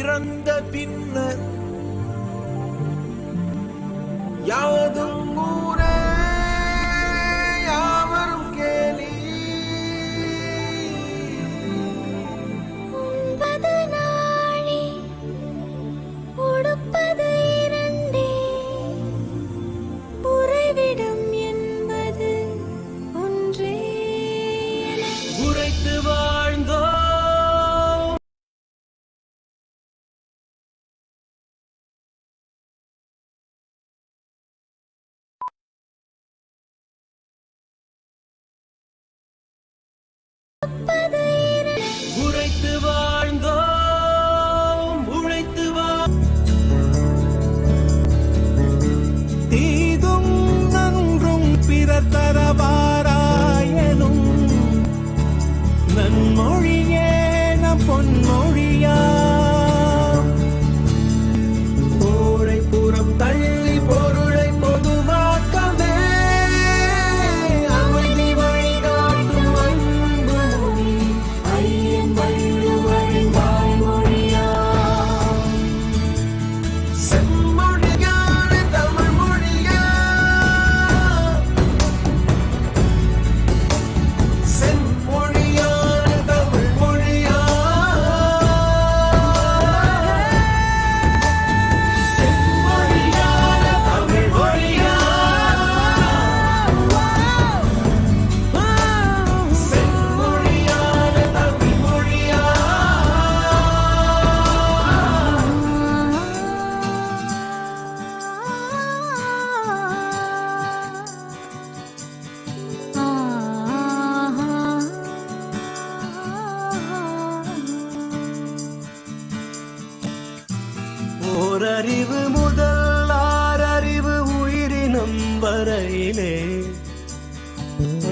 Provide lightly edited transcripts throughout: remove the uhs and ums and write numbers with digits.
பிறந்த பின்னர் யாவதும் ஊரே யாவரும் கேலி. உண்பது நாழி உடுப்பது இரண்டே, உறைவிடம் என்பது ஒன்றே. உரைத்து வாழ்ந்தோ உரைத்து வாழ்ந்தோம் உழைத்து தீதும் நன்றும் பிறர் தரவாராயனும் நன்மொழியே நம் பொன்மொழியா. போரை புறம் தள்ளி பொருளை பொதுவாக்கவே அமைதி வழிகாட்டும் அன்பு மொழி ஐயன் வள்ளுவரின் வாய்மொழியா. செம்மொழியான தமிழ் மொழியா, செம்மொழியான தமிழ் மொழியா, செம்மொழியான தமிழ் மொழியா, செம்மொழியான தமிழ் மொழியா. ஓரறிவு முதல் ஆறறிவு உயிரினம் வரையிலே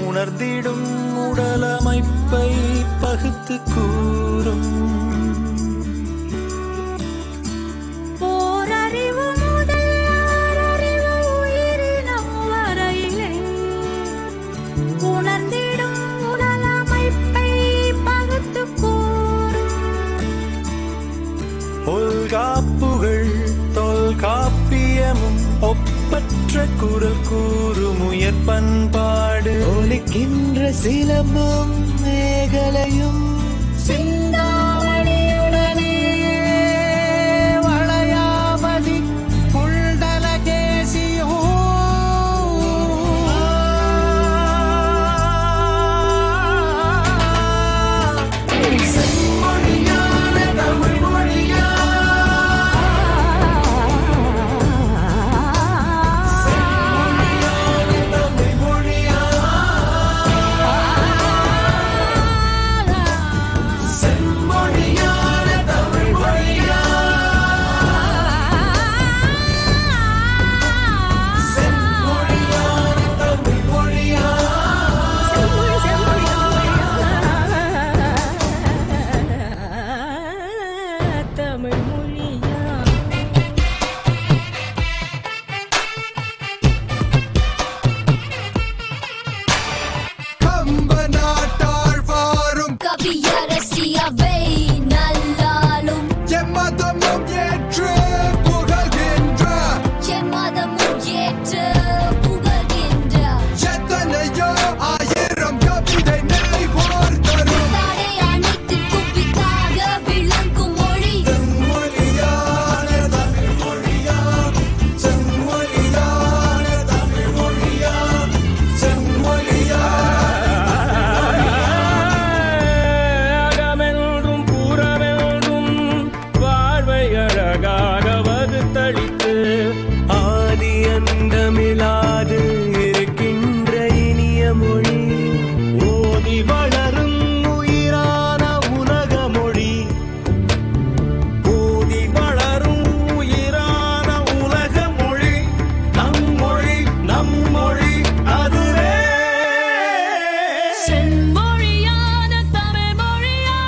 உணர்ந்திடும் உடலமைப்பை பகுத்து கூறும். ஓரறிவு முதல் ஆறறிவு உயிரினம் வரையிலே உணர்ந்திடும் உடலமைப்பை பகுத்துக் கூறும். தொல்காப்புகள் தொல்காப்பியமும் ஒப்பற்ற குரல் கூறும் உயர் பண்பாடு ஒலிக்கின்ற சிலம்பும் மேகலையும் சிந்தாமணியுடனே வளையாமதி புல்தல கேசியும் செம்மொழியான தமிழ் மொழியா, செம்மொழியான தமிழ் மொழியா, செம்மொழியான தமிழ் மொழியா, செம்மொழியான தமிழ் மொழியா. தமிழ் மொழியா. கம்ப நாட்டார் வாரும் கவியரசியவை நல்லாலும் எம்மதமும் ஏற்று புகழ்கின்ற எம்மதமும் ஏற்று புகழ்கின்ற எத்தனையோ ஆயிரம் கவிதை நெறிவோர் தரும் தாரை அனைத்து குவிக்காக விளங்கும் மொழி. செம்மொழியான தமிழ் மொழியா, செம்மொழியான தமிழ் மொழியா, செம்மொழியா. அகமென்றும் புறமென்றும் வாழ்வை அழகாக வகுத்தளித்து ஆதி அந்தமிலாது இருக்கின்ற இனிய மொழி ஓதி வளரும் உயிரான உலக மொழி. ஓதி வளரும் உயிரான உலக மொழி நம் மொழி, நம் மொழி அதுவே. செம்மொழியான தமிழ் மொழியா.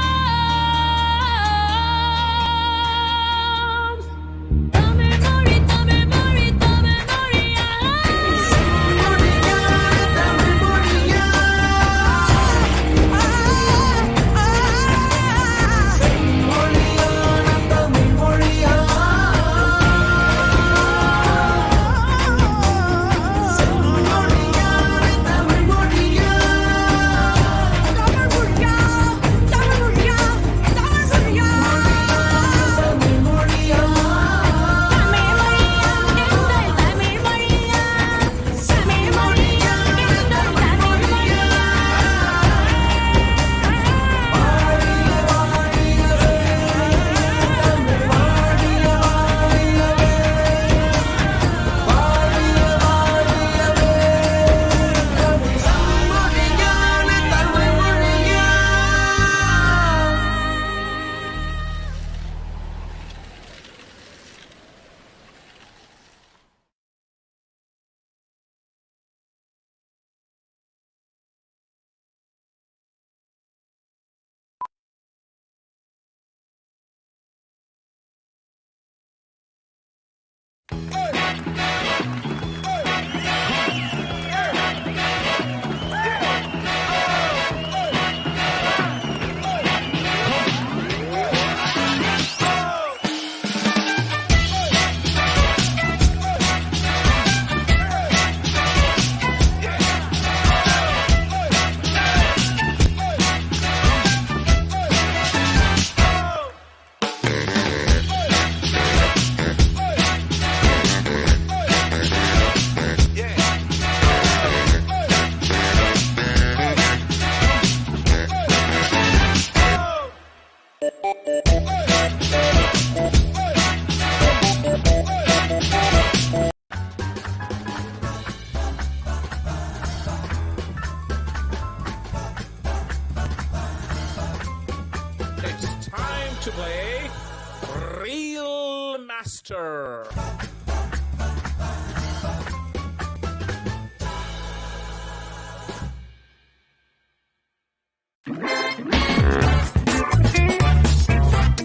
Master.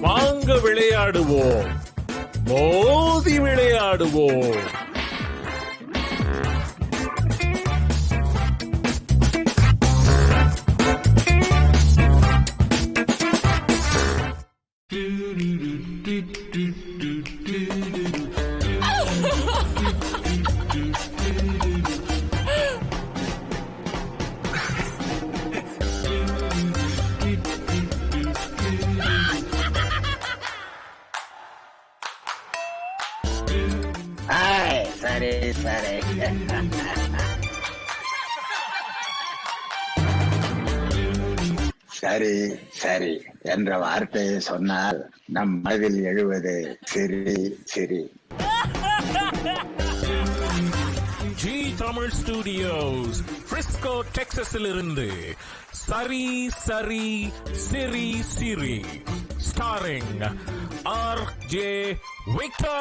வாங்க விளையாடுவோம், மோதி விளையாடுவோம். சரி சரி சரி சரி என்ற வார்த்தையை சொன்னால் நம் மனதில் எழுவது சிரி சிரி. ஜி தமிழ் ஸ்டுடியோஸ், பிரிஸ்கோ டெக்சாஸில் இருந்து சரி சரி சிரி சிரி, ஸ்டாரிங் ஆர்.ஜே. விக்டர்.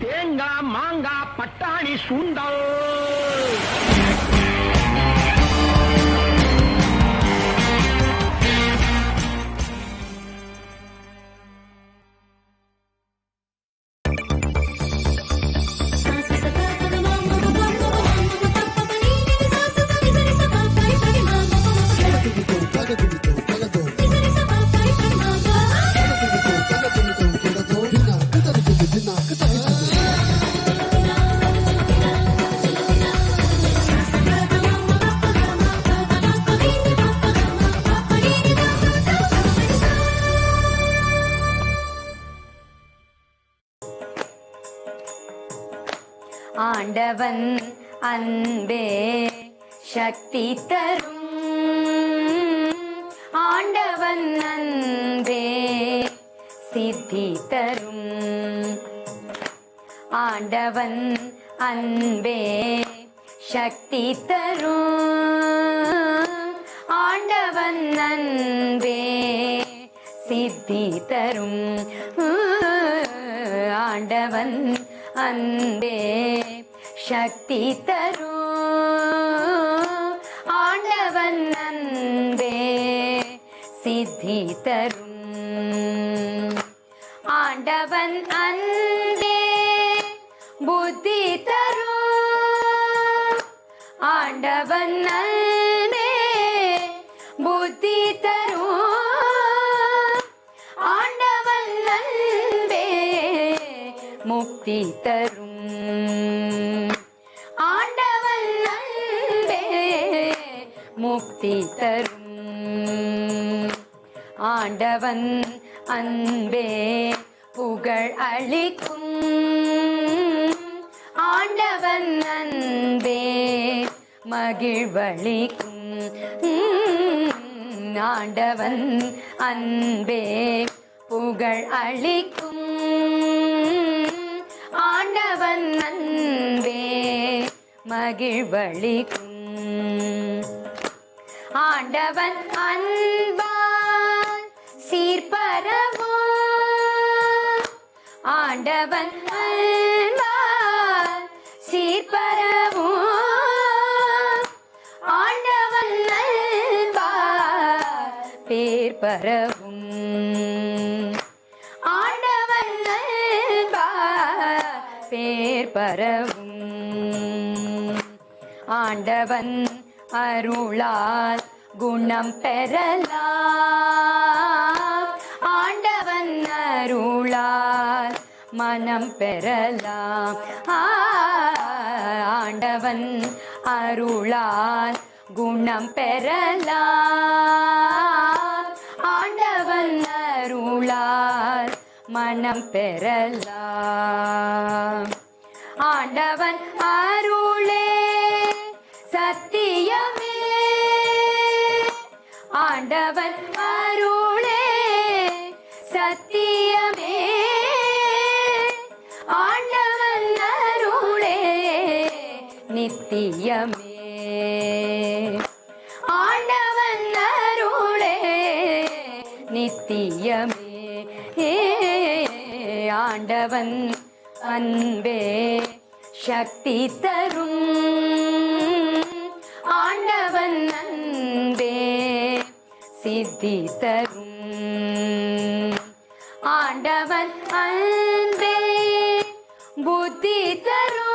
தேங்காய் மாங்காய் பட்டாணி சுண்டல். ஆண்டவன் அன்பே சக்தி தரும், ஆண்டவன் அன்பே சித்தி தரும், ஆண்டவன் அன்பே சக்தி தரும், ஆண்டவன் அன்பே சித்தி தரும், ஆண்டவன் அன்பே சக்தி தரும், ஆண்டவன் அன்பே சித்தி தரும், ஆண்டவன் அன்பே புத்தி தரும், ஆண்டவன் அன்பே புத்தி தரும், ஆண்டவன் அன்பே முக்தி தரும், ஆண்டவன் அன்பே முக்தி தரும், ஆண்டவன் அன்பே புகழ் அளிக்கும், ஆண்டவன் அன்பே மகிழ்வளிக்கும், ஆண்டவன் அன்பே புகழ் அளிக்கும், ஆண்டவன் அன்பே மகிழ்வளிக்கும், ஆண்டவன் அன்பால் சீர்பரவும், ஆண்டவன் அன்பால் சீர்பரவும், ஆண்டவன் பேர் பரவும் ஆண்டவன் அன்பால் பேர் பரவும் ஆண்டவன் அருளால் குணம் பெறலாம் ஆண்டவன் அருளால் மனம் பெறலாம் ஆண்டவன் அருளால் குணம் பெறலாம் ஆண்டவன் அருளால் மனம் பெறலாம் ஆண்டவன் அருளே சத்தியமே ஆண்டவன் அருளே சத்தியமே ஆண்டவன் அருளே நித்தியமே ஆண்டவன் அருளே நித்தியமே ஆண்டவன் அன்பே சக்தி தரும் ஆண்டவன் அன்பே சித்தி தரும் ஆண்டவன் அன்பே புத்தி தரும்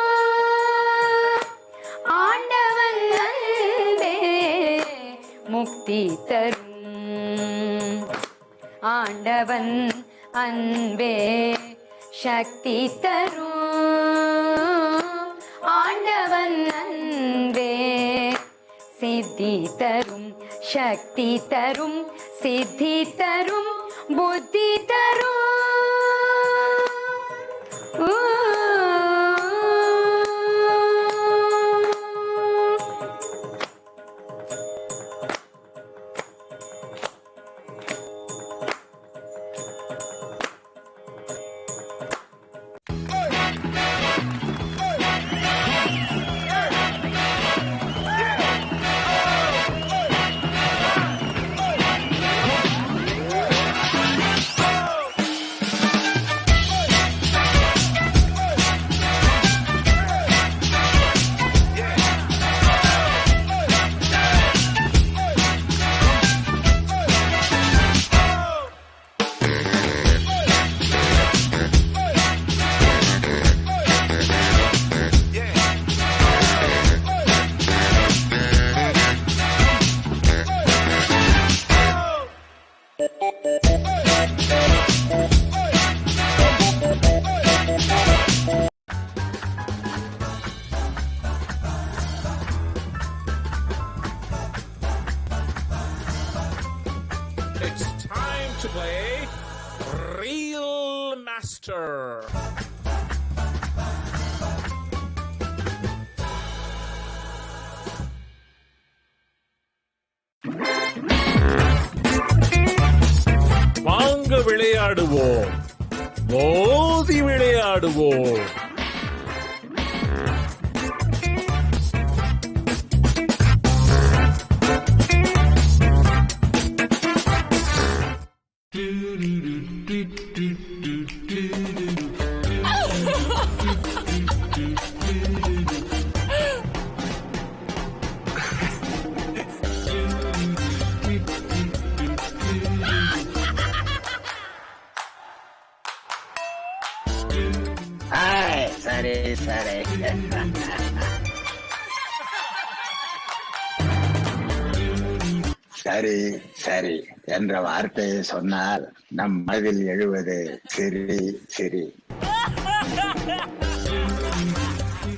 ஆண்டவன் அன்பே முக்தி தரும் ஆண்டவன் அன்பே சக்தி தரும் ஆண்டவன் அன்பே சித்தி தரும் சக்தி தரும் சித்தி தரும் புத்தி தரும் It's time to play Real Master. வாங்க விளையாடுவோம், மோதி விளையாடுவோம். சரி சரி சரி சரி என்ற வார்த்தையை சொன்னால் நம் மனதில் எழுவது சிரி சிரி.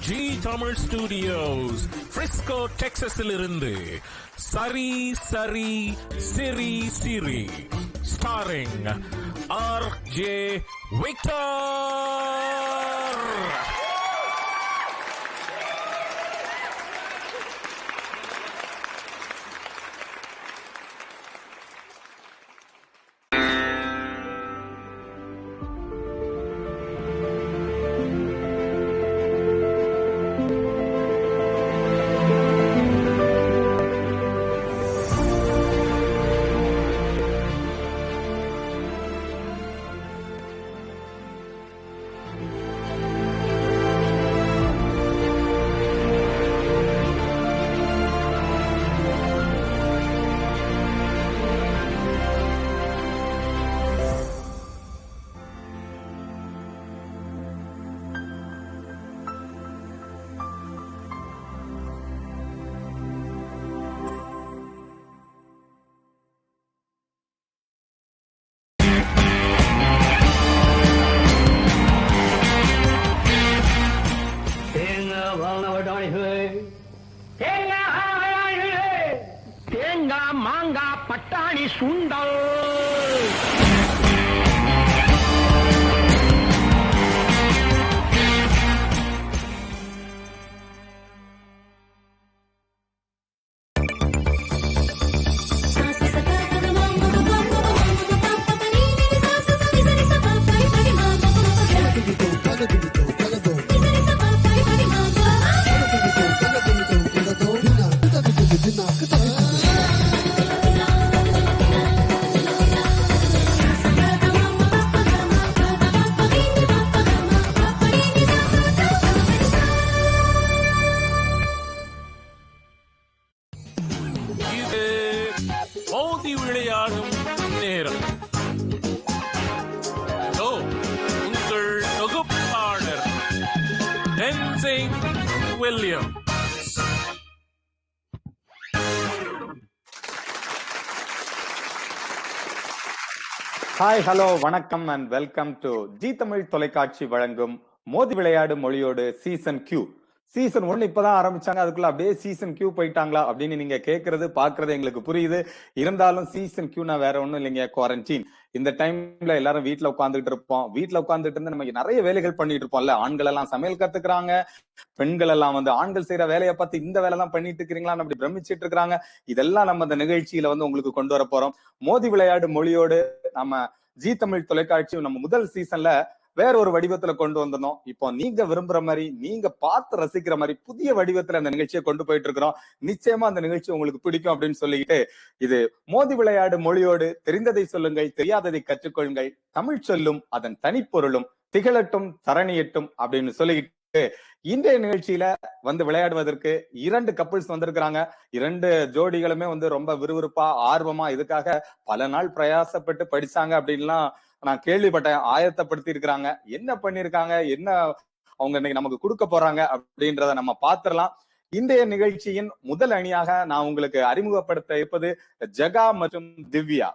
ஜி தமிழ் ஸ்டுடியோஸ் பிரிஸ்கோ டெக்சாஸில் இருந்து சரி சரி சிரி சிரி ஸ்டாரிங் ஆர்.ஜே. விக்டர். தேங்காய் மாங்காய் பட்டாணி சுண்டல். இது மோதி விளையாடும் நேரம். இதோ உங்கள் தொகுப்பாளர் டென்சிங் வில்லியம். ஹாய், ஹலோ, வணக்கம் and welcome to Zee Tamil தொலைக்காட்சி வழங்கும் மோதி விளையாடு மொழியோடு சீசன் கியூ. சீசன் 1 இப்பதான் ஆரம்பிச்சாங்க, அதுக்குள்ள அப்படியே சீசன் கியூ போயிட்டாங்களா அப்படின்னு நீங்க கேக்குறது பாக்குறது எங்களுக்கு புரியுது. இருந்தாலும் சீசன் கியூனா வேற ஒண்ணும் இல்லைங்க, குவாரண்டைன். இந்த டைம்ல எல்லாரும் வீட்டுல உட்காந்துட்டு இருப்போம். வீட்டுல உட்காந்துட்டு இருந்து நம்ம நிறைய வேலைகள் பண்ணிட்டு இருப்போம்ல. ஆண்கள் எல்லாம் சமையல் கத்துக்கிறாங்க, பெண்கள் எல்லாம் ஆண்கள் செய்யற வேலையை பார்த்து இந்த வேலை எல்லாம் பண்ணிட்டு இருக்கிறீங்களான்னு அப்படி பிரமிச்சிட்டு இருக்காங்க. இதெல்லாம் நம்ம இந்த நிகழ்ச்சியில உங்களுக்கு கொண்டு வர போறோம். மோதி விளையாடு மொழியோடு நம்ம ஜி தமிழ் தொலைக்காட்சி நம்ம முதல் சீசன்ல வேற ஒரு வடிவத்துல கொண்டு வந்தோம். இப்போ நீங்க விரும்புற மாதிரி, நீங்க பார்த்து ரசிக்கிற மாதிரி புதிய வடிவத்துல அந்த நிகழ்ச்சியை கொண்டு போயிட்டு இருக்கிறோம். நிச்சயமா அந்த நிகழ்ச்சி உங்களுக்கு பிடிக்கும் அப்படின்னு சொல்லிக்கிட்டு, இது மோதி விளையாடு மொழியோடு தெரிந்ததை சொல்லுங்கள், தெரியாததை கற்றுக்கொள்ளுங்கள், தமிழ் சொல்லும் அதன் தனிப்பொருளும் திகழட்டும் தரணியட்டும் அப்படின்னு சொல்லிக்கிட்டு, இன்றைய நிகழ்ச்சியில விளையாடுவதற்கு 2 கப்பிள்ஸ் வந்திருக்கிறாங்க. 2 ஜோடிகளுமே ரொம்ப விறுவிறுப்பா ஆர்வமா இதுக்காக பல நாள் பிரயாசப்பட்டு படிச்சாங்க அப்படின்லாம் நான் கேள்விப்பட்டேன். ஆயத்தப்படுத்தி இருக்கிறாங்க. என்ன பண்ணிருக்காங்க, என்ன அவங்க இன்னைக்கு நமக்கு கொடுக்க போறாங்க அப்படின்றத நம்ம பாத்திரலாம். இன்றைய நிகழ்ச்சியின் முதல் அணியாக நான் உங்களுக்கு அறிமுகப்படுத்த இருப்பது ஜெகா மற்றும் திவ்யா.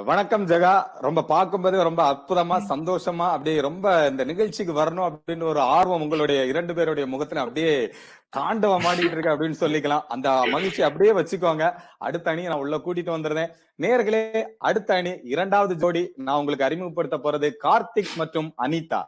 வணக்கம் ஜெகா. ரொம்ப பார்க்கும்போது ரொம்ப அற்புதமா, சந்தோஷமா, அப்படியே ரொம்ப இந்த நிகழ்ச்சிக்கு வரணும் அப்படின்னு ஒரு ஆர்வம் உங்களுடைய 2 பேருடைய முகத்துல அப்படியே தாண்டவம் ஆடிட்டு இருக்கு அப்படின்னு சொல்லிக்கலாம். அந்த மகிழ்ச்சி அப்படியே வச்சுக்கோங்க. அடுத்த அணி நான் உள்ள கூட்டிட்டு வந்துருந்தேன். நேர்களே, அடுத்த அணி 2வது ஜோடி நான் உங்களுக்கு அறிமுகப்படுத்த போறது கார்த்திக் மற்றும் அனிதா.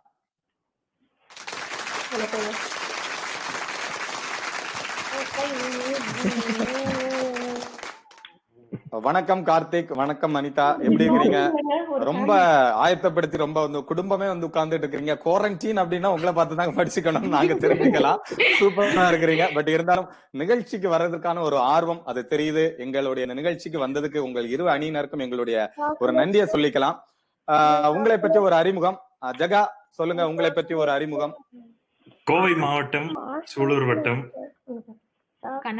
வணக்கம் கார்த்திக், வணக்கம் அனிதா, எப்படி இருக்கிறீங்க? ரொம்ப ஆயத்தப்படுத்தி ரொம்ப குடும்பமே உட்கார்ந்துட்டு இருக்கீங்க. குவாரண்டைன் அப்படின்னா உங்களை பார்த்துதான் படிச்சுக்கணும், நாங்க தெரிஞ்சுக்கலாம். சூப்பரா இருக்கிறீங்க. பட் இருந்தாலும் நிகழ்ச்சிக்கு வர்றதுக்கான ஒரு ஆர்வம் அது தெரியுது. எங்களுடைய நிகழ்ச்சிக்கு வந்ததுக்கு உங்கள் 2 அணியினருக்கும் எங்களுடைய ஒரு நன்றியை சொல்லிக்கலாம். உங்களை பற்றி ஒரு அறிமுகம். ஜெகா, சொல்லுங்க, உங்களை பற்றி ஒரு அறிமுகம். கோவை மாவட்டம் சூலூர் வட்டம்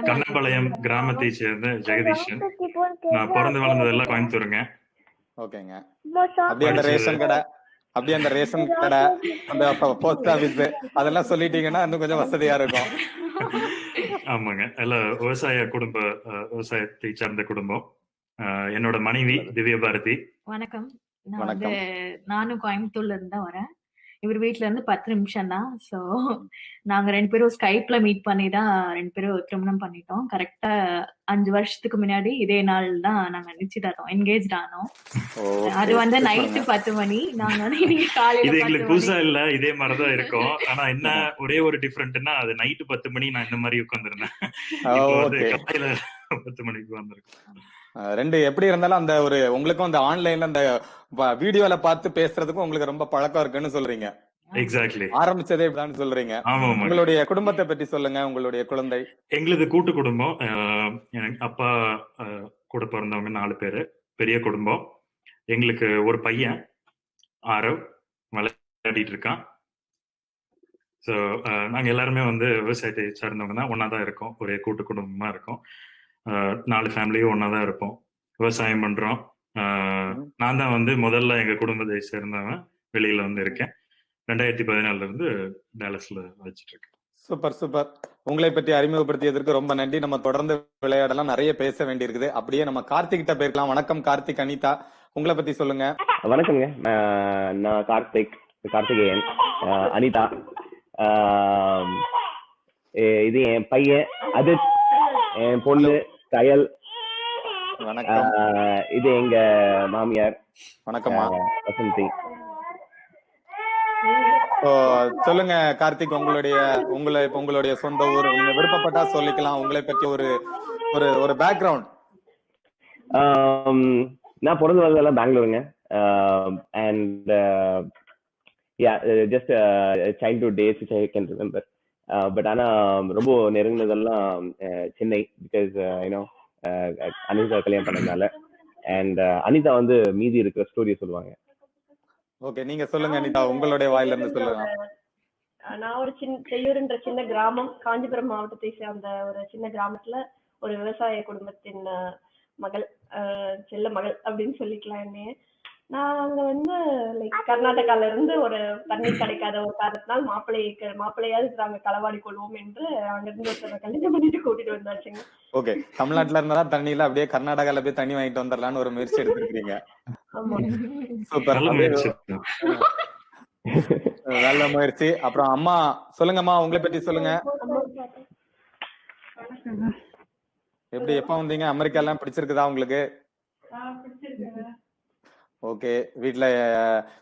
கண்ணபாளையம் கிராமத்தை சேர்ந்த ஜெகதீஷன். நான் பிறந்து வளர்ந்ததெல்லாம் கோயம்புத்தூருங்க. ஓகேங்க. அப்படியே அந்த ரேஷன் கடை, அந்த போஸ்ட் ஆபீஸ் அதெல்லாம் சொல்லிட்டீங்கன்னா இன்னும் கொஞ்சம் வசதியா இருக்கும். ஆமாங்க, எல்லாம் விவசாய குடும்ப, விவசாயத்தை சார்ந்த குடும்பம். என்னோட மனைவி திவ்ய பாரதி. வணக்கம். நானும் கோயம்புத்தூர்ல இருந்து தான் வரேன். இவர் வீட்டுல இருந்து 10 நிமிஷம் தான். சோ நாங்க 2 பேரும் ஸ்கைப்ல மீட் பண்ணி தான் 2 பேரும் திருமணம் பண்ணிட்டோம். கரெக்டா 5 வருஷத்துக்கு முன்னாடி இதே நாள் தான் நாங்க நிச்சயதார்த்தம், என்கேஜ் ஆனோம். அது நைட்டு 10 மணி. நாங்க இன்னைக்கு காலையில. இது எங்களுக்கு புதுசா இல்ல, இதே மாதிரிதான் இருக்கும். ஆனா என்ன ஒரே ஒரு டிஃபரெண்ட்னா, அது நைட்டு 10 மணி நான் இந்த மாதிரி உட்கார்ந்துருந்தேன். காலையில 10 மணிக்கு வந்திருக்கேன். 2 எப்படி இருந்தாலும் அந்த ஒரு உங்களுக்கும் அந்த ஆன்லைன்ல அந்த வீடியோல பார்த்து பேசுறதுக்கும் உங்களுக்கு ரொம்ப பழக்கம் இருக்குன்னு சொல்றீங்க. எக்ஸாக்ட்லி. ஆரம்பிச்சதே இப்படின்னு சொல்றீங்க. உங்களுடைய குடும்பத்தை பத்தி சொல்லுங்க. உங்களுடைய குழந்தை. எங்களுது கூட்டு குடும்பம். எனக்கு அப்பா கூட பிறந்தவங்க 4 பேரு, பெரிய குடும்பம். எங்களுக்கு ஒரு பையன் ஆரவ் விளையாடிட்டு இருக்கான். ஸோ நாங்க எல்லாருமே விவசாயத்தை சார்ந்தவங்க தான். ஒன்னாதான் இருக்கோம், ஒரே கூட்டு குடும்பமா இருக்கோம். 4 ஃபேமிலியும் ஒன்னாதான் இருப்போம், விவசாயம் பண்றோம். நான் தான் முதல்ல எங்க குடும்பத்தை சேர்ந்தவன் வெளியில இருக்கேன். 2014 இருந்து டாலஸ்ல வச்சிட்டு இருக்கேன். Super super. உங்களை பற்றி அறிமுகப்படுத்தியதற்கு ரொம்ப நன்றி. நம்ம தொடர்ந்து விளையாடலாம், நிறைய பேச வேண்டி இருக்குது. அப்படியே நம்ம கார்த்திக் கிட்ட போயிருக்கலாம். வணக்கம் கார்த்திக். அனிதா, உங்களை பத்தி சொல்லுங்க. வணக்கம்ங்க, நான் கார்த்திக். கார்த்திகேயன், அனிதா, இது என் பையன் அதித், என் பொண்ணு கயல், வணக்கம். இது எங்க மாமியார் வணக்கம்மா. வசந்தி. சொல்லுங்க கார்த்திக், உங்களுடைய சொந்த ஊர், நீங்க விருப்பப்பட்டா சொல்லிக்கலாம். உங்களை பற்றி ஒரு ஒரு ஒரு பேக்ரவுண்ட். நான் பிறந்து வந்ததெல்லாம் பெங்களூருங்க. And just childhood days which I can remember. But ஆனா ரொம்ப நெருங்கினதெல்லாம் சென்னை, பிகாஸ் அனிதா கல்யாணம் பண்ணதுனால. அண்ட் அனிதா வந்து மீதி இருக்கிற ஸ்டோரியை சொல்லுவாங்க. ஓகே, நீங்க சொல்லுங்க அனிதா, உங்களுடைய வாயில இருந்து சொல்லுங்க. நான் ஒரு செய்யூர்ன்ற சின்ன கிராமம், காஞ்சிபுரம் மாவட்டத்தை சேர்ந்த ஒரு சின்ன கிராமத்துல ஒரு விவசாய குடும்பத்தின் மகள், செல்ல மகள் அப்படின்னு சொல்லிக்கலாம் என்னைய. நான் அங்க வந்து லைக் கர்நாடகால இருந்து ஒரு தண்ணி கிடைக்காத ஒரு காரணத்தினால் மாப்பிள்ளையாவது நாங்க களவாடி கொள்வோம் என்று அங்க இருந்து ஒருத்தர் கல்யாணம் பண்ணிட்டு கூட்டிட்டு வந்தாச்சுங்க. ஓகே, தமிழ்நாட்டுல இருந்தா தண்ணியில அப்படியே கர்நாடகால போய் தண்ணி வாங்கிட்டு வந்துடலான்னு ஒரு முயற்சி எடுத்திருக்கீங்க. ஆமா, சூப்பர், நல்ல முயற்சி. அப்புறம் அம்மா சொல்லுங்கம்மா, உங்களை பத்தி சொல்லுங்க. எப்படி, எப்ப வந்தீங்க? அமெரிக்கா எல்லாம் பிடிச்சிருக்குதா உங்களுக்கு? ஓகே, வீட்டுல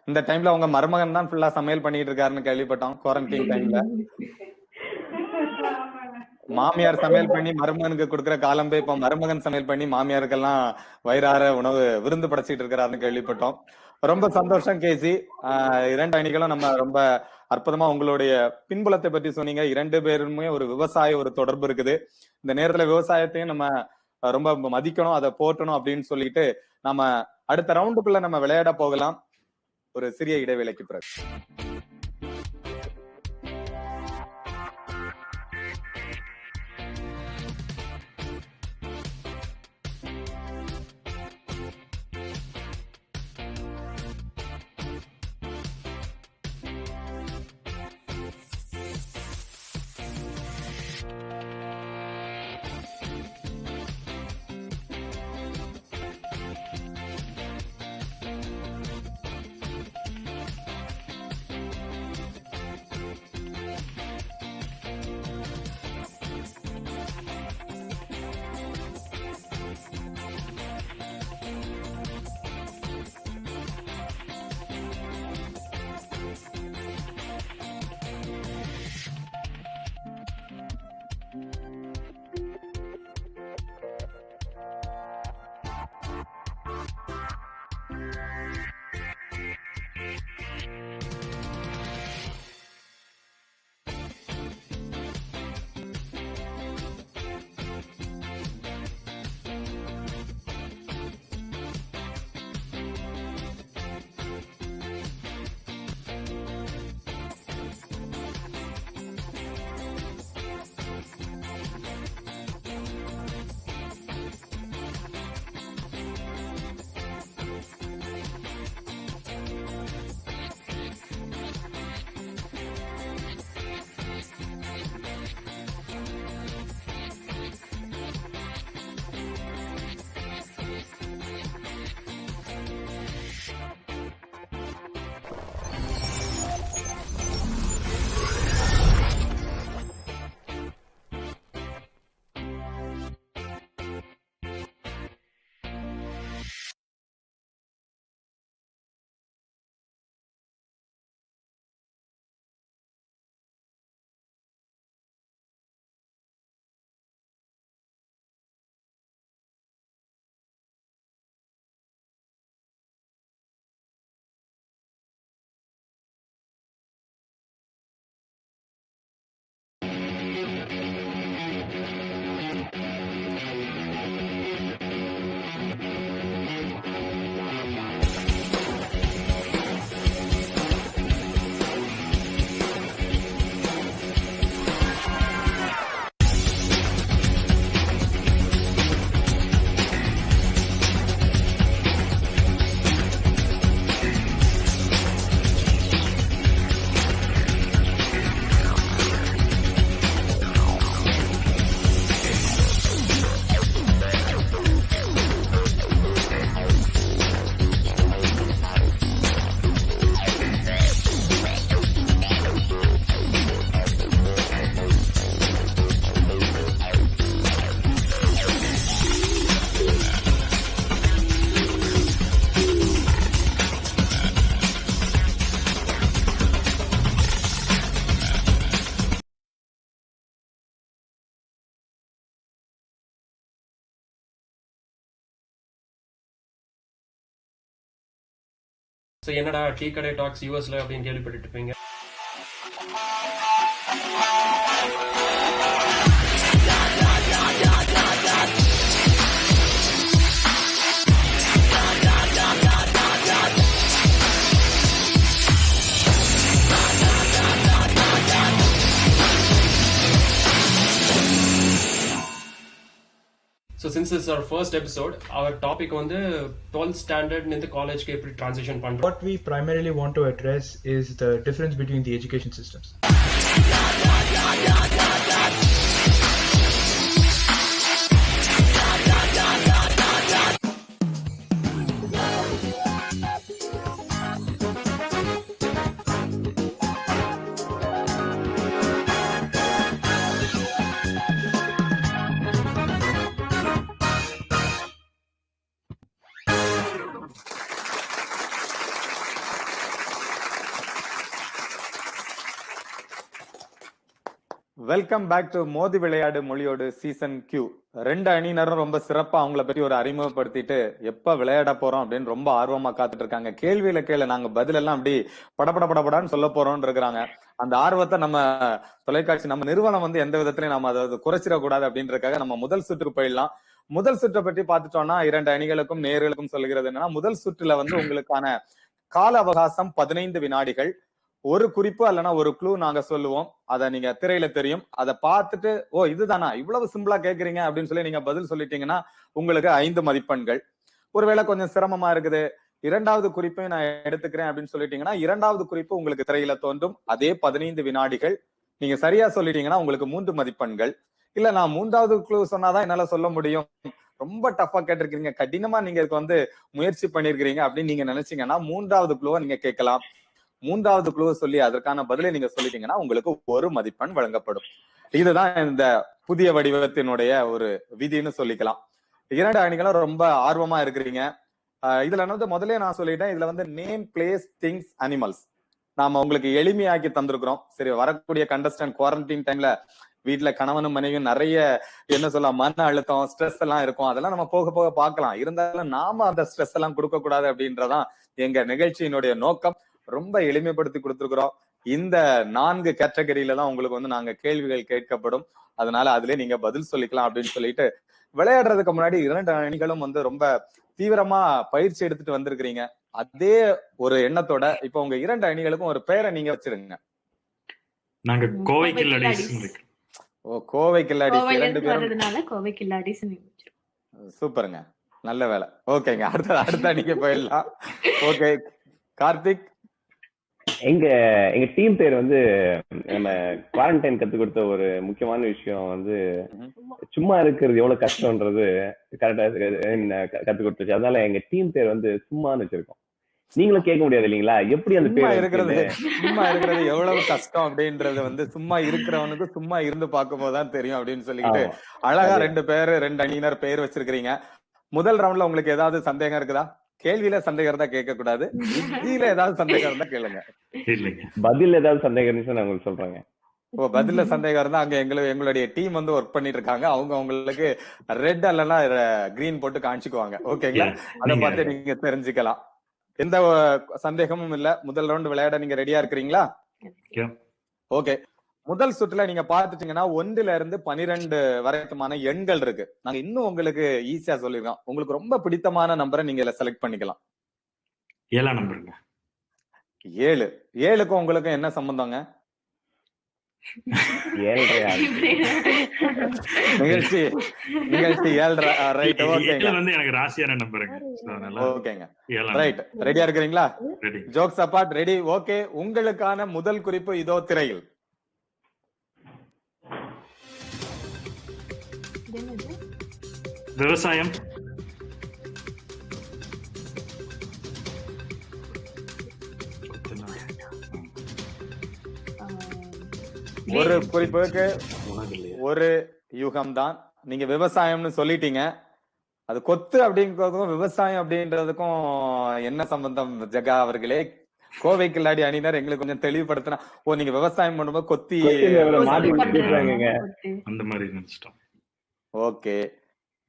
இந்த டைம்ல உங்க மருமகன் தான் ஃபுல்லா சமையல் பண்ணிட்டு இருக்காருன்னு கேள்விப்பட்டோம், குவாரண்டைன் டைம்ல. மாமியார் சமையல் பண்ணி மருமகனுக்கு கொடுக்குற காலம் போய் இப்ப மருமகன் சமையல் பண்ணி மாமியாருக்கெல்லாம் வயிறார உணவு விருந்து படைச்சிட்டு இருக்கிறாருன்னு கேள்விப்பட்டோம். ரொம்ப சந்தோஷம் கேசி. 2 அணிகளும் நம்ம ரொம்ப அற்புதமா உங்களுடைய பின்புலத்தை பற்றி சொன்னீங்க. 2 பேருமே ஒரு விவசாய ஒரு தொடர்பு இருக்குது. இந்த நேரத்துல விவசாயத்தையும் நம்ம ரொம்ப மதிக்கணும், அதை போற்றணும் அப்படின்னு சொல்லிட்டு நம்ம அடுத்த ரவுண்டுக்குள்ள நம்ம விளையாட போகலாம், ஒரு சிறிய இடைவேளைக்கு பிறகு. ஸோ என்னடா டீ கடை டாக்ஸ் யூஎஸ்ல அப்படின்னு கேள்விப்பட்டு இருப்பீங்க. So since this is our first episode, our topic on the 12th standard in the college ke eppadi transition pandrom. What we primarily want to address is the difference between the education systems. Welcome back to மோதி விளையாடு மொழியோடு season Q. 2 அணியினரும் ரொம்ப சிறப்பா அவங்கள பத்தி ஒரு அறிமுகப்படுத்திட்டு எப்ப விளையாட போறோம் அப்படின்னு ரொம்ப ஆர்வமா காத்துட்டு இருக்காங்க. கேள்வியில கேள்வி நாங்க பதில் எல்லாம் அப்படி படப்படன்னு சொல்ல போறோம்னு இருக்கிறாங்க. அந்த ஆர்வத்தை நம்ம தொலைக்காட்சி நம்ம நிறுவனம் வந்து எந்த விதத்திலையும் நம்ம அதை குறைச்சிடக்கூடாது அப்படின்றதுக்காக நம்ம முதல் சுற்றுக்கு போயிடலாம். முதல் சுற்றை பற்றி பார்த்துட்டோம்னா 2 அணிகளுக்கும் நேர்களுக்கும் சொல்லுகிறது என்னன்னா, முதல் சுற்றுல வந்து உங்களுக்கான கால அவகாசம் 15 வினாடிகள். ஒரு குறிப்பு அல்லனா ஒரு க்ளூ நாங்க சொல்லுவோம். அத நீங்க திரையில தெரியும். அதை பார்த்துட்டு ஓ இதுதானா இவ்வளவு சிம்பிளா கேக்குறீங்க அப்படின்னு சொல்லி நீங்க பதில் சொல்லிட்டீங்கன்னா உங்களுக்கு 5 மதிப்பெண்கள். ஒருவேளை கொஞ்சம் சிரமமா இருக்குது, 2வது குறிப்பை நான் எடுத்துக்கிறேன் அப்படின்னு சொல்லிட்டீங்கன்னா 2வது குறிப்பு உங்களுக்கு திரையில தோன்றும். அதே 15 வினாடிகள். நீங்க சரியா சொல்லிட்டீங்கன்னா உங்களுக்கு 3 மதிப்பெண்கள். இல்ல நான் 3வது க்ளூ சொன்னாதான் என்னால சொல்ல முடியும், ரொம்ப டஃபா கேட்டிருக்கீங்க, கடினமா நீங்க இதுக்கு வந்து முயற்சி பண்ணிருக்கீங்க அப்படின்னு நீங்க நினைச்சீங்கன்னா 3வது க்ளூவை நீங்க கேட்கலாம். 3வது க்ளூவை சொல்லி அதற்கான பதிலை நீங்க சொல்லிட்டீங்கன்னா உங்களுக்கு 1 மதிப்பெண் வழங்கப்படும். இதுதான் இந்த புதிய வடிவத்தினுடைய ஒரு விதின்னு சொல்லிக்கலாம். 2 அணிகளும் ரொம்ப ஆர்வமா இருக்கிறீங்க. இதுல வந்து முதல்ல நான் சொல்லிட்டேன், இதுல வந்து நேம், பிளேஸ், திங்ஸ், அனிமல்ஸ் நாம உங்களுக்கு எளிமையாக்கி தந்திருக்கிறோம். சரி, வரக்கூடிய கண்டஸ்டன்ட் குவாரண்டைன் டைம்ல வீட்டுல கணவனும் மனைவியும் நிறைய என்ன சொல்லலாம் மன அழுத்தம், ஸ்ட்ரெஸ் எல்லாம் இருக்கும். அதெல்லாம் நம்ம போக போக பார்க்கலாம். இருந்தாலும் நாம அந்த ஸ்ட்ரெஸ் எல்லாம் கொடுக்க கூடாது அப்படின்றதான் எங்க நிகழ்ச்சியினுடைய நோக்கம். ரொம்ப எளிமைப்படுத்தி கொடுத்துருக்கிறோம். இந்த 4 கேட்டகரியில தான் உங்களுக்கு வந்து நாங்க கேள்விகள் கேட்கப்படும். அதனால அதுல நீங்க பதில் சொல்லிக்கலாம் அப்படின்னு சொல்லிட்டு விளையாடுறதுக்கு முன்னாடி 2 அணிகளும் வந்து ரொம்ப தீவிரமா பயிற்சி எடுத்துட்டு வந்திருக்கிறீங்க. அதே ஒரு எண்ணத்தோட இப்ப உங்க 2 அணிகளுக்கும் ஒரு பெயரை நீங்க வச்சிருங்க. நாங்க கோவை கில்லாடிஸ். ஓ, கோவை கில்லாடிஸ் 2 பேரும் கோவை கில்லாடிஸ். சூப்பருங்க, நல்ல வேலை. ஓகேங்க, அடுத்த அணிக்கு போயிடலாம். ஓகே கார்த்திக். எங்க டீம் பேர் வந்து நம்ம குவாரண்டைன் கத்து கொடுத்த ஒரு முக்கியமான விஷயம் வந்து சும்மா இருக்கிறது எவ்வளவு கஷ்டம்ன்றது கரெக்டா கத்து கொடுத்துச்சு. அதனால எங்க டீம் பேர் வந்து சும்மான்னு வச்சிருக்கோம். நீங்களும் கேட்க முடியாது இல்லீங்களா, எப்படி அந்த பேர் இருக்கிறது சும்மா இருக்கிறது எவ்வளவு கஷ்டம் அப்படின்றது வந்து சும்மா இருக்கிறவனுக்கு சும்மா இருந்து பார்க்கும்போதுதான் தெரியும் அப்படின்னு சொல்லிட்டு அழகா 2 பேர் 2 அணியினர் பேர் வச்சிருக்கிறீங்க. முதல் ரவுண்ட்ல உங்களுக்கு ஏதாவது சந்தேகம் இருக்குதா? கேள்வியில சந்தேகம் இருந்தா கேட்க கூடாது, விதியில ஏதாவது சந்தேகம் இருந்தா கேளுங்க. பதில் ஏதாவது சந்தேகம் இருந்துச்சு நான் உங்களுக்கு சொல்றேங்க. ஓ, பதில சந்தேகம் இருந்தா அங்க எங்களுடைய டீம் வந்து ஒர்க் பண்ணிட்டு இருக்காங்க. அவங்க உங்களுக்கு ரெட் அல்லனா கிரீன் போட்டு காமிச்சுக்குவாங்க. ஓகேங்களா, அதை பார்த்து நீங்க தெரிஞ்சுக்கலாம். எந்த சந்தேகமும் இல்ல. முதல் ரவுண்ட் விளையாட நீங்க ரெடியா இருக்கிறீங்களா? ஓகே, முதல் சுற்றுல நீங்க பாத்துட்டீங்கன்னா 1ல இருந்து 12 வரைக்குமான எண்கள் இருக்கு. நாங்க இன்னும் உங்களுக்கு ஈஸியா சொல்லிருக்கோம். உங்களுக்கு ரொம்ப பிடித்தமான நம்பரை நீங்க இதுல செலக்ட் பண்ணிக்கலாம். 7ஆம் நம்பருங்க. 7. 7க்கும் உங்களுக்கு என்ன சம்பந்தங்க? நிகழ்ச்சி 7 ரைட். ஓகேங்க, வந்து எனக்கு ராசியான நம்பருங்க. ஓகேங்க, ரைட். ரெடியா இருக்கிறீங்களா? Jokes abort, ready. ஓகே, உங்களுக்கான முதல் குறிப்பு இதோ திரையில். விவசாயம். ஒரு குறிப்புக்கு ஒரு யுகம் தான். நீங்க விவசாயம்னு சொல்லிட்டீங்க. அது கொத்து அப்படிங்கிறதுக்கும் விவசாயம் அப்படின்றதுக்கும் என்ன சம்பந்தம் ஜெகா அவர்களே? கோவை கில்லாடி அணியினர் எங்களுக்கு கொஞ்சம் தெளிவுபடுத்தினா. ஓ, நீங்க விவசாயம் பண்ணும்போது கொத்தி அந்த மாதிரி நினைச்சிட்டோம். ஓகே,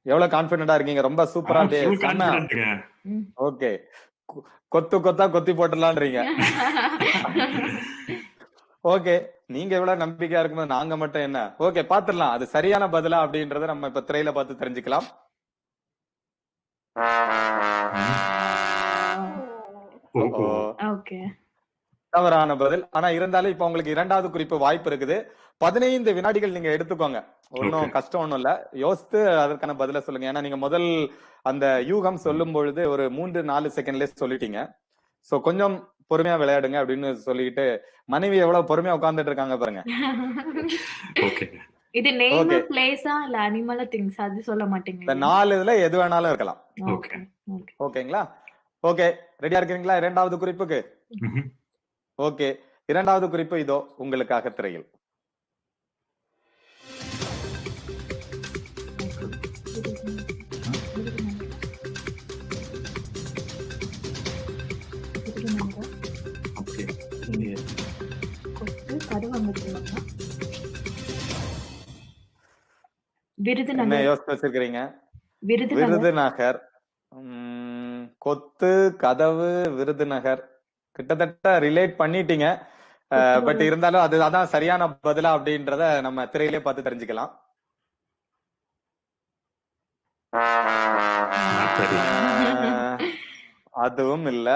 எவ்வளவு கான்பிடென்டா இருக்கீங்க? ரொம்ப சூப்பரா. ஓகே, கொத்து கொத்தா கொத்தி போட்டுடலான்றீங்க. ஓகே, நீங்க எவ்வளவு நம்பிக்கையா இருக்கும்போது நாங்க மட்டும் என்ன? ஓகே, பாத்துடலாம் அது சரியான பதிலா அப்படின்றத நம்ம இப்ப திரையில பார்த்து தெரிஞ்சுக்கலாம். ஓகே, தவறான பதில். ஆனா இருந்தாலும் இப்ப உங்களுக்கு இரண்டாவது குறிப்பு வாய்ப்பு இருக்குது. 15 வினாடிகள் நீங்க எடுத்துக்கோங்க. ஒன்னும் கஷ்டம் ஒண்ணும் இல்ல. யோசித்து அதற்கான பதில சொல்லுங்க. ஏன்னா நீங்க முதல் அந்த யூகம் சொல்லும் பொழுது ஒரு 3-4 செகண்ட்லயே சொல்லிட்டீங்க. சோ கொஞ்சம் பொறுமையா விளையாடுங்க அப்படின்னு சொல்லிட்டு மனைவி எவ்வளவு பொறுமையா உட்கார்ந்துட்டு இருக்காங்க பாருங்க. இது நேம் பிளேஸா இல்ல அனிமல் திங்ஸ் அது சொல்ல மாட்டீங்க. இந்த 4 இதுல எது வேணாலும் இருக்கலாம். ஓகேங்களா? ஓகே, ரெடியா இருக்கீங்களா இரண்டாவது குறிப்புக்கு? ஓகே, இரண்டாவது குறிப்பு இதோ உங்களுக்காக திரையில். என்ன யோசிச்சு வச்சிருக்கீங்க? விருதுநகர். கொத்து, கதவு, விருதுநகர் கிட்டத்தட்ட ரிலேட் பண்ணிட்டீங்க. பட் இருந்தாலும் அது அதான் சரியான பதிலா அப்படின்றத நம்ம திரையிலே பார்த்து தெரிஞ்சுக்கலாம். அதுவும் இல்ல.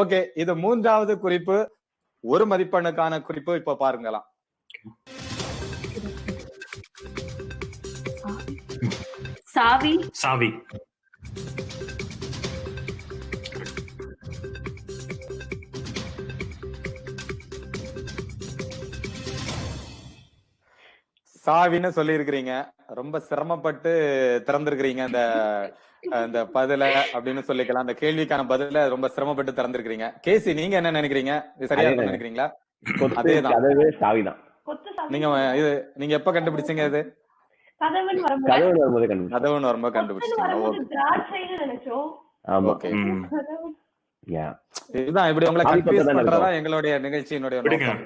ஓகே, இது மூன்றாவது குறிப்பு, ஒரு மதிப்பெண்ணுக்கான குறிப்பு. இப்ப பாருங்கலாம். சாவி. சாவி. சாவின்னு சொல்லி இருக்கிறீங்க. ரொம்ப சிரமப்பட்டு திறந்திருக்கிறீங்க அந்த பதில அப்படின்னு சொல்லிக்கலாம். அந்த கேள்விக்கான பதில ரொம்ப சிரமப்பட்டு திறந்திருக்கிறீங்க. கேசி, நீங்க என்ன நினைக்கிறீங்க? இது சரியா இருக்கும்னு நினைக்கிறீங்களா? அதேதான், சாவிதான். நீங்க எப்ப கண்டுபிடிச்சீங்க? இது கதவுன்னு வரும்போது கண்டுபிடிச்சீங்க. இதுதான் இப்படி உங்களை கன்ஃபியூஸ் பண்றதா எங்களுடைய நிகழ்ச்சியினுடைய நோக்கம்.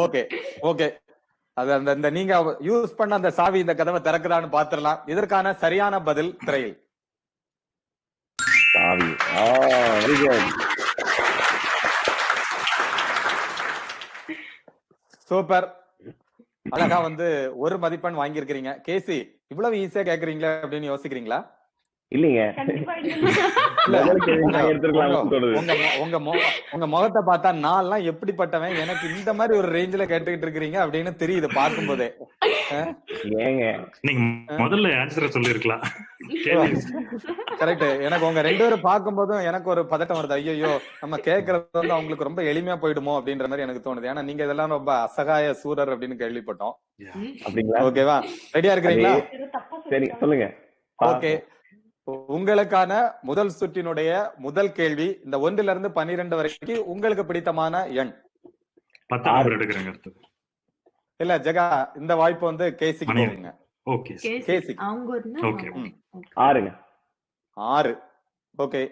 ஓகே ஓகே, அது அந்த நீங்க யூஸ் பண்ண அந்த சாவி இந்த கதவை திறக்குதான்னு பாத்துடலாம். இதற்கான சரியான பதில் திரையில். சாவி. சூப்பர், அழகா ஒரு மதிப்பெண் வாங்கியிருக்கிறீங்க. கேசி, இவ்வளவு ஈஸியா கேக்குறீங்களா அப்படின்னு யோசிக்கிறீங்களா? இல்லீங்க, உங்க முகத்தை பார்த்தா நான் எப்படிப்பட்டவன், எனக்கு இந்த மாதிரி ஒரு ரேஞ்சில கேட்டுக்கிட்டு இருக்கீங்க அப்படின்னு தெரியுது பார்க்கும் போதே. முதல்ல ஆன்சர் சொல்லிருக்கலாம். கரெக்ட். எனக்கு உங்க ரெண்டு பேரும் பார்க்கும் போதும் எனக்கு ஒரு பதட்டம் வருது. ஐயோ, நம்ம கேட்கறது அவங்களுக்கு ரொம்ப எளிமையா போயிடுமோ அப்படின்ற மாதிரி எனக்கு தோணுது. ஏன்னா நீங்க இதெல்லாம் ரொம்ப அசகாய சூரர் அப்படின்னு கேள்விப்பட்டோம். ஓகேவா, ரெடியா இருக்கிறீங்களா? சரி, சொல்லுங்க. ஓகே, உங்களுக்கான முதல் சுற்றினுடைய முதல் கேள்வி. இந்த 1 இருந்து 12 வரைக்கும் உங்களுக்கு பிடித்தமான எண். 10 எடுக்கிறேங்க. இல்ல ஜெகா, இந்த வாய்ப்பு கேசிக்கு போகுங்க. ஓகே, கேசி. ஓகே, 6ங்க. 6. ஓகே,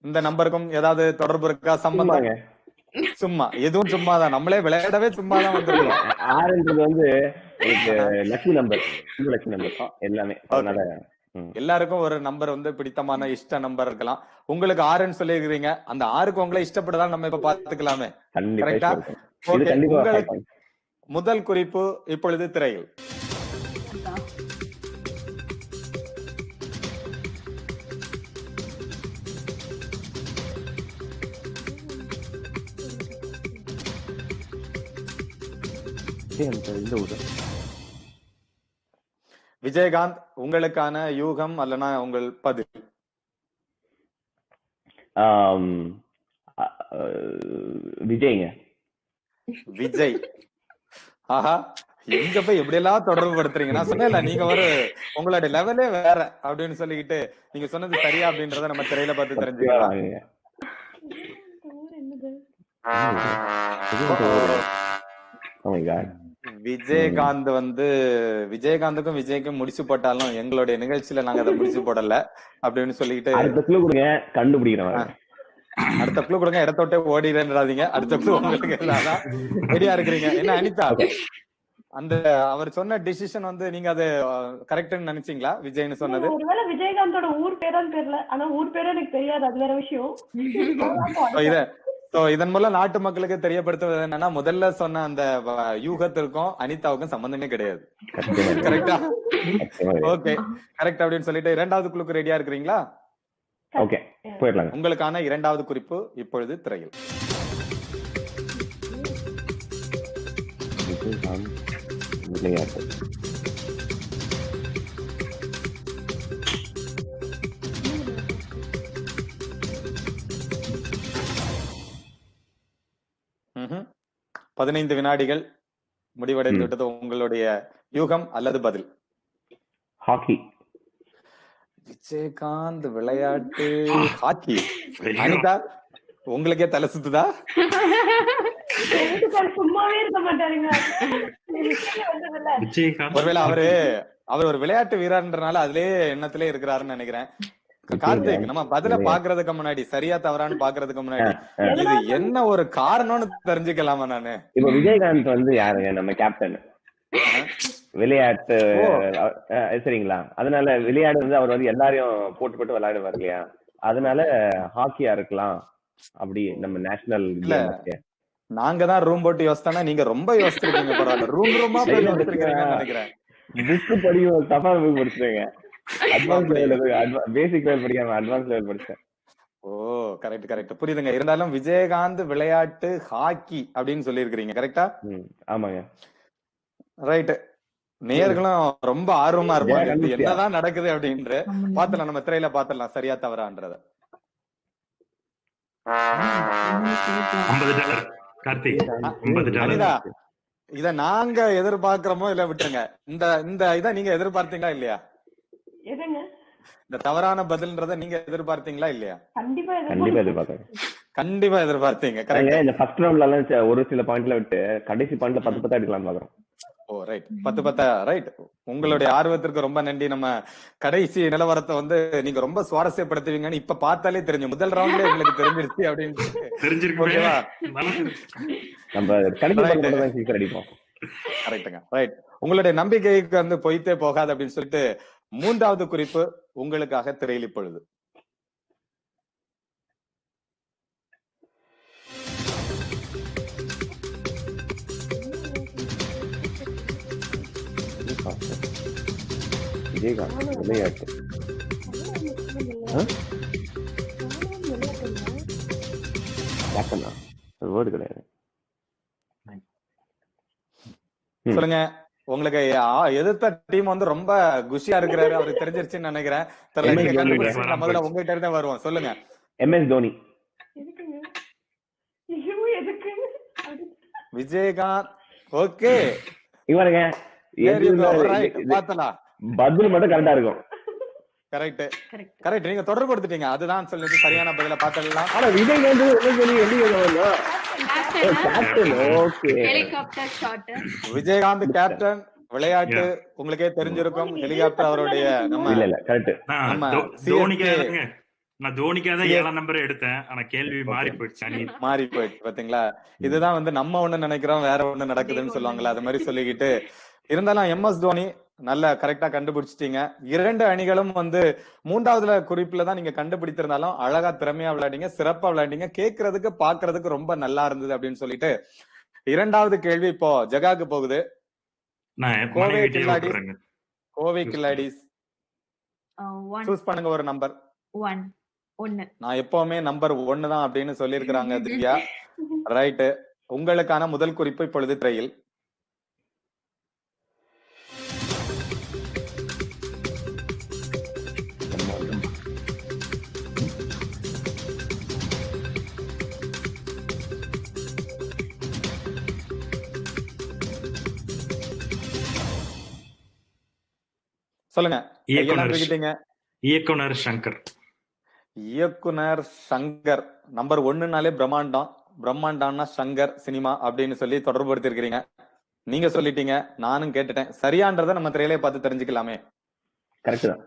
இந்த நம்பருக்கும் ஏதாவது தொடர்பு இருக்கா? சம்பந்தம்? சும்மா, எதுவும் சும்மாதான். நம்மளே விளையாடவே சும்மாதான் வந்திருக்கோம். 6ன்றது லக்கி நம்பர். லக்கி நம்பர் எல்லாமே. எல்லாருக்கும் ஒரு நம்பர் பிடித்தமான இஷ்ட நம்பர் இருக்கலாம். உங்களுக்கு 6ன்னு சொல்லிருக்கீங்க. அந்த 6க்கு உங்களை இஷ்டப்படுதான் நம்ம இப்ப பாத்துக்கலாமே. கரெக்டா? உங்களுக்கு முதல் குறிப்பு இப்பொழுது திரையில். விஜயகாந்த், உங்களுக்கான யூகம் அல்லனா உங்கள் பதில்? விஜய்ங்க. விஜய். ஆஹா, எங்க போய் எப்படி எல்லாம் தொடர்பு படுத்துறீங்க? நான் சொன்னேன்ல, நீங்க உங்களுடைய லெவலே வேற அப்படின்னு சொல்லிக்கிட்டு நீங்க சொன்னது சரியா அப்படின்றத நம்ம திரையில பார்த்து தெரிஞ்சுக்கலாம். விஜயகாந்த் விஜயகாந்துக்கும் விஜய்க்கும் முடிச்சு போட்டாலும் எங்களுடைய நிகழ்ச்சியில நாங்க அதை முடிச்சு போடல அப்படின்னு சொல்லிட்டு கண்டுபிடிக்கிறோம். அடுத்த க்ளூ கொடுங்க. இடத்தோட்டே ஓடிடாதீங்க. அடுத்த க்ளூ உங்களுக்கு ரெடியா இருக்கிறீங்க? என்ன அனிதா? அந்த அவர் சொன்ன டிசிஷன் வந்து நீங்க அது கரெக்ட்னு நினைச்சீங்களா விஜய்னு சொன்னது? ஒருவேளை விஜயகாந்தோட ஊர் பேரான்னு தெரியல, ஆனா ஊர் பேரே எனக்கு தெரியாது, அது வேற விஷயம். இதன் மூலம் நாட்டு மக்களுக்கு தெரியப்படுத்துவது என்னன்னா, முதல்ல சொன்ன அந்த யூகத்திற்கும் அனிதாவுக்கும் சம்பந்தமே கிடையாது. கரெக்டா? ஓகே, கரெக்ட் அப்படின்னு சொல்லிட்டு இரண்டாவது குழுக்கு ரெடியா இருக்கிறீங்களா? ஓகே, போயிடலாம். உங்களுக்கான இரண்டாவது குறிப்பு இப்பொழுது திரையில். விளையாட்டு. ம்ஹும். 15 வினாடிகள் முடிவடைந்து விட்டது. உங்களுடைய யூகம் அல்லது பதில்? ஹாக்கி. விஜயகாந்த் விளையாட்டு ஹாக்கி. அனிதா, உங்களுக்கே தலை சுத்துதா? சும்மாவே இருக்க மாட்டாருங்க. ஒருவேளை அவர் ஒரு விளையாட்டு வீரர்ன்றனால அதுலயே எண்ணத்திலே இருக்கிறாருன்னு நினைக்கிறேன். கார்த்திக், நம்ம பதில பாக்குறதுக்கு முன்னாடி, சரியா தவறான்னு பாக்குறதுக்கு முன்னாடி இது என்ன ஒரு காரணம்னு தெரிஞ்சுக்கலாமா நானு? இப்ப விஜயகாந்த் வந்து யாருங்க? நம்ம கேப்டன். விளையாட்டு சரிங்களா? அதனால விளையாடு வந்து அவர் வந்து எல்லாரையும் போட்டு விளையாடுவார் இல்லையா? அதனால ஹாக்கியா இருக்கலாம். அப்படி நம்ம நேஷனல் நாங்க தான் ரூம் போட்டு யோசித்தானா, நீங்க ரொம்ப யோசிச்சிருக்கீங்க. பரவாயில்ல, ரூமா போய் யோசிச்சிருக்கீங்கன்னு நினைக்கிறேன். புக் படிக்கும் தப்பா போய் படிச்சிருங்க. அட்வான்ஸ் லெவல், பேசிக் லெவல் படிக்காம அட்வான்ஸ் லெவல் படிச்சேன். ஓ, கரெக்ட் புரியுதுங்க. இருந்தாலும் விஜயகாந்த் விளையாட்டு ஹாக்கி அப்படின்னு சொல்லி இருக்கிறீங்க, கரெக்டா? ஆமாங்க, ரைட். நேயர்களும் ரொம்ப ஆர்வமா இருப்பாங்க, இது என்னதான் நடக்குது அப்படின்ற. பாத்துலாம், நம்ம திரையில பாத்துடலாம் சரியா தவறான்றத. $50. இத நாங்க எதிர்பார்க்கிறோமோ இல்ல விட்டுருங்க. இந்த இத நீங்க எதிர்பார்த்தீங்களா இல்லையா? இந்த தவறான பதில்ன்றத நீங்க எதிர்பார்த்தீங்களா இல்லையா? கண்டிப்பா எதிர்பார்த்தீங்க. இந்த ஃபர்ஸ்ட் ரவுண்ட்ல எல்லாம் ஒரு சில பாயிண்ட்ல விட்டு கடைசி பாயிண்ட்ல 10 அடிக்கலாம் பாக்குறோம். ஓ, ரைட். 10 ரைட். உங்களுடைய ஆர்வத்திற்கு ரொம்ப நன்றி. நம்ம கடைசி நிலவரத்தை வந்து நீங்க ரொம்ப சுவாரஸ்யப்படுத்துவீங்கன்னு இப்ப பார்த்தாலே தெரிஞ்சு, முதல் ரவுண்ட்ல உங்களுக்கு தெரிஞ்சிருச்சு அப்படின்னு தெரிஞ்சிருக்கா? நம்ம கடைசி அடிப்போம். கரெக்ட்டுங்க, ரைட். உங்களுடைய நம்பிக்கைக்கு வந்து பொய்த்தே போகாது அப்படின்னு சொல்லிட்டு மூன்றாவது குறிப்பு உங்களுக்காக திரையில் இப்பொழுது. விஜயகாந்த் விளையாட்டு வேர்டு கிடையாது. சொல்லுங்க. உங்களுக்கு எதிர்த்த டீம் வந்து ரொம்ப குஷியா இருக்கிறாரு, அவருக்கு தெரிஞ்சிருச்சுன்னு நினைக்கிறேன். முதல்ல உங்ககிட்ட இருந்தே வருவோம். சொல்லுங்க. MS தோனி. விஜயகாந்த். ஓகே, இவருங்க பாத்தலாம். பதில் மட்டும் கரெக்டா இருக்கும். கரெக்ட். நீங்க தொடர்பு கொடுத்துட்டீங்க, அதுதான் சொல்லிட்டு சரியான பதில பாத்துடலாம். ஆனா விஜயகாந்த் விஜயகாந்த் கேப்டன் விளையாட்டு உங்களுக்கே தெரிஞ்சிருக்கும். ஹெலிகாப்டர் அவருடைய நான் தோனிக்காக 7ஆம் நம்பர் எடுத்தேன். ஆனா கேள்வி மாறி போயிடுச்சு. பாத்தீங்களா? இதுதான் வந்து நம்ம ஒண்ணு நினைக்கிறோம், வேற ஒண்ணு நடக்குதுன்னு சொல்லுவாங்கல்ல, அது மாதிரி சொல்லிக்கிட்டு. இருந்தாலும் MS தோனி நல்ல கரெக்டா கண்டுபிடிச்சிட்டீங்க. 2 அணிகளும் வந்து மூன்றாவதுல குறிப்புல தான் நீங்க கண்டுபிடித்திருந்தாலும் அழகா திறமையா விளையாடிங்க, சிறப்பா விளையாடிங்க. கேட்கறதுக்கு பாக்குறதுக்கு ரொம்ப நல்லா இருந்தது அப்படின்னு சொல்லிட்டு இரண்டாவது கேள்வி இப்போ ஜகாக்கு போகுது. கோவை கில்லாடிஸ் சூஸ் பண்ணுங்க ஒரு நம்பர். 1. நான் எப்பவுமே நம்பர் 1 தான் அப்படின்னு சொல்லியிருக்கிறாங்க திவ்யா. ரைட். உங்களுக்கான முதல் குறிப்பு இப்பொழுது திரையில். சொல்லுங்க. இயக்குனர் சங்கர். இயக்குனர் சங்கர். நம்பர் 1னாலே பிரம்மாண்டம்னா சங்கர் சினிமா அப்படின்னு சொல்லி தொடர்புபடுத்தி இருக்கிறீங்க. நீங்க சொல்லிட்டீங்க, நானும் கேட்டுட்டேன். சரியான்றதை நம்ம திரையிலே பார்த்து தெரிஞ்சுக்கலாமே. கரெக்ட் தான்.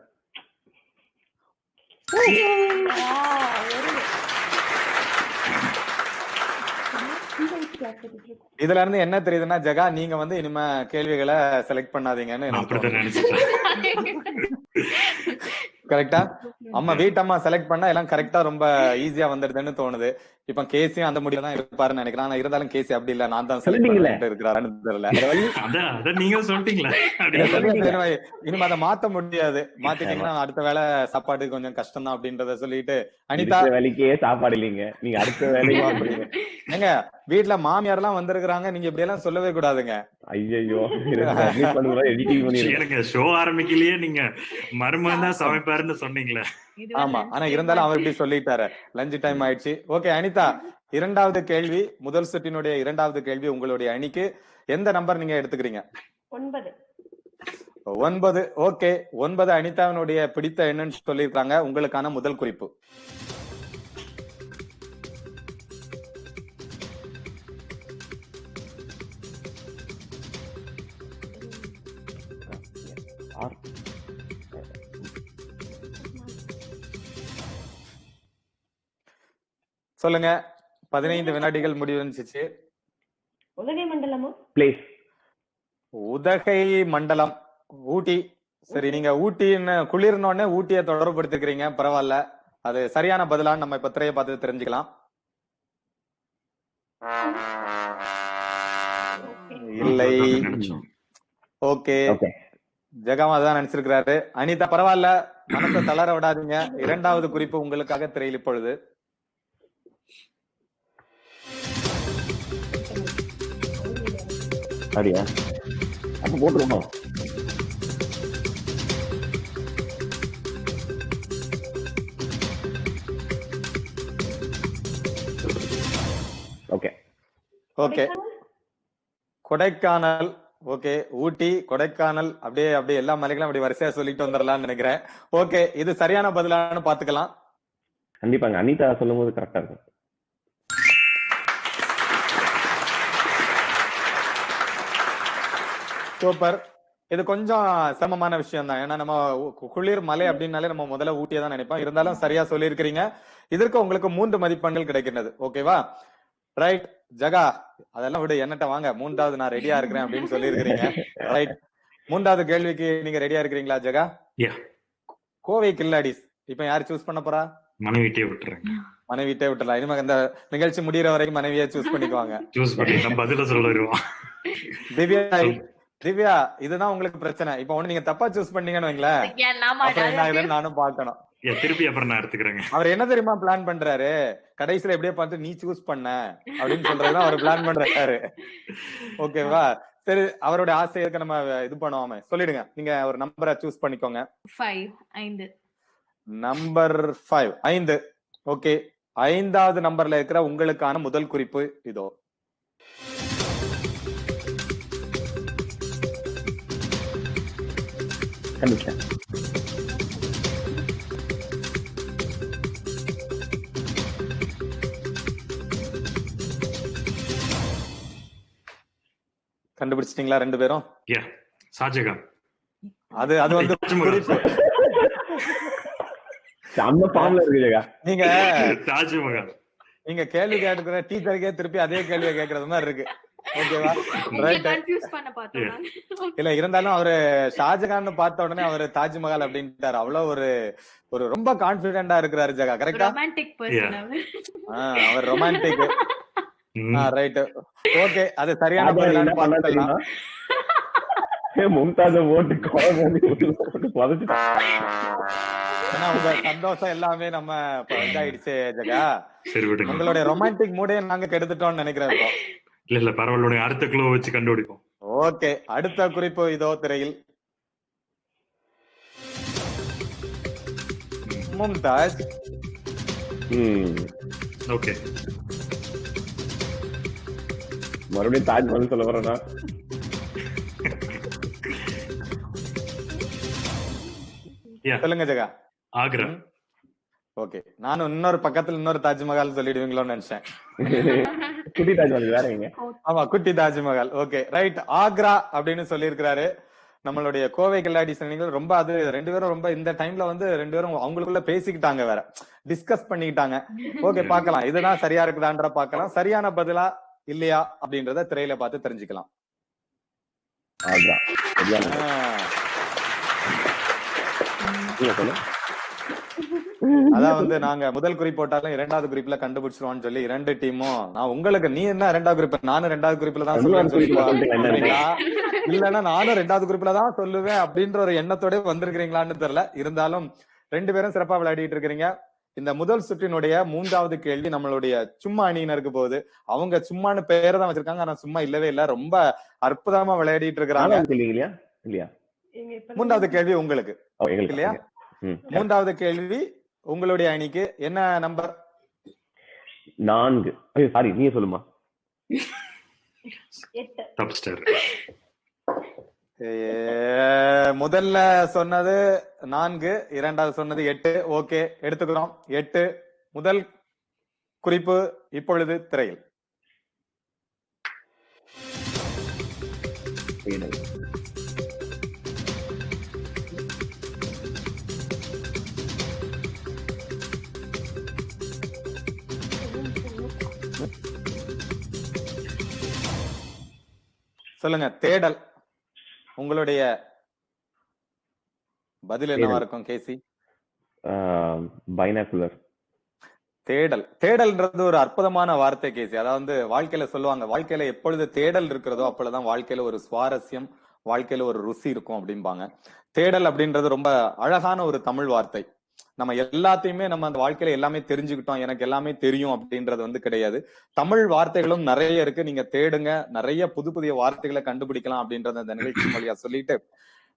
கிளாஸ் எடுத்துட்டு இருக்கோம். இதுல இருந்து என்ன தெரியுதுன்னா ஜெகா, நீங்க வந்து இனிமே கேள்விகளை செலக்ட் பண்ணாதீங்கன்னு எனக்கு அப்படிதான் தோணுது. நினைச்சிட்டேன். கரெக்டா? அம்மா வீட்டம்மா செலக்ட் பண்ணா எல்லாம் கரெக்டா ரொம்ப ஈஸியா வந்துடுதுன்னு தோணுது. இப்ப கேசியும் அந்த முடிவுல தான் இருப்பாருன்னு நினைக்கிறேன். ஆனா இருந்தாலும் கேசி அப்படி இல்ல, நான் தான் செலக்ட் சொல்லிட்டீங்களே. பண்ணிட்டு இருக்கிறாருன்னு தெரியல. அதான் நீங்க சொல்லிட்டீங்களா? இல்ல, இனிமே அதை மாத்த முடியாது. மாத்திட்டீங்கன்னா அடுத்த வேலை சாப்பாட்டுக்கு கொஞ்சம் கஷ்டம் தான் அப்படின்றத சொல்லிட்டு அனிதா இருக்கிற வேலைக்கே சாப்பாடு இல்லைங்க, நீங்க அடுத்த வேலைக்கு பண்றீங்க. ஏங்க வீட்டுல மாமியார் எல்லாம் வந்திருக்கிறாங்க, நீங்க இப்படி எல்லாம் சொல்லவே கூடாதுங்க. ஐயோ, எடிட்டிங் பண்ணிருக்கேன். எனக்கு ஷோ ஆரம்பிக்கலையே நீங்க மருமகன் தான் சமைப்பாருன்னு சொன்னீங்களே. ஆமா, ஆனா இருந்தாலும் அவர் இப்படி சொல்லிட்டாரு. லஞ்ச் டைம் ஆயிடுச்சு. ஓகே அனிதா, இரண்டாவது கேள்வி, முதல் சுற்றினுடைய இரண்டாவது கேள்வி உங்களுடைய அணிக்கு. எந்த நம்பர் நீங்க எடுத்துக்கிறீங்க? 9. 9. ஓகே, 9 அனிதாவினுடைய பிடித்த எண்ணுன்னு சொல்லியிருக்காங்க. உங்களுக்கான முதல் குறிப்பு. சொல்லுங்க. 15 வினாடிகள் முடிவடைஞ்சிச்சு. உதகை மண்டலமா? பிளேஸ். உதகை மண்டலம், ஊட்டி. சரி, நீங்க ஊட்டின்னு குளிர்னோடனே ஊட்டியை தொடர்புபடுத்திருக்கிறீங்க, பரவாயில்ல. அது சரியான பதிலான்னு நம்ம இப்ப திரையை பார்த்து தெரிஞ்சுக்கலாம். இல்லை. ஓகே, ஜெகமா தான் நினைச்சிருக்கிறாரு. அனிதா பரவாயில்ல, மனசை தளர விடாதீங்க. இரண்டாவது குறிப்பு உங்களுக்காக திரையில் இப்பொழுது. அப்படியா? அப்ப போட்டுருமா? Okay okay, Kodaikanal. Okay, Ooty, Kodaikanal, அப்படியே அப்படியே எல்லா மலைகளும் அப்படி வரிசையா சொல்லிட்டு வந்துடலாம்னு நினைக்கிறேன். ஓகே, இது சரியான பதிலான்னு பாத்துக்கலாம். கண்டிப்பாங்க, அனிதா சொல்லும் போது கரெக்டா இருக்கும். சூப்பர். இது கொஞ்சம் சிரமமான விஷயம் தான். ஏன்னா நம்ம குளிர் மலை அப்படின்னாலே நம்ம முதல்ல ஊட்டியை தான் நினைப்போம். இருந்தாலும் சரியா சொல்லியிருக்கிறீங்க. இதற்கு உங்களுக்கு 3 மதிப்பெண்கள் கிடைக்கின்றது. ஓகேவா? ரைட். ஜகா, அதெல்லாம் விடு, என்னட்ட வாங்க, மூன்றாவது நான் ரெடியா இருக்கிறேன் அப்படின்னு சொல்லியிருக்கிறீங்க. ரைட், மூன்றாவது கேள்விக்கு நீங்க ரெடியா இருக்கிறீங்களா ஜகா? கோவை கில்லாடிஸ் இப்ப யாரு சூஸ் பண்ண போறா? மனைவிட்டே விட்டுறேன். மனைவிட்டே விட்டுலாம். இனிமே இந்த நிகழ்ச்சி முடிகிற வரைக்கும் மனைவியை சூஸ் பண்ணிக்குவாங்க. சூஸ் பண்ணி நம்ம பதில சொல்லிடுவோம். திவ்யா, இதுதான் உங்களுக்கு பிரச்சனை. இப்ப ஒண்ணு நீங்க தப்பா சூஸ் பண்ணீங்கன்னு வைங்களேன், அப்புறம் என்ன ஆகுதுன்னு நானும் பாக்கணும். திருப்பி அப்புறம் நான் எடுத்துக்கிறேங்க. அவர் என்ன தெரியுமா பிளான் பண்றாரு? கடைசியில எப்படியே பார்த்து நீ சூஸ் பண்ண அப்படின்னு சொல்றதுதான் அவர் பிளான் பண்றாரு. ஓகேவா? சரி, அவருடைய ஆசைக்கு நம்ம இது பண்ணுவோமே. சொல்லிடுங்க, நீங்க ஒரு நம்பரை சூஸ் பண்ணிக்கோங்க. 5. நம்பர் 5. ஓகே, 5வது நம்பர்ல இருக்கிற உங்களுக்கான முதல் குறிப்பு இதோ. கண்டுபிடிச்சிட்டீங்களா ரெண்டு பேரும்? ஷாஜகான். அது வந்து குறிப்பு. நீங்க தாஜ்மஹால். நீங்க கேள்வி கேட்டுக்கிற டீச்சருக்கே திருப்பி அதே கேள்வியை கேட்கறது மாதிரி இருக்கு. ஓகேவா? ரைட். இல்ல, இருந்தாலும் அவரு ஷாஜகான் பார்த்த உடனே அவரு தாஜ்மஹால் அப்படின்ட்டாரு. அவ்வளவு ஒரு ரொம்ப கான்பிடென்டா இருக்கிறாரு ஜகா. கரெக்டா? அவர் ரொமான்டிக். ரைட். ஓகே, அது சரியான பதிலான்னு பார்த்துக்கலாம். மும்தாஜ போட்டு ஏன்னா உங்க சந்தோஷம் எல்லாமே நம்ம இதாயிடுச்சு ஜகா. உங்களுடைய ரொமான்டிக் மூடே நாங்க கெடுத்துட்டோம்னு நினைக்கிறேன். இல்ல பரவாயில்ல, அடுத்த க்ளூ வச்சு கண்டுபிடிப்போம். ஓகே, அடுத்த குறிப்பு இதோ திரையில். மும்தாஜ். ஓகே, மறுபடியும் தாஜ்மஹால் சொல்ல வரேனா? சொல்லுங்க ஜகா. ஆக்ரா. ஓகே, நானும் இன்னொரு பக்கத்துல இன்னொரு தாஜ்மஹால் சொல்லிடுவீங்களோன்னு நினைச்சேன். குட்டி தாஜ்மஹால் வேறங்க. ஆமா, குட்டி தாஜ்மஹால். Okay, right. ஆக்ரா அப்படின்னு சொல்லி இருக்கிறாரு நம்மளுடைய கோவை கில்லாடி சனிகள். ரொம்ப அது ரெண்டு பேரும் ரொம்ப இந்த டைம்ல வந்து ரெண்டு பேரும் அவங்களுக்குள்ள பேசிக்கிட்டாங்க, வேற டிஸ்கஸ் பண்ணிக்கிட்டாங்க. ஓகே, பாக்கலாம் இதுதான் சரியா இருக்குதான்ற பாக்கலாம். சரியான பதிலா இல்லையா அப்படின்றத திரையில பார்த்து தெரிஞ்சுக்கலாம். அதான் வந்து நாங்க முதல் குறிப்பு போட்டாலும் இரண்டாவது குறிப்புல கண்டுபிடிச்சிருவான்னு சொல்லி 2 டீமும் நான் உங்களுக்கு நீ என்ன 2வது குறிப்பு நானும் 2வது குறிப்புல தான் சொல்லுவேன்னு சொல்றீங்களா, இல்லன்னா நானும் 2வது குறிப்புல தான் சொல்லுவேன் அப்படின்ற ஒரு எண்ணத்தோட வந்திருக்கிறீங்களான்னு தெரியல. இருந்தாலும் 2 பேரும் சிறப்பா விளையாடிட்டு இருக்கிறீங்க. இந்த முதல் சுற்றினுடைய 3வது கேள்வி நம்மளுடைய சும்மா அணியினருக்கு போகுது. அவங்க சும்மான்னு பேரை தான் வச்சிருக்காங்க, ஆனா சும்மா இல்லவே இல்ல, ரொம்ப அற்புதமா விளையாடிட்டு இருக்கிறாங்க. 3வது கேள்வி உங்களுக்கு இல்லையா? 3வது கேள்வி உங்களுடைய அணிக்கு. என்ன நம்பர்? 4. சாரி, நீ சொல்லுமா. 8. முதல்ல சொன்னது 4, 2வது சொன்னது 8. ஓகே, எடுத்துக்கிறோம். 8 முதல் குறிப்பு இப்பொழுது திரையில். சொல்லுங்க. தேடல். உங்களுடைய பதில் என்னவா இருக்கும் கேசி? பைனாகுலர். தேடல். தேடல்ன்றது ஒரு அற்புதமான வார்த்தை கேசி. அதாவது வாழ்க்கையில சொல்லுவாங்க, வாழ்க்கையில எப்பொழுது தேடல் இருக்கிறதோ அப்பொழுதுதான் வாழ்க்கையில ஒரு சுவாரஸ்யம், வாழ்க்கையில ஒரு ருசி இருக்கும் அப்படிம்பாங்க. தேடல் அப்படின்றது ரொம்ப அழகான ஒரு தமிழ் வார்த்தை. நம்ம எல்லாத்தையுமே நம்ம அந்த வாழ்க்கையில எல்லாமே தெரிஞ்சுக்கிட்டோம், எனக்கு எல்லாமே தெரியும் அப்படின்றது வந்து கிடையாது. தமிழ் வார்த்தைகளும் நிறைய இருக்கு, நீங்க தேடுங்க, நிறைய புது புதிய வார்த்தைகளை கண்டுபிடிக்கலாம் அப்படின்றத அந்த நிகழ்ச்சி மொழியா சொல்லிட்டு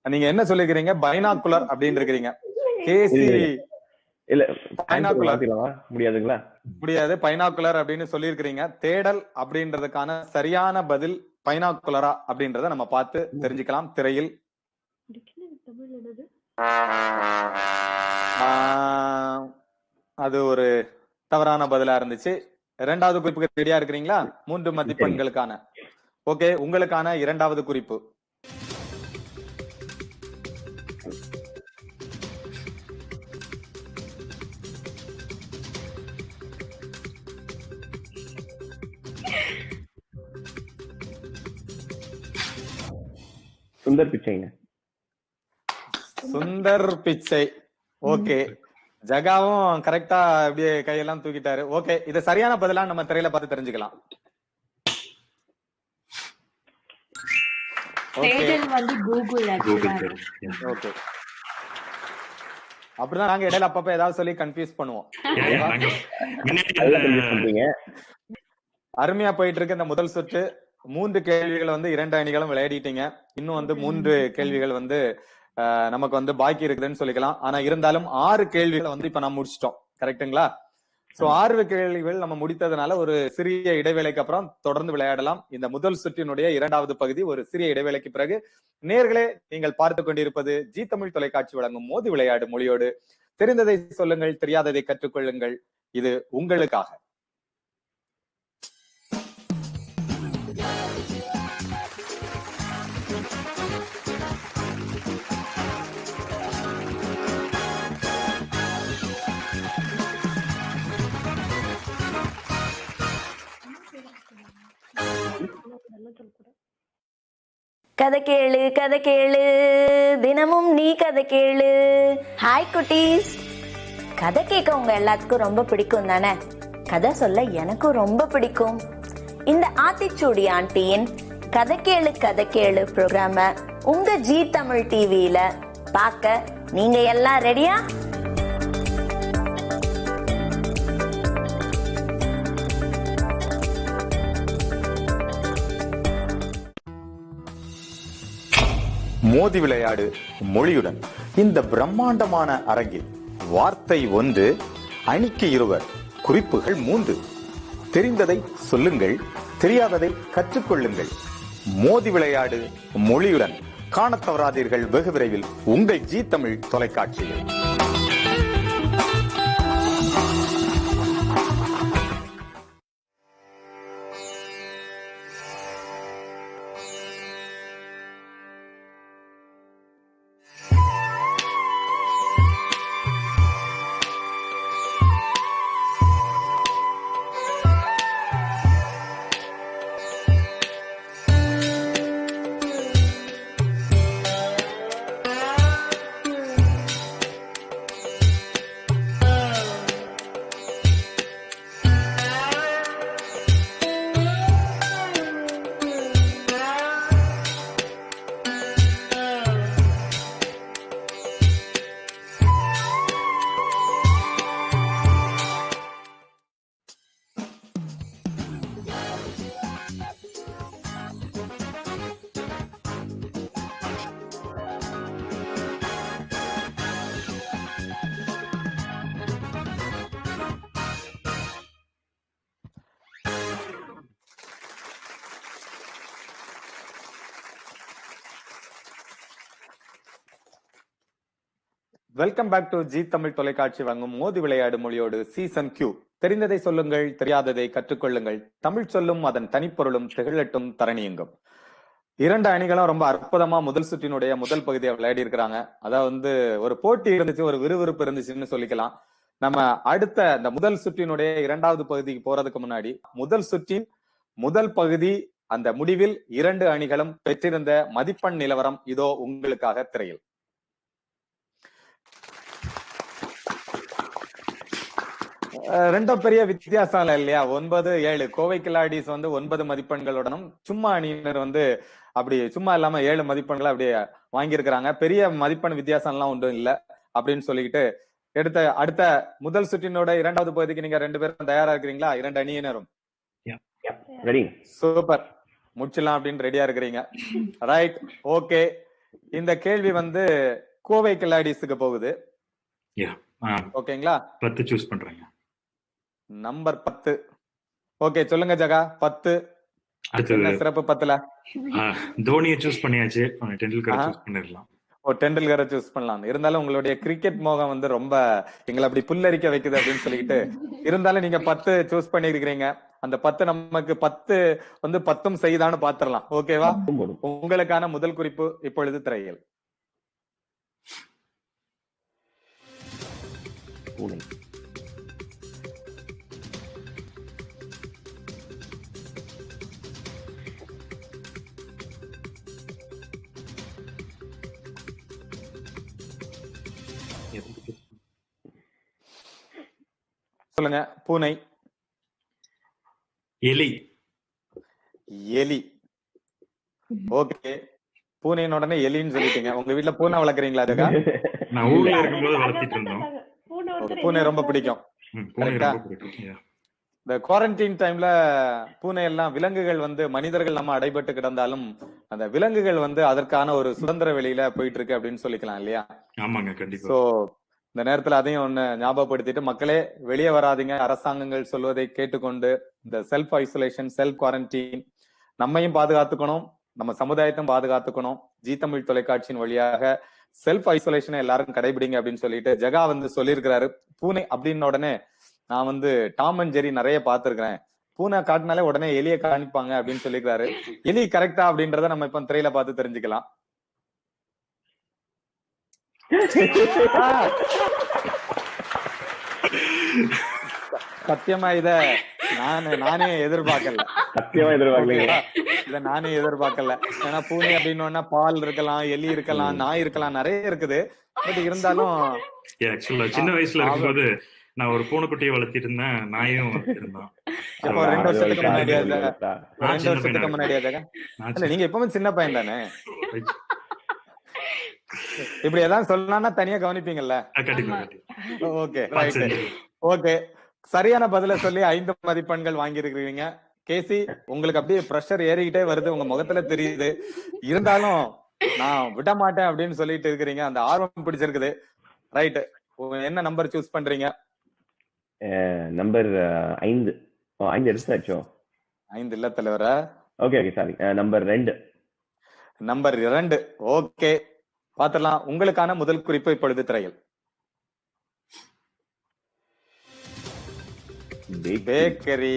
நீங்க என்ன சொல்லிக்கிறீங்க? பைனாகுலர் அப்படின்னு இருக்கிறீங்க. கேசி இல்ல பைனாகுலர் முடியாதுங்களா? முடியாது, பைனாகுலர் அப்படின்னு சொல்லியிருக்கிறீங்க. தேடல் அப்படின்றதுக்கான சரியான பதில் பைனாகுலரா அப்படின்றத நம்ம பார்த்து தெரிஞ்சுக்கலாம் திரையில். அது ஒரு தவறான பதிலா இருந்துச்சு. 2வது குறிப்புக்கு ரெடியா இருக்கிறீங்களா? 3 மதிப்பெண்களுக்கான. ஓகே, உங்களுக்கான 2வது குறிப்பு. சுந்தர் பிச்சைங்க. சுந்தர் பிச்சை. ஓகே, ஜகாவும் கரெக்டா அப்படியே கையெல்லாம் தூக்கிட்டாரு. ஓகே, இது சரியான பதிலா நம்ம திரையில பார்த்து தெரிஞ்சுக்கலாம். ஓகே, அப்படிதான் நாங்க இடையில அப்பப்ப ஏதாவது சொல்லி கன்ஃபியூஸ் பண்ணுவோம். அருமையா போயிட்டு இருக்கு இந்த முதல் சுற்று. 3 கேள்விகள் வந்து 2 அணிகளும் விளையாடிட்டீங்க. இன்னும் வந்து 3 கேள்விகள் வந்து நமக்கு வந்து பாக்கி இருக்குதுன்னு சொல்லிக்கலாம். ஆனா இருந்தாலும் 6 கேள்விகளை வந்து இப்ப நம்ம முடிச்சிட்டோம். கரெக்டுங்களா? சோ 6 கேள்விகள் நம்ம முடித்ததுனால ஒரு சிறிய இடைவேளைக்கு அப்புறம் தொடர்ந்து விளையாடலாம். இந்த முதல் சுற்றினுடைய 2வது பகுதி ஒரு சிறிய இடைவேளைக்கு பிறகு. நேர்களே, நீங்கள் பார்த்து கொண்டிருப்பது ஜி தமிழ் தொலைக்காட்சி வழங்கும் மோதி விளையாடு மொழியோடு. தெரிந்ததை சொல்லுங்கள், தெரியாததை கற்றுக்கொள்ளுங்கள். இது உங்களுக்காக. கதை கேளு கதை கேளு, தினமும் நீ கதை கேளு. ஹாய் குட்டீஸ், கதை கேட்க உங்க எல்லாத்துக்கும் ரொம்ப பிடிக்கும் தானே? கதை சொல்ல எனக்கும் ரொம்ப பிடிக்கும். இந்த ஆத்திச்சூடி ஆண்டியின் கதை கேளு ப்ரோக்ராம உங்க ஜி தமிழ் டிவியில பார்க்க நீங்க எல்லாம் ரெடியா? மோதி விளையாடு மொழியுடன் இந்த பிரம்மாண்டமான அரங்கில் வார்த்தை 1, அணிக்கு 2, குறிப்புகள் 3. தெரிந்ததை சொல்லுங்கள், தெரியாததை கற்றுக்கொள்ளுங்கள். மோதி விளையாடு மொழியுடன் காணத் தவறாதீர்கள் வெகு விரைவில் உங்கள் ஜி தமிழ் தொலைக்காட்சியில். Welcome back to Zee Tamil தொலைக்காட்சி வழங்கும் மோதி விளையாடு மொழியோடு சீசன் கியூ. தெரிந்ததை சொல்லுங்கள், தெரியாததை கற்றுக்கொள்ளுங்கள். தமிழ் சொல்லும் அதன் தனிப்பொருளும் திகழட்டும் தரணியங்கும். இரண்டு அணிகளும் ரொம்ப அற்புதமா முதல் சுற்றினுடைய முதல் பகுதியை விளையாடி இருக்கிறாங்க. அதாவது ஒரு போட்டி இருந்துச்சு, ஒரு விறுவிறுப்பு இருந்துச்சுன்னு சொல்லிக்கலாம். நம்ம அடுத்த இந்த முதல் சுற்றினுடைய இரண்டாவது பகுதிக்கு போறதுக்கு முன்னாடி முதல் சுற்றின் முதல் பகுதி அந்த முடிவில் இரண்டு அணிகளும் பெற்றிருந்த மதிப்பெண் நிலவரம் இதோ உங்களுக்காக திரையில். ரெண்டும் பெரிய வித்தியாசம் இல்ல இல்லையா? 9-7 கோவை கில்லாடிஸ் 9 மதிப்பெண்களுடனும் சும்மா அணியினர் அப்படி சும்மா இல்லாம 7 மதிப்பெண்களை அப்படியே வாங்கியிருக்கிறாங்க. பெரிய மதிப்பெண் வித்தியாசம் எல்லாம் ஒன்றும் இல்ல அப்படின்னு சொல்லிக்கிட்டு அடுத்த முதல் சுற்றினோட இரண்டாவது பகுதிக்கு நீங்க 2 பேரும் தயாரா இருக்கிறீங்களா? 2 அணியினரும் சூப்பர், முடிச்சிடலாம் அப்படின்னு ரெடியா இருக்கிறீங்க. Right, okay. இந்த கேள்வி கோவை கில்லாடிஸுக்கு போகுது. ஓகேங்களா? 10 சூஸ் பண்றேங்க. நம்பர் 10. ஓகே, சொல்லுங்க ஜகா. 10 என்ன சிறப்பு? 10ல தோனியை சூஸ் பண்ணியாச்சு, டெண்டுல்கரை சூஸ் பண்ணிரலாம். டெண்டுல்கரை சூஸ் பண்ணலாம். இருந்தாலும் உங்களுடைய கிரிக்கெட் மோகம் ரொம்ப எங்களை அப்படி புல்லரிக்க வைக்குது அப்படின்னு சொல்லிட்டு இருந்தாலும் நீங்க 10 சூஸ் பண்ணிருக்கீங்க. அந்த 10 நமக்கு 10 10ம் செய்தான்னு பாத்திரலாம். ஓகேவா? உங்களுக்கான முதல் குறிப்பு இப்பொழுது திரையில். சொல்லுங்க. பூனை, எலி. எலி. ஓகே, பூனையின் உடனே எலின்னு சொல்லிட்டீங்க. உங்க வீட்டுல பூனை வளர்க்குறீங்களா? அதுக்கா நான் ஊர்ல இருக்கும்போது வளர்த்திட்டு இருந்தோம். பூனை ரொம்ப பிடிக்கும். இந்த குவாரண்டைன் டைம்ல பூனை எல்லாம் விலங்குகள் மனிதர்கள் நம்ம அடைபட்டு கிடந்தாலும் அந்த விலங்குகள் அதற்கான ஒரு சுதந்திர வெளியில போயிட்டு இருக்கு அப்படின்னு சொல்லிக்கலாம் இல்லையா? ஆமாங்க, கண்டிப்பா. சோ இந்த நேரத்துல அதையும் ஒண்ணு ஞாபகப்படுத்திட்டு, மக்களே வெளியே வராதீங்க, அரசாங்கங்கள் சொல்வதை கேட்டுக்கொண்டு இந்த செல்ஃப் ஐசோலேஷன், செல்ஃப் குவாரண்டைன், நம்மையும் பாதுகாத்துக்கணும், நம்ம சமுதாயத்தையும் பாதுகாத்துக்கணும். ஜி தமிழ் தொலைக்காட்சியின் வழியாக செல்ஃப் ஐசோலேஷனை எல்லாரும் கடைபிடிங்க அப்படின்னு சொல்லிட்டு ஜகா சொல்லியிருக்கிறாரு. பூனை அப்படின்னு உடனே நான் டாம் அண்ட் ஜெரி நிறைய பாத்துருக்கிறேன், பூனை காட்டினாலே உடனே எலியை காணிப்பாங்க அப்படின்னு சொல்லியிருக்காரு. எலி கரெக்டா அப்படின்றத நம்ம இப்ப திரையில பார்த்து தெரிஞ்சுக்கலாம். சத்தியமா இத நானே எதிர்பார்க்கல. இத நானே எதிர்பார்க்கல. ஏன்னா பூனை அப்படின்னு பால் இருக்கலாம், எலி இருக்கலாம், நாய் இருக்கலாம், நிறைய இருக்குது. பட் இருந்தாலும் சின்ன வயசுல இருக்கும்போது நான் ஒரு பூனைக்குட்டியை வளர்த்திட்டு இருந்தேன், நாயும் வளர்த்திருந்தேன். 2 வருஷத்துக்கு முன்னாடியா? 2 வருஷத்துக்கு முன்னாடியா? நீங்க எப்பவுமே சின்ன பையன் தானே? இப்படி ஏதாவது சொல்லலாம்னா தனியா கவனிப்பீங்கல்ல? Okay, okay. சரியான பதில சொல்லி 5 மதிப்பெண்கள் வாங்கி இருக்கிறீங்க. கேசி, உங்களுக்கு அப்படியே பிரஷர் ஏறிக்கிட்டே வருது, உங்க முகத்துல தெரியுது. இருந்தாலும் நான் விட மாட்டேன் அப்படின்னு சொல்லிட்டு இருக்கிறீங்க. அந்த ஆர்வம் பிடிச்சிருக்குது. ரைட், என்ன நம்பர் சூஸ் பண்றீங்க? நம்பர் 5. 5 எடுத்தாச்சோ? 5 இல்ல தலைவர. Okay okay, sorry. Number 2. Number 2. Okay, பாத்திரலாம். உங்களுக்கான முதல் குறிப்பு இப்பொழுது திரையில். பேக்கரி.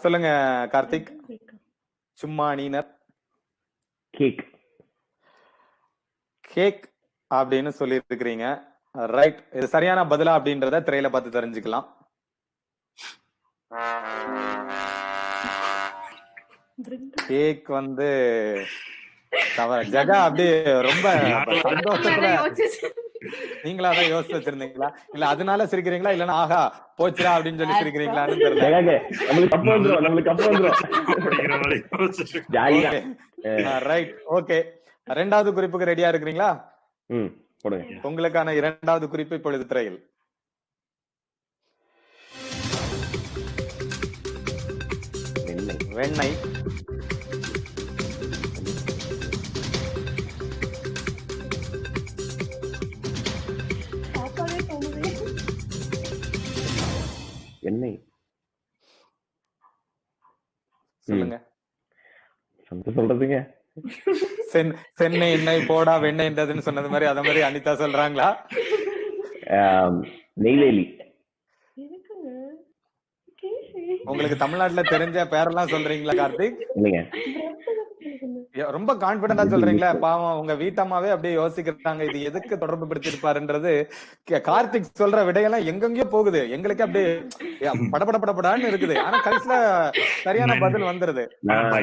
சொல்லுங்க கார்த்திக். சும்மா நீனர். கேக். கேக் அப்படின்னு சொல்லி இருக்கிறீங்க. ரைட், இது சரியான பதிலா அப்படின்றத திரையில பார்த்து தெரிஞ்சுக்கலாம். கேக் ஜகா அப்படியே ரொம்ப சந்தோஷத்துல நீங்களாதான் யோசிச்சு வச்சிருந்தீங்களா? இல்ல அதனால சிரிக்கிறீங்களா, இல்லன்னா ஆஹா போச்சுரா அப்படின்னு சொல்லி சிரிக்கிறீங்களான்னு தெரியல. Right, okay. 2வது குறிப்புக்கு ரெடியா இருக்கிறீங்களா? உங்களுக்கான 2வது குறிப்பு இப்பொழுது திரையில். வெண்ணெய். வெண்ணெய். சொல்லுங்க. சொல்றதுங்க சென்னை எண்ணெய் போடா வெண்ணெய்ன்றதுன்னு சொன்னது மாதிரி அத மாதிரி அனிதா சொல்றாங்களா? நெய்வேலி. உங்களுக்கு தமிழ்நாட்டுல தெரிஞ்ச பேரெல்லாம் சொல்றீங்களா கார்த்திக்? இல்லைங்க. ரொம்ப கான்பிடண்டா சொல்றீங்களா? பாவம் உங்க வீட்டம்மாவே அப்படியே யோசிக்கிறாங்க இது எதுக்கு தொடர்பு படுத்திருப்பாருன்றது. கார்த்திக் சொல்ற விடையெல்லாம் எங்கெங்கயோ போகுது, எங்களுக்கு அப்படியே படபடப்படப்படான்னு இருக்குது. ஆனா கடைசியில சரியான பதில் வந்துருது. நான்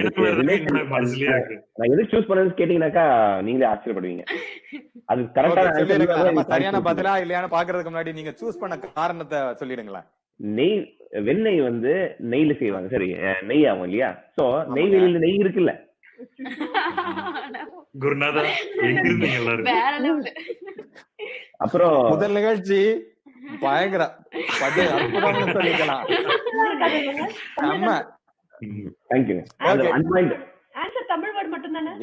எதுக்கு சூஸ் பண்ணது கேட்டீங்கன்னாக்கா நீங்களே ஆச்சரியப்படுவீங்க. அது கரெக்டா சரியான பதிலா இல்லையான்னு பாக்குறதுக்கு முன்னாடி நீங்க சூஸ் பண்ண காரணத்தை சொல்லிடுங்களேன். நெய் வெண்ணெய் வந்து நெய்ல செய்வாங்க. சரி, நெய் ஆகும் இல்லையா? சோ நெய்வேலியில நெய் இருக்குல்ல. குருநாதா எங்க இருந்தீங்க எல்லாரும்? அப்புறம் முதல் நிகழ்ச்சி பயங்கர அற்புதம்னு சொல்லிக்கலாம்.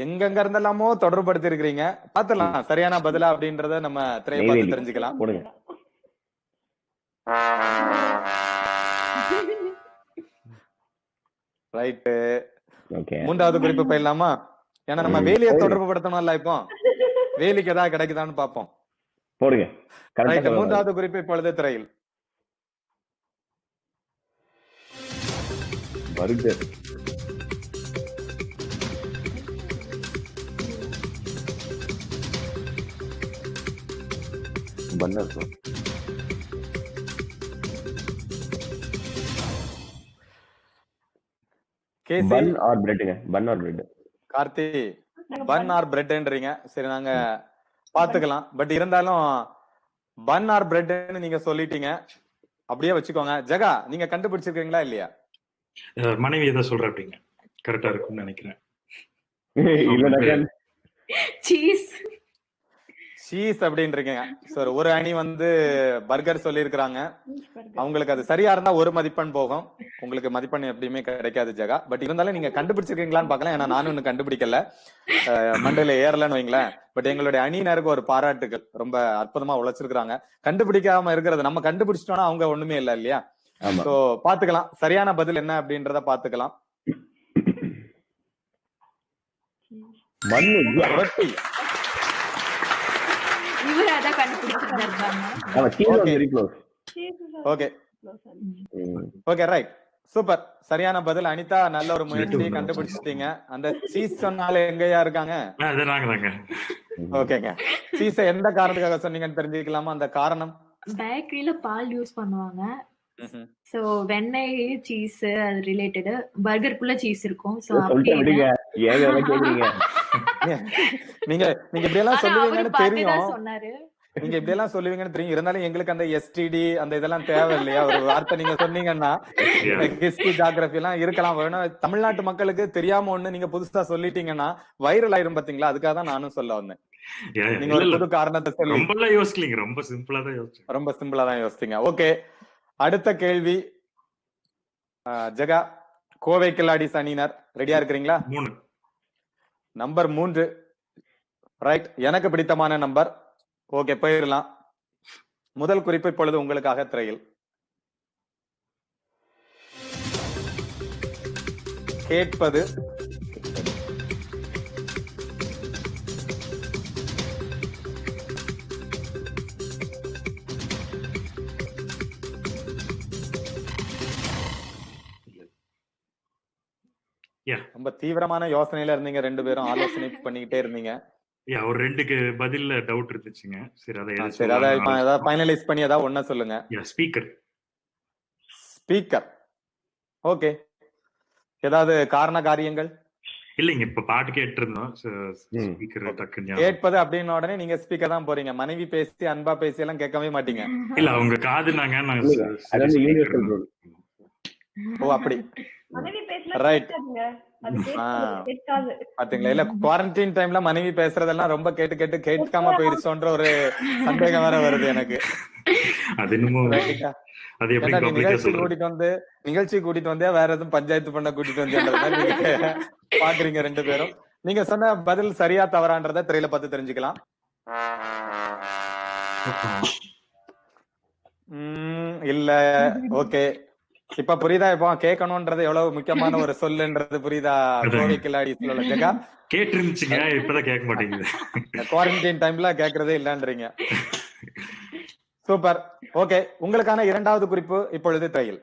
எங்க இருந்தெல்லாமோ தொடர்புபடுத்தி இருக்கிறீங்க. பாத்துலாம் சரியான பதிலா அப்படின்றத நம்ம திரையை பார்த்து தெரிஞ்சுக்கலாம். ரைட்டு. மூன்றாவது குறிப்பு போயிடலாமா? ஏன்னா நம்ம வேலியை தொடர்பு படுத்தணும்ல. இப்போ வேலிக்கு ஏதாவது கிடைக்குதான்னு பாப்போம். போடுங்க. மூன்றாவது குறிப்பு இப்பொழுது திரையில். பர்கர். பன்னர். பன் ஆர் பிரெட்ங்க. பன் ஆர் பிரெட். கார்த்தி பன் ஆர் பிரெட்ன்றீங்க. சரி நாங்க பாத்துக்கலாம். பட் இருந்தாலும் பன் ஆர் பிரெட்னு நீங்க சொல்லிட்டீங்க, அப்படியே வச்சுக்கோங்க. ஜெகா நீங்க கண்டுபிடிச்சிருக்கீங்களா இல்லையா? மனைவி எதை சொல்ற அப்படிங்க கரெக்டா இருக்கும்னு நினைக்கிறேன். சீஸ் சீஸ் அப்படின்றீங்க. சார் ஒரு அணி வந்து பர்கர் சொல்லியிருக்கிறாங்க. அவங்களுக்கு அது சரியா இருந்தா ஒரு மதிப்பெண் போகும், உங்களுக்கு மதிப்பெண் எப்படியுமே கிடைக்காது ஜெகா. பட் இருந்தாலும் நீங்க கண்டுபிடிச்சிருக்கீங்களான்னு பாக்கலாம். ஏன்னா நானும் இன்னும் கண்டுபிடிக்கல, மண்டல ஏறலன்னு வைங்களேன். பட் எங்களுடைய அணியினருக்கு ஒரு பாராட்டுகள், ரொம்ப அற்புதமா உழைச்சிருக்காங்க. கண்டுபிடிக்காம இருக்கிறது நம்ம கண்டுபிடிச்சிட்டோம்னா அவங்க ஒண்ணுமே இல்ல இல்லையா? சோ பாத்துக்கலாம் சரியான பதில் என்ன அப்படின்றத பாத்துக்கலாம். ரொட்டி. Okay right, super. சரியான பதில் அனிதா. நல்ல ஒரு முயற்சி, கண்டுபிடிச்சிட்டீங்க. அந்த சீஸ் சொன்னால எங்கயா இருக்காங்க? ஓகேங்க. சீஸ எந்த காரணத்துக்காக சொன்னீங்கன்னு தெரிஞ்சுக்கலாமா? அந்த காரணம் பேக்கரியில பால் யூஸ் பண்ணுவாங்க. சோ வெண்ணெய் சீஸ் அது ரிலேட்டட். பர்கருக்குள்ள சீஸ் இருக்கும். சோ நீங்க இப்படி எல்லாம் சொல்லுவீங்கன்னு தெரியும். நீங்க இப்படி எல்லாம் சொல்லுவீங்கன்னு தெரியும். இருந்தாலும் எங்களுக்கு அந்த எஸ்டிடி அந்த இதெல்லாம் தேவை இல்லையா? ஒரு வார்த்தை நீங்க சொன்னீங்கன்னா ஹிஸ்டரி ஜியோகிராஃபி எல்லாம் இருக்கலாம். வேணும் தமிழ்நாட்டு மக்களுக்கு தெரியாம ஒண்ணு நீங்க புதுசா சொல்லிட்டீங்கன்னா வைரல் ஆயிரும் பாத்தீங்களா? அதுக்காக தான் நானும் சொல்ல வந்தேன். நீங்க ஒரு புது காரணத்தை சொல்லி ரொம்ப சிம்பிளா தான் யோசிச்சீங்க. ஓகே, அடுத்த கேள்வி. ஜெகா, கோவை கில்லாடிஸ் அணியினர் ரெடியா இருக்கிறீங்களா? நம்பர் 3. ரைட், எனக்கு பிடித்தமான நம்பர். ஓகே, போயிடலாம். முதல் குறிப்பு இப்பொழுது உங்களுக்காக திரையில். கேட்பது ரொம்ப தீவிரமான யோசனையில இருந்தீங்க. 2 பேரும் ஆலோசனை பண்ணிக்கிட்டே இருந்தீங்க. ஒரு 2க்கு பதில்ல டவுட் இருந்துச்சுங்க. சரி அத ஏதாவது ஃபைனலைஸ் பண்ணி ஏதாவது ஒண்ணா சொல்லுங்க. ஸ்பீக்கர். ஓகே, ஏதாவது காரண காரியங்கள்? இல்லைங்க, இப்ப பாட்டு கேட்டு இருந்தோம். கேட்பது அப்படின்ன உடனே நீங்க ஸ்பீக்கர் தான் போறீங்க. மனைவி பேசி அன்பா பேசி எல்லாம் கேட்கவே மாட்டீங்க. இல்ல அவங்க காதுனாங்க. ஓ அப்படி. ரைட், பாத்தீங்களா? இல்ல குவாரண்டைன் டைம்ல மனைவி பேசுறதெல்லாம் ரொம்ப கேட்டு கேட்காம போயிருச்சோன்ற ஒரு சந்தேகம் வேற வருது எனக்கு. நிகழ்ச்சி கூட்டிட்டு வந்தே வேற எதுவும் பஞ்சாயத்து பண்ண கூட்டிட்டு வந்து பாக்குறீங்க 2 பேரும். நீங்க சொன்ன பதில் சரியா தவறான்றத திரையில பார்த்து தெரிஞ்சுக்கலாம். இல்ல. ஓகே, இப்ப புரியுதா? இப்போ கேட்கணும்ன்றது எவ்வளவு முக்கியமான ஒரு சொல்லுன்றது புரியுதா? கோவை கில்லாடி சொல்லல ஜெகா கேட்டு இருந்துச்சுங்க, இப்பதான் கேட்க மாட்டேங்குது. குவாரண்டைன் டைம்ல கேட்கறதே இல்லன்றீங்க. சூப்பர். ஓகே, உங்களுக்கான இரண்டாவது குறிப்பு இப்பொழுது தையல்.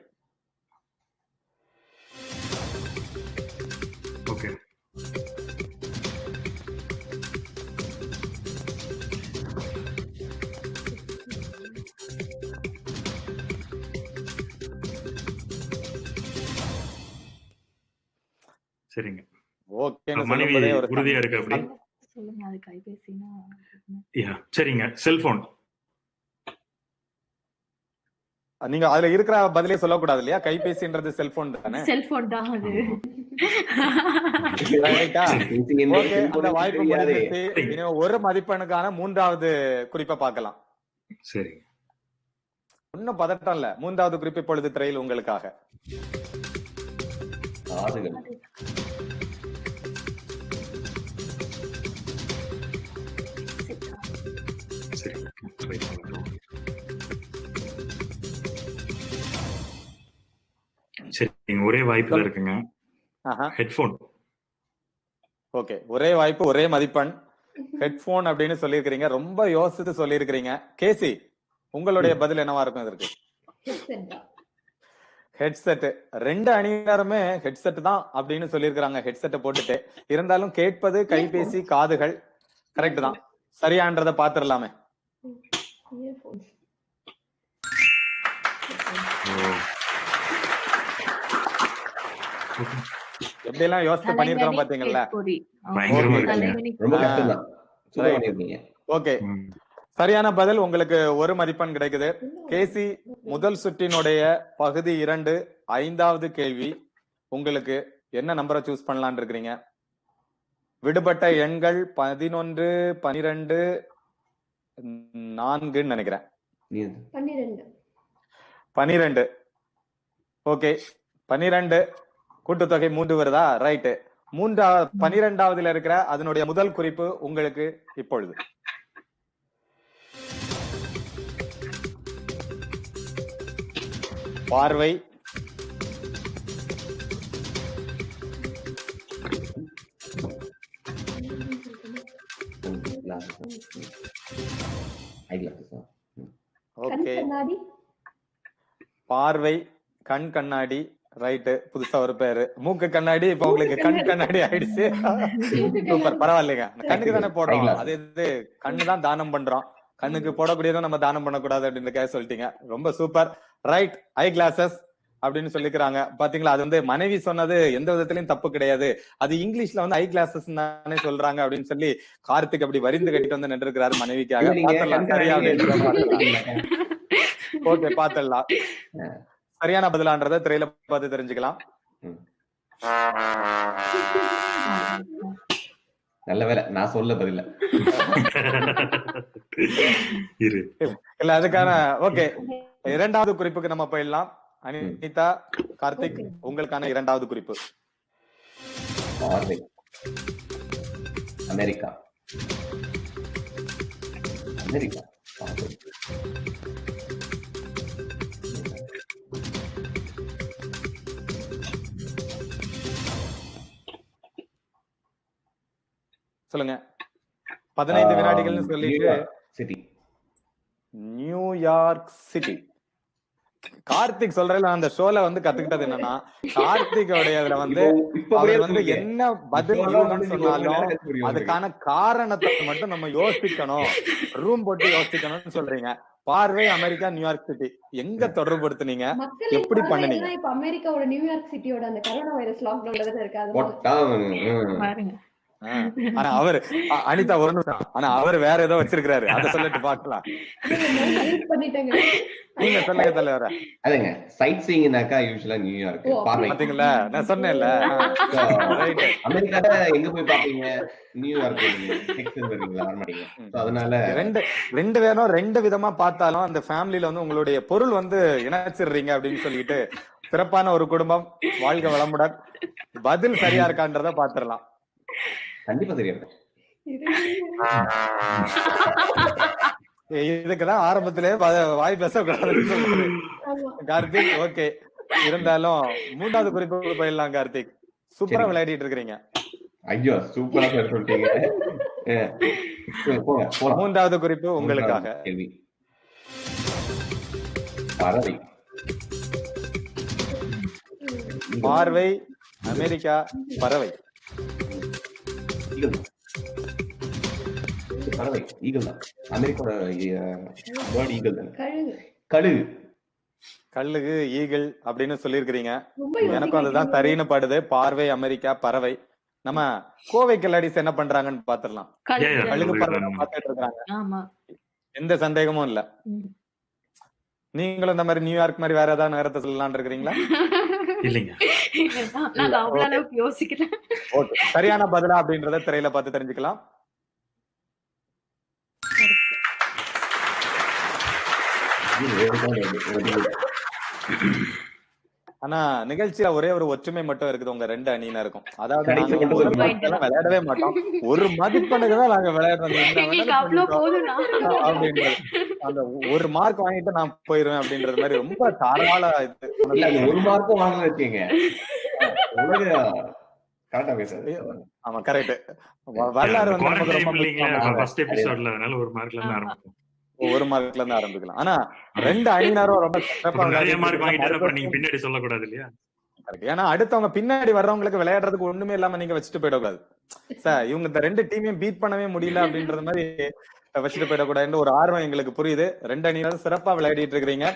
ஓகே, சரிங்க. ஓகேன்னு மனைவி சொல்லும்போதே ஒரு உறுதியா இருக்கு அப்படி. சொல்லுங்க, அது கைபேசினா யா, சரிங்க. செல்போன். நீங்க அதுல இருக்கிற பதிலே சொல்லக்கூடாது இல்லையா? கைபேசின்றது செல்போன் தானே? செல்போன் தான் அது. ரைட்டா? ஓகே, அந்த வாய்ப்பு முடிஞ்சிருச்சு. இனி ஒரு மதிப்பெண்ணுக்கான மூன்றாவது குறிப்பை பார்க்கலாம். சரி, இன்னும் பதட்டம் இல்ல. மூன்றாவது குறிப்பு இப்பொழுது திரையில் உங்களுக்காக. காதுகள். சரி, சரிங்க. ஒரே வாய்ப்புல இருக்குங்க. ஹெட்போன். ஓகே, ஒரே வாய்ப்பு ஒரே மதிப்பெண். ஹெட்போன் அப்படின்னு சொல்லியிருக்கிறீங்க. ரொம்ப யோசித்து சொல்லியிருக்கிறீங்க. கேசி, உங்களுடைய பதில் என்னவா இருக்கும் இதற்கு? ஹெட்செட். ரெண்டு அணியினருமே ஹெட்செட் தான் அப்படின்னு சொல்லியிருக்கிறாங்க. ஹெட்செட்டை போட்டுட்டு இருந்தாலும் கேட்பது கைபேசி, காதுகள். கரெக்ட் தான். சரியான்றதை பாத்துடலாமே. எப்படி எல்லாம் யோசிச்சு பண்ணிருக்கிறோம் பாத்தீங்கல்ல. ஓகே, சரியான பதில். உங்களுக்கு ஒரு மதிப்பெண் கிடைக்குது. கேசி, முதல் சுற்றினுடைய பகுதி 2 5வது கேள்வி. உங்களுக்கு என்ன நம்பரை சூஸ் பண்ணலாம்னு இருக்கிறீங்க? விடுபட்ட எண்கள் 11, 12, 4 நினைக்கிறேன். 12. ஓகே, 12 கூட்டுத்தொகை 3 வருதா? ரைட்டு. 12வதுல இருக்கிற அதனுடைய முதல் குறிப்பு உங்களுக்கு இப்பொழுது. பார்வை. ஓகே, பார்வை, கண் கண்ணாடி. ரைட்டு, புதுசா ஒரு பேரு. மூக்கு கண்ணாடி. இப்ப உங்களுக்கு கண் கண்ணாடி ஆயிடுச்சு. சூப்பர், பரவாயில்லைங்க. கண்ணுக்கு தானே போடுறோம். அது இது கண்ணு தான் தானம் பண்றோம். கண்ணுக்கு போடக்கூடியதும் நம்ம தானம் பண்ணக்கூடாது அப்படின்னு சொல்லிட்டீங்க. ரொம்ப சூப்பர். ரைட், ஐ கிளாஸஸ் அப்படின்னு சொல்லிக்கிறாங்க. பாத்தீங்களா? அது வந்து மனைவி சொன்னது எந்த விதத்திலயும் தப்பு கிடையாது. அது இங்கிலீஷ்ல வந்து ஐ கிளாஸஸ் தானே சொல்றாங்க அப்படின்னு சொல்லி கார்த்திக் அப்படி வரிந்து கட்டிட்டு வந்து நின்று இருக்கிறாரு மனைவிக்காக. பாத்திரலாம் சரியா? ஓகே, பாத்திரலாம். சரியான பதிலான்றத திரையில பார்த்து தெரிஞ்சுக்கலாம். நல்ல வேலை நான் சொல்ல பதில இல்ல அதுக்கான. ஓகே, இரண்டாவது குறிப்புக்கு நம்ம போயிடலாம். அனிதா, கார்த்திக், உங்களுக்கான இரண்டாவது குறிப்பு. அமெரிக்கா. அமெரிக்கா. சொல்லுங்க. 15 வினாடிகள்னு சொல்லிட்டு. சிட்டி. New York city. கார்த்திக் சொல்றதுல அந்த ஷோல வந்து கத்துக்கிட்டது என்னன்னா, கார்த்திகோடைய இதுல வந்து அவர் வந்து என்ன பதில் சொன்னாலும் அதுக்கான காரணத்தை மட்டும் நம்ம யோசிக்கணும், ரூம் போட்டு யோசிக்கணும்னு சொல்றீங்க. பார்வை, அமெரிக்கா, நியூயார்க் சிட்டி எங்க தொடர்புபடுத்துனீங்க, எப்படி பண்ணுனீங்க? இப்ப அமெரிக்காவோட நியூயார்க் சிட்டியோட அந்த கொரோனா வைரஸ் லாக்டவுன்ல தான இருக்கு. பாருங்க. ஆனா அவரு அனிதா ஒரு நிமிஷம், ஆனா அவரு வேற ஏதோ வச்சிருக்காரு. அத சொல்லிட்டு பாக்கலாம். நீங்க சொல்லுங்க தலைவர. அதுங்க சைட் சீயிங்னாக்கா யூசுவலா நியூயார்க். பாத்தீங்களா, நான் சொன்னேன்ல. அமெரிக்கால எங்க போய் பாப்பீங்க? நியூயார்க் டெக்ஸஸ் வரீங்களா? வர மாட்டீங்க. சோ அதனால ரெண்டு பேரும் ரெண்டு விதமா பார்த்தாலும் அந்த ஃபேமிலில வந்து உங்களுடைய பொருள் வந்து இணைச்சிடுறீங்க அப்படின்னு சொல்லிட்டு சிறப்பான ஒரு குடும்பம். வாழ்க வளமுடன். பதில் சரியா இருக்கான்றத பாத்துடலாம். கண்டிப்பா தெரியாது. இதுக்குதான் ஆரம்பத்திலே வாய் பேசக்கூடாது கார்த்திக். ஓகே, இருந்தாலும் மூன்றாவது குறிப்பு போயிடலாம் கார்த்திக். சூப்பரா விளையாடிட்டு இருக்கிறீங்க. ஐயோ சூப்பரா சொல்லிட்டீங்க. மூன்றாவது குறிப்பு உங்களுக்காக. கேள்வி. பறவை. பார்வை, அமெரிக்கா, பறவை. பறவை ஈகிள் தான். அமெரிக்காவோட பேர்ட் ஈகிள் தான். கழுகு. கழுகு, ஈகிள் அப்படின்னு சொல்லியிருக்கிறீங்க. எனக்கும் அதுதான் சரின்னு படுது. பார்வை, அமெரிக்கா, பறவை. நம்ம கோவை கில்லாடிஸ் என்ன பண்றாங்கன்னு பாத்துடலாம். கழுகு பறவை பாத்துட்டு இருக்காங்க, எந்த சந்தேகமும் இல்ல. நீங்களும் இந்த மாதிரி நியூயார்க் மாதிரி வேற ஏதாவது நகரத்தை சொல்லலாம்னு இருக்கிறீங்களா? இல்லைங்க, சரியான பதிலா அப்படின்றத திரையில பார்த்து தெரிஞ்சுக்கலாம். ஆனா நிகழ்ச்சியில ஒரே ஒரு ஒற்றுமை மட்டும் இருக்குது உங்க ரெண்டு அணியினருக்கும். அதாவது நாங்க விளையாடவே மாட்டோம், ஒரு மதிப்பெண்ணுக்கு தான் நாங்க விளையாடுறோம் அப்படின்றது. அந்த ஒரு மார்க் வாங்கிட்டு நான் போயிருவேன் அப்படின்றது மாதிரி ரொம்ப தாராள இது. ஒரு மார்க்கும் வாங்க வச்சீங்க. ஆமா கரெக்ட். வரலாறு ஒரு மார்க்ல இருந்து ஆரம்பிக்கலாம். ஆனா ரெண்டு அணியினரும் ரொம்ப பின்னாடி சொல்லக்கூடாது இல்லையா? ஏன்னா அடுத்தவங்க பின்னாடி வர்றவங்களுக்கு விளையாடுறதுக்கு ஒண்ணுமே இல்லாம நீங்க வச்சுட்டு போயிடக்கூடாது. சார் இவங்க இந்த ரெண்டு டீமையும் பீட் பண்ணவே முடியல அப்படின்றது மாதிரி வச்சுட்டு போயிடக்கூடாதுன்னு ஒரு ஆர்வம் எங்களுக்கு புரியுது. ரெண்டு அணியினரும் சிறப்பா விளையாடிட்டு இருக்கிறீங்க.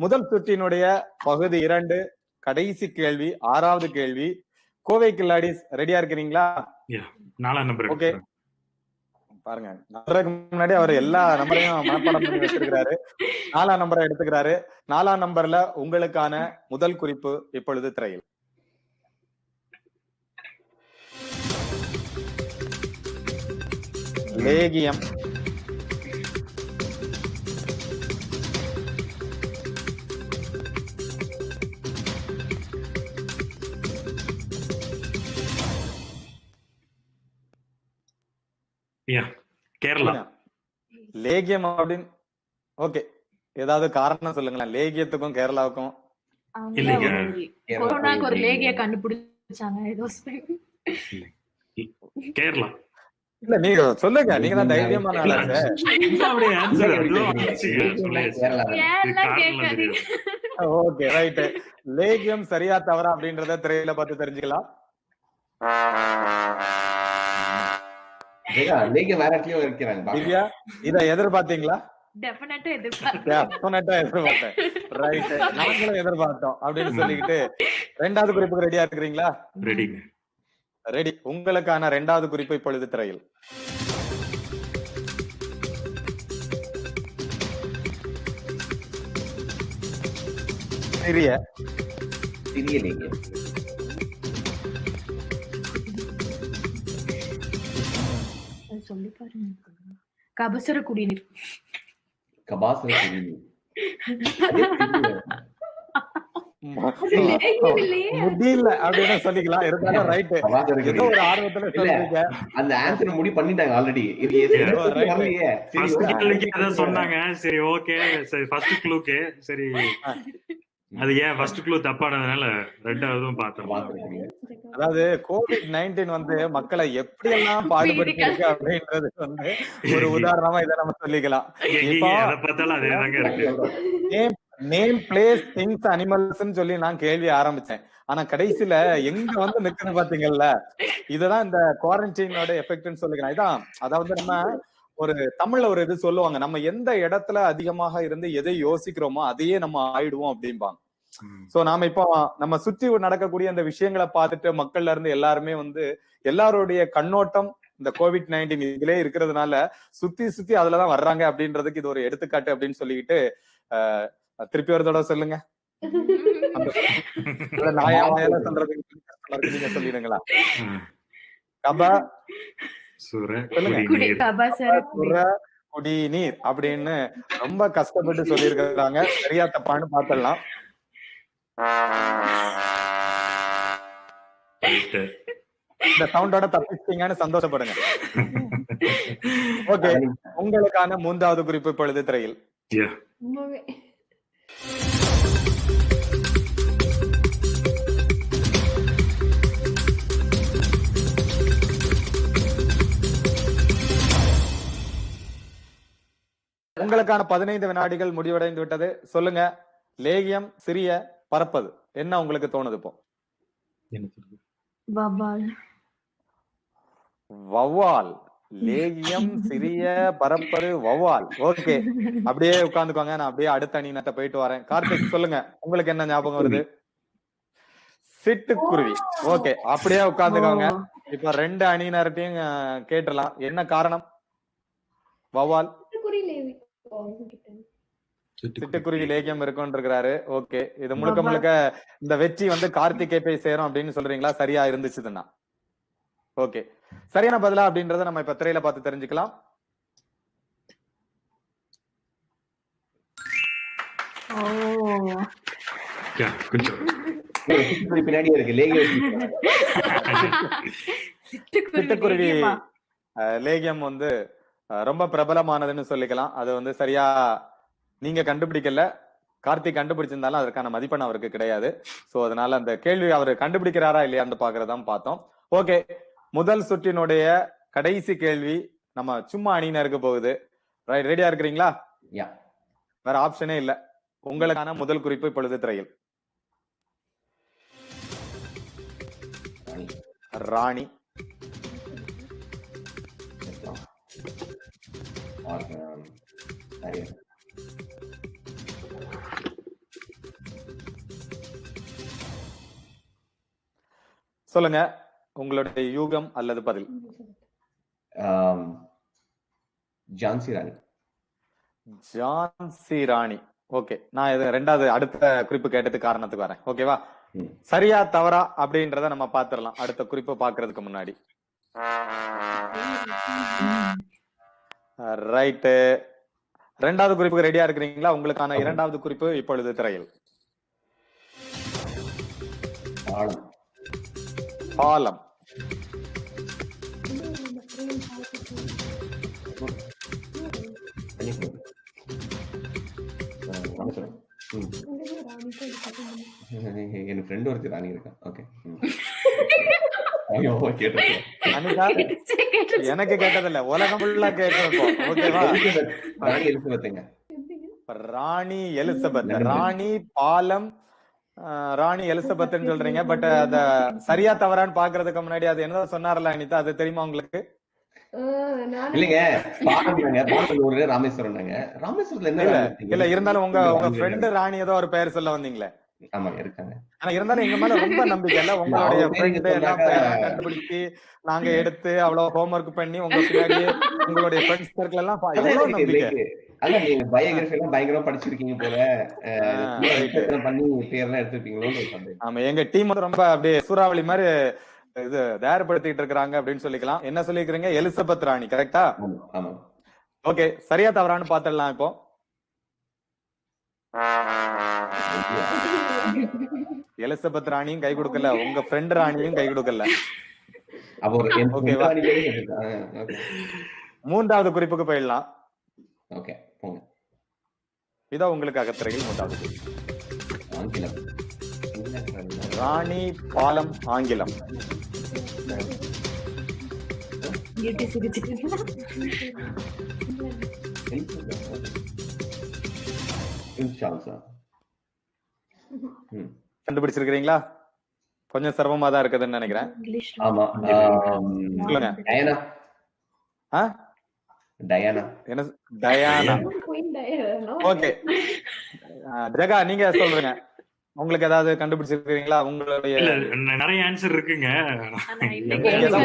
முதல் சுற்றினுடைய பகுதி 2, கடைசி கேள்வி, 6வது கேள்வி. கோவை கில்லாடிஸ் ரெடியா இருக்கிறீங்களா? 4ஆம் நம்பர். ஓகே பாருங்க, நம்பருக்கு முன்னாடி அவர் எல்லா நம்பரையும் மனப்பாடம் பண்ணி வச்சிருக்கிறாரு. 4ஆம் நம்பரை எடுத்துக்கிறாரு. 4ஆம் நம்பர்ல உங்களுக்கான முதல் குறிப்பு இப்பொழுது திரையில். லேகியம், கேரளா. லேகியம் அப்படின்னு ஓகே, ஏதாவது காரணம் சொல்லுங்களேன் லேகியத்துக்கும் கேரளாவுக்கும். கொரோனாக்கு ஒரு லேகிய கண்டுபிடிச்சாங்க ஏதோ. கேரளா இல்ல நீங்க சொல்லுங்க, நீங்க தான் தைரியமான ஆளு. Okay right. லேகியம் சரியா தவறா அப்படின்றத திரையில பார்த்து தெரிஞ்சுக்கலாம். திவ்யா இத எதிர்பார்த்தீங்களா? டெஃபினட்டா எதிர்பார்த்தேன். ரைட், நாங்களும் எதிர்பார்த்தோம் அப்படின்னு சொல்லிக்கிட்டு 2வது குறிப்புக்கு ரெடியா இருக்கிறீங்களா? ரெடி. உங்களுக்கான 2வது குறிப்பு இப்பொழுது திரையில். சிறிய லேகியம். சொல்லி பாருங்க. கபசுர குடிநீர். கபாசுர குடிநீர் முடியல அப்படின்னு சொல்லிக்கலாம். இருந்தாலும் ரைட், ஏதோ ஒரு ஆர்வத்துல சொல்றீங்க. அந்த ஆன்சர் முடி பண்ணிட்டாங்க ஆல்ரெடி. சொன்னாங்க. சரி ஓகே, சரி ஃபர்ஸ்ட் க்ளூக்கு சரி, அது ஏன் ஃபர்ஸ்ட் க்ளூ தப்பானதுனால 2வதும் பார்த்தோம். அதாவது COVID-19 வந்து மக்களை எப்படி எல்லாம் பாடுபடுத்தி இருக்கு அப்படின்றது வந்து ஒரு உதாரணமா இதை நம்ம சொல்லிக்கலாம். நேம், பிளேஸ், திங்ஸ், அனிமல்ஸ் சொல்லி நான் கேள்வி ஆரம்பிச்சேன். ஆனா கடைசியில எங்க வந்து நிக்குது பாத்தீங்கல்ல, இதுதான் இந்த குவாரண்டைனோட எஃபெக்ட்னு சொல்லிக்கலாம். இதான் அதாவது நம்ம ஒரு தமிழ்ல ஒரு இது சொல்லுவாங்க, நம்ம எந்த இடத்துல அதிகமாக இருந்து எதை யோசிக்கிறோமோ அதையே நம்ம ஆயிடுவோம் அப்படிம்பாங்க. சோ நாம இப்போ நம்ம சுற்றி நடக்கக்கூடிய அந்த விஷயங்களை பார்த்துட்டு மக்கள்ல இருந்து எல்லாருமே வந்து எல்லாருடைய கண்ணோட்டம் இந்த COVID-19 இதுலயே இருக்கிறதுனால சுத்தி அதுலதான் வர்றாங்க அப்படின்றதுக்கு இது ஒரு எடுத்துக்காட்டு அப்படின்னு சொல்லிக்கிட்டு திருப்பி வரதோட சொல்லுங்க. சொல்றதுக்கு நீங்க சொல்லிடுங்களா? குடிநீர் அப்படின்னு ரொம்ப கஷ்டப்பட்டு சொல்லியிருக்காங்க. சரியா தப்பான்னு பாத்திரலாம். இந்த சவுண்டோட தப்பிச்சிட்டீங்கன்னு சந்தோஷப்படுங்க. ஓகே, உங்களுக்கான 3வது குறிப்பு இப்பொழுது திரையில். உங்களுக்கான 15 வினாடிகள் முடிவடைந்து விட்டது. சொல்லுங்க, லேகியம், சிறிய, பறப்பது, என்ன உங்களுக்கு தோணுது இப்போ? வவ்வால். வௌவால். லேகியம், சிறிய, பறப்பது, வௌவால். ஓகே, அப்படியே உட்கார்ந்துக்கோங்க. நான் அப்படியே அடுத்த அணியினத்தை போயிட்டு வரேன். கார்த்திக் சொல்லுங்க, உங்களுக்கு என்ன ஞாபகம் வருது? சிட்டுக்குருவி. ஓகே, அப்படியே உட்கார்ந்துக்கோங்க. இப்ப 2 அணியினர்கிட்டையும் கேட்டுடலாம், என்ன காரணம்? வௌவால், சிட்டுக்குருவி, லேகியம் இருக்குன்றாரு. ஓகே, இது முழுக்க முழுக்க இந்த வெற்றி வந்து கார்த்திகே போய் சேரும் அப்படின்னு சொல்றீங்களா? சரியா இருந்துச்சுதுன்னா ஓகே. சரியான பதிலா அப்படின்றத நம்ம இப்ப திரையில பார்த்து தெரிஞ்சுக்கலாம். பின்னாடி இருக்கு சிட்டுக்குருவி. லேகியம் வந்து ரொம்ப பிரபலமானதுன்னு சொல்லிக்கலாம். அது வந்து சரியா நீங்க கண்டுபிடிக்கல, கார்த்திக் கண்டுபிடிச்சிருந்தாலும் அதற்கான மதிப்பெண் அவருக்கு கிடையாது. சோ அதனால அந்த கேள்வி அவர் கண்டுபிடிக்கிறாரா இல்லையான்னு பாக்குறதான் பார்த்தோம். ஓகே, முதல் சுற்றினுடைய கடைசி கேள்வி நம்ம சும்மா அணியினருக்கு போகுது. ரைட், ரெடியா இருக்கிறீங்களா? வேற ஆப்ஷனே இல்ல. உங்களுக்கான முதல் குறிப்பு இப்பொழுது திரையில். ராணி, சொல்லுங்க உங்களுடைய யூகம் அல்லது பதில். ஜான்சி ராணி. ஜான்சி ராணி. ஓகே, நான் இது ரெண்டாவது அடுத்த குறிப்பு கேட்டதுக்கு காரணத்துக்கு வரேன். ஓகேவா? சரியா தவறா அப்படின்றத நம்ம பாத்துரலாம் அடுத்த குறிப்பு பாக்குறதுக்கு முன்னாடி. ரைட்டு, ரெண்டாவது குறிப்புக்கு ரெடியா இருக்கிறீங்களா? உங்களுக்கான இரண்டாவது குறிப்பு இப்பொழுது திரையில். பாலம். என் ஃப்ரெண்ட் ஒருத்தர் ராணி இருக்கா. ஓகே, எனக்கு கேட்டதில்ல, உலகம் ஃபுல்லா கேட்கிறோம். ஓகேவா? ராணி எலிசபெத்துங்க. ராணி எலிசபெத். ராணி பாலம், ராணி எலிசபெத்ன்னு சொல்றீங்க. பட் அத சரியா தவறான்னு பாக்குறதுக்கு முன்னாடி அது என்ன சொன்னார்ல அனிதா, அது தெரியுமா உங்களுக்கு? இல்லங்க, ராமேஸ்வரம். ராமேஸ்வரத்துல என்ன இல்ல, இருந்தாலும் உங்க ஃப்ரெண்ட் ராணி ஏதோ ஒரு பெயர் சொல்ல வந்தீங்களே. ஆமா, இருக்காங்க. ஆனா இருந்தாலும் எங்க மேல ரொம்ப நம்பிக்கை இல்ல. உங்களுடைய ஃப்ரெண்ட் எல்லாம் கண்டுபிடிச்சு நாங்க எடுத்து அவ்வளவு ஹோம்வொர்க் பண்ணி உங்க பின்னாடி உங்களுடைய ஃப்ரெண்ட்ஸ் சர்க்கிள் எல்லாம் எவ்வளவு நம்பிக்கை. அதான் நீங்க பயோகிராஃபி எல்லாம் பயங்கரமா படிச்சிருக்கீங்க போல, பண்ணி பேர்லாம் எடுத்துருப்பீங்களோ. ஆமா, எங்க டீம் வந்து ரொம்ப அப்படியே சூறாவளி மாதிரி இது தயார்படுத்திட்டு இருக்காங்க அப்படின்னு சொல்லிக்கலாம். என்ன சொல்லிக்கிறீங்க? எலிசபெத் ராணி, கரெக்டா? ஓகே, சரியா தவறான்னு பாத்துடலாம் இப்போ. எலிசபெத் ராணியும் கை கொடுக்கல, உங்க ஃப்ரெண்ட் ராணியும் கை கொடுக்கல. ஓகேவா? மூன்றாவது குறிப்புக்கு போயிடலாம். ஓகே, இதோ உங்களுக்காக திரையில் மூன்றாவது ராணி, பாலம், ஆங்கிலம். கண்டுபிடிச்சிருக்கீங்களா? கொஞ்சம் சிரமமா தான் இருக்குதுன்னு நினைக்கிறேன். ஆமா, சொல்லுங்க. டயானா. என்ன? டயானா. ஓகே, ஜெகா நீங்க சொல்றீங்க, உங்களுக்கு ஏதாவது கண்டுபிடிச்சிருக்கீங்களா? உங்களுடைய நிறைய ஆன்சர் இருக்குங்க.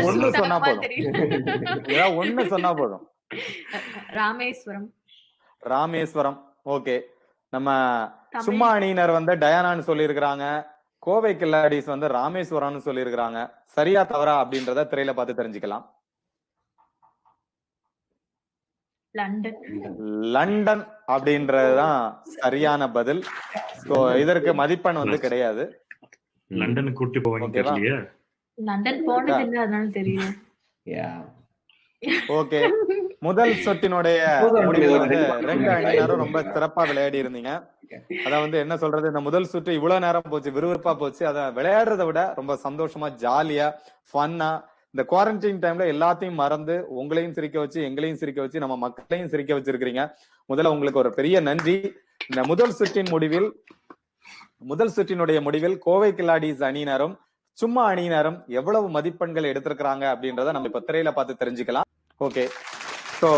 ஒண்ணு சொன்னா போதும், ஏதாவது ஒண்ணு சொன்னா போதும். ராமேஸ்வரம். ராமேஸ்வரம். ஓகே, நம்ம சும்மா அணியினர் வந்து டயானான்னு சொல்லி இருக்கிறாங்க. கோவை கில்லாடிஸ் வந்து ராமேஸ்வரம்னு சொல்லி இருக்கிறாங்க. சரியா தவறா அப்படின்றத திரையில பார்த்து தெரிஞ்சுக்கலாம். லண்டன் அப்படின்றதுதான் சரியான பதில். இதற்கு மதிப்பெண் வந்து கிடையாது. லண்டனுக்கு கூட்டி போவாங்க. லண்டன் போனது அதனால தெரியும். ஓகே, முதல் சொட்டினுடைய முடிவு வந்து 2 அணியினரும் ரொம்ப சிறப்பா விளையாடி இருந்தீங்க. அதாவது என்ன சொல்றது, இந்த முதல் சுற்று இவ்வளவு நேரம் போச்சு, விறுவிறுப்பா போச்சு. அத விளையாடுறத விட ரொம்ப சந்தோஷமா, ஜாலியா, ஃபன்னா, இந்த குவாரண்டைன் டைம்ல எல்லாத்தையும் மறந்து உங்களையும் சிரிக்க வச்சு எங்களையும் சிரிக்க வச்சு நம்ம மக்களையும் சிரிக்க வச்சிருக்கிறீங்க. முதல்ல உங்களுக்கு ஒரு பெரிய நன்றி. இந்த முதல் சுற்றினுடைய முடிவில் கோவை கில்லாடிஸ் அணியினரும் சும்மா அணியினரும் எவ்வளவு மதிப்பெண்கள் எடுத்திருக்கிறாங்க அப்படின்றத நம்ம இப்ப திரையில பார்த்து தெரிஞ்சுக்கலாம். ஓகே, சோ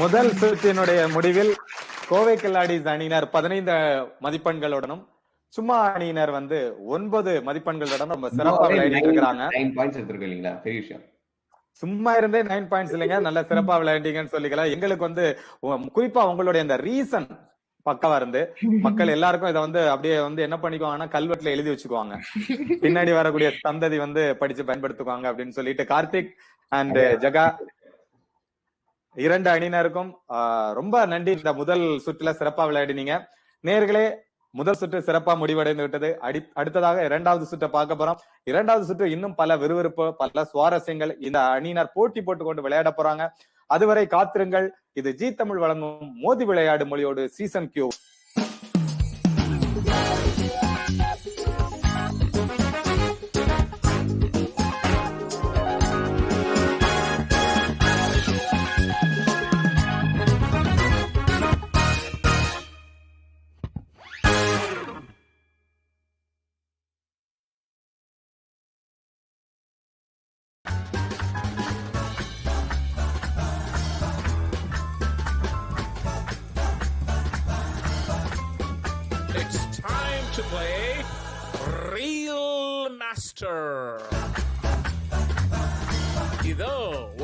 முதல் சுற்றினுடைய முடிவில் கோவை கில்லாடிஸ் அணியினர் 15 மதிப்பெண்களுடனும் சும்மா அணியினர் 9 மதிப்பெண்களுடன் ரொம்ப சிறப்பா விளையாடிட்டு இருக்காங்க. சும்மா இருந்தே 9 பாயிண்ட்ஸ் இல்லைங்க, நல்ல சிறப்பா விளையாண்டீங்கன்னு சொல்லிக்கலாம். எங்களுக்கு குறிப்பா உங்களுடைய அந்த ரீசன் பக்கவா இருந்து மக்கள் எல்லாருக்கும் இதை அப்படியே என்ன பண்ணிக்குவாங்கன்னா கல்வெட்டுல எழுதி வச்சுக்குவாங்க, பின்னாடி வரக்கூடிய சந்ததி படிச்சு பயன்படுத்துவாங்க அப்படின்னு சொல்லிட்டு கார்த்திக் அண்ட் ஜகா 2 அணியினருக்கும் ரொம்ப நன்றி. இந்த முதல் சுற்றுல சிறப்பா விளையாடினீங்க. நேயர்களே, முதல் சுற்று சிறப்பா முடிவடைந்து விட்டது. அடுத்ததாக 2வது சுற்றை பார்க்க போறோம். 2வது சுற்று இன்னும் பல விறுவிறுப்பு, பல சுவாரஸ்யங்கள் இந்த அணியினர் போட்டி போட்டுக்கொண்டு விளையாட போறாங்க. அதுவரை காத்திருங்கள். இது ஜி தமிழ் வழங்கும் மோதி விளையாடு மொழியோடு season Q. To play Real Master. இதோ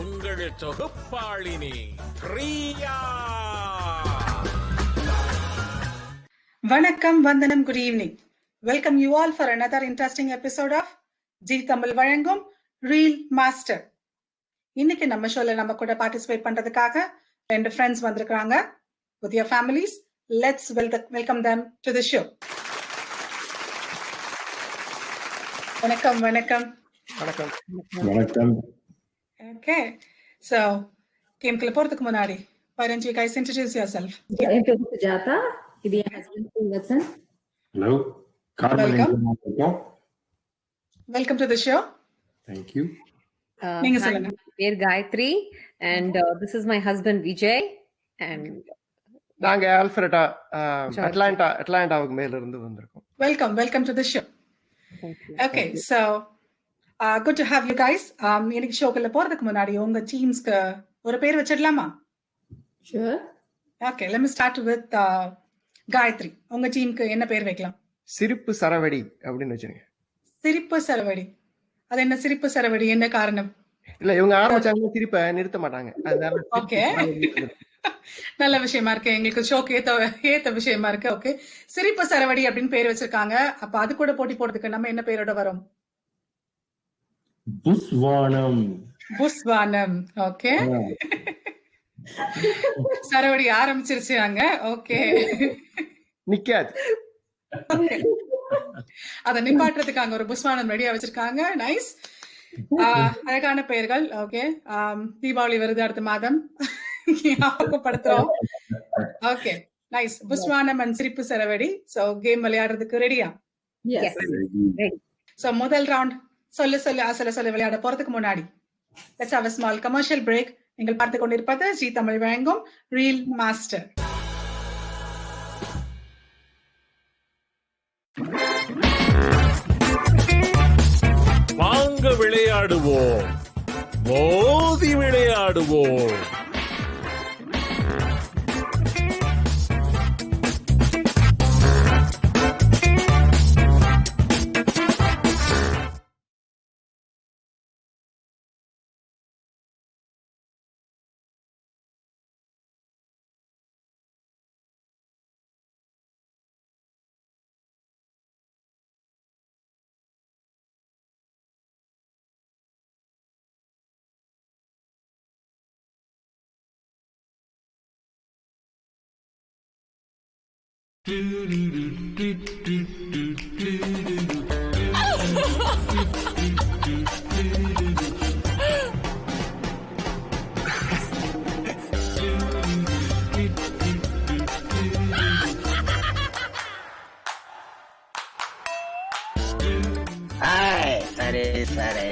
உங்கள் தொகுப்பாளினி பிரியா. வணக்கம், வந்தனம், good evening. Welcome you all for another interesting episode of G Tamil வழங்கும் Real Master. இன்னைக்கு நம்ம ஷோல நம்ம கூட பார்ட்டிசிபேட் பண்றதுக்காக 2 ஃப்ரெண்ட்ஸ் வந்திருக்காங்க with your families. Let's welcome them to the show. வணக்கம் வணக்கம் வணக்கம் வணக்கம். Okay, so கேம்க்குள்ள போறதுக்கு முன்னாடி why don't you guys introduce yourself? என் பேரு சுஜாதா, இது என் husband Sivasan. Hello, welcome to the show. Thank you. நீங்க சொல்லுங்க. பேர் Gayatri and this is my husband Vijay and நாங்க ஆல்ஃபிரடா அட்லாண்டாவுக்கு மேல இருந்து வந்திருக்கோம். Welcome to the show. Okay, so good to have you guys. இன்னைக்கு ஷோக்குள்ள போறதுக்கு முன்னாடி உங்க டீம்ஸ்க்கு ஒரு பேர் வச்சிடலாமா? Sure. Okay, let me start with Gayatri. உங்க டீமுக்கு என்ன பேர் வைக்கலாம்? சிரிப்பு சரவடி அப்படின்னு வச்சிருங்க. சிரிப்பு சரவடி. அது என்ன சிரிப்பு சரவடி, என்ன காரணம்? இல்ல, இவங்க ஆரம்பிச்சாங்க சிரிப்பை நிறுத்த மாட்டாங்க. ஓகே, நல்ல விஷயமா இருக்கு. எங்களுக்கு ஷோக்கு ஏத்த விஷயமா இருக்கு. ஓகே, சிரிப்பு சரவடி அப்படின்னு பேர் வச்சிருக்காங்க. அப்ப அது கூட போட்டி போடுறதுக்கு நம்ம என்ன பேரோட வரும்? புஸ்வானம். ஓகே, சரவடி ஆரம்பிச்சிருச்சு அங்க. ஓகே, நிக்காது. அத நிப்பாட்டுறதுக்கு அங்க ஒரு புஸ்வானம் ரெடியா வச்சிருக்காங்க. நைஸ், அழகான பெயர்கள். ஓகே, தீபாவளி வருது அடுத்த மாதம், ஞாபகப்படுத்துறோம். Okay, nice. புஸ்வானம் அண்ட் சிரிப்பு சரவடி. சோ கேம் விளையாடுறதுக்கு ரெடியா? சோ முதல் ரவுண்ட் சொல்ல விளையாட போறதுக்கு முன்னாடி let's have a small commercial break. நீங்கள் பார்த்து கொண்டிருப்பது ஜி தமிழ் வழங்கும் ரியல் மாஸ்டர். வாங்க விளையாடுவோம், மோதி விளையாடுவோம். சரி, சரி.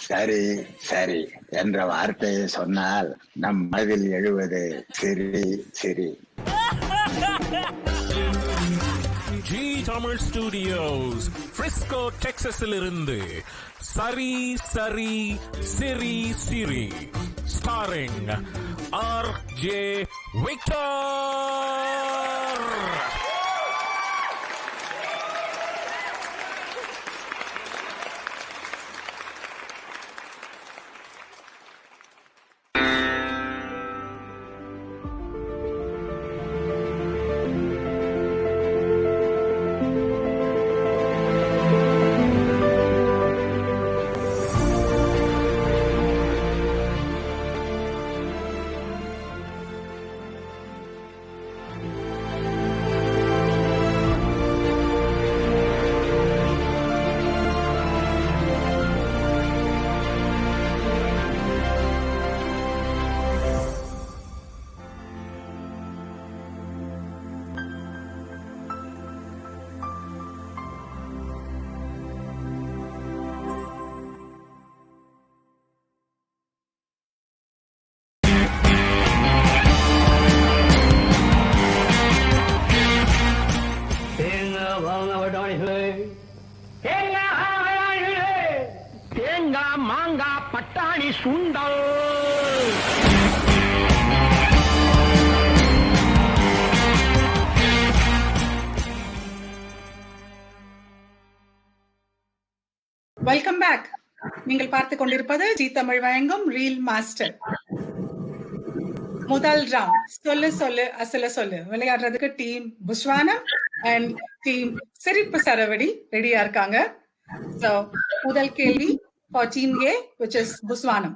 சரி சரி என்ற வார்த்தையை சொன்னால் நம் மனதில் எழுவது சிரி சிரி. ஜி தமிழ் ஸ்டுடியோஸ் பிரிஸ்கோ டெக்சாஸில் இருந்து சரி சரி சிரி சிரி ஸ்டாரிங் ஆர்.ஜே. விக்டர். தேங்காய் மாங்காய் பட்டாணி சுண்டல். Welcome back. நீங்கள் பார்த்து கொண்டிருப்பது ஜி தமிழ் வழங்கும் ரீல் மாஸ்டர். முதல் ரவுண்ட் சொல்லு சொல்லு அசல சொல்லு விளையாடுறதுக்கு டீம் புஸ்வானம் அண்ட் டீம் சிரிப்பு சரவடி ரெடியா இருக்காங்க. So, முதல் கேள்வி for team A, which is புஸ்வானம்.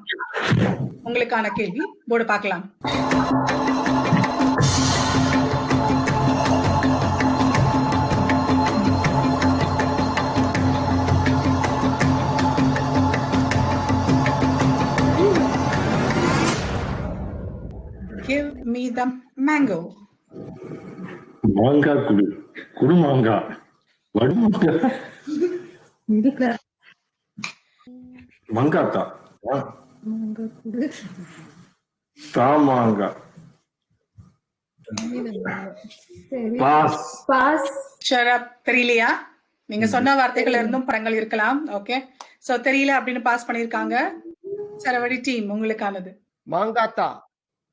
உங்களுக்கான கேள்வி போர்டு பார்க்கலாம். Give me the mango. மாங்காய் குடு குடு மாங்காய் வடுமாங்கா மங்காத்தா தாமாங்கா பாஸ் பாஸ். ஷரப் தெரியலையா? நீங்க சொன்ன வார்த்தைகள் இருந்தும் படங்கள் இருக்கலாம். ஓகே, சோ தெரியல அப்படின்னு பாஸ் பண்ணிருக்காங்க. சரவடி டீம் உங்களுக்கானது. மாங்காத்தா.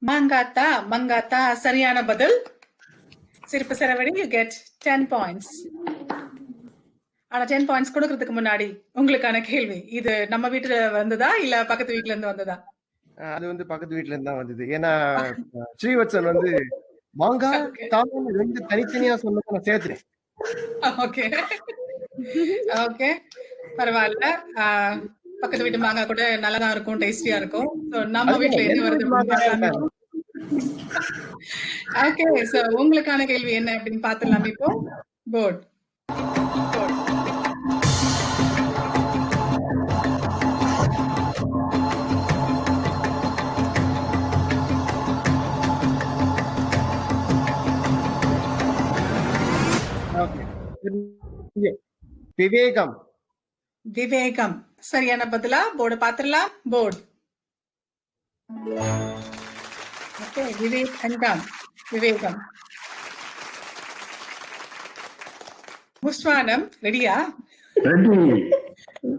மாங்காத்தா மங்காத்தா சரியான பதில். சிரிப்பு சரவடி, you get 10 points. ஆனா 10 points கொடுக்கறதுக்கு முன்னாடி உங்களுக்கான கேள்வி, இது நம்ம வீட்டுல வந்ததா இல்ல பக்கத்து வீட்டுல இருந்து வந்ததா? அது வந்து பக்கத்து வீட்டுல இருந்து தான் வந்தது. ஏன்னா ஸ்ரீவத்சன் வந்து மாங்காய் தாமன் ரெண்டு தனித்தனியா சொன்னதை நான் சேர்த்துறேன். ஓகே ஓகே பரவாயில்ல. பக்கத்து வீட்டு மாங்காய் கூட நல்லாதான் இருக்கும், டேஸ்டியா இருக்கும். நம்ம வீட்டுல என்ன வருது? ஓகே, சோ உங்களுக்கான கேள்வி என்ன அப்படின்னு பாத்துடலாம். இப்போ போர்ட் விவேகம். விவேகம் சரியான பதிலா? போர்டு பாத்துடலாம். போர்டு ஓகே, விவேகம் விவேகம். புஸ்வானம் ரெடியா?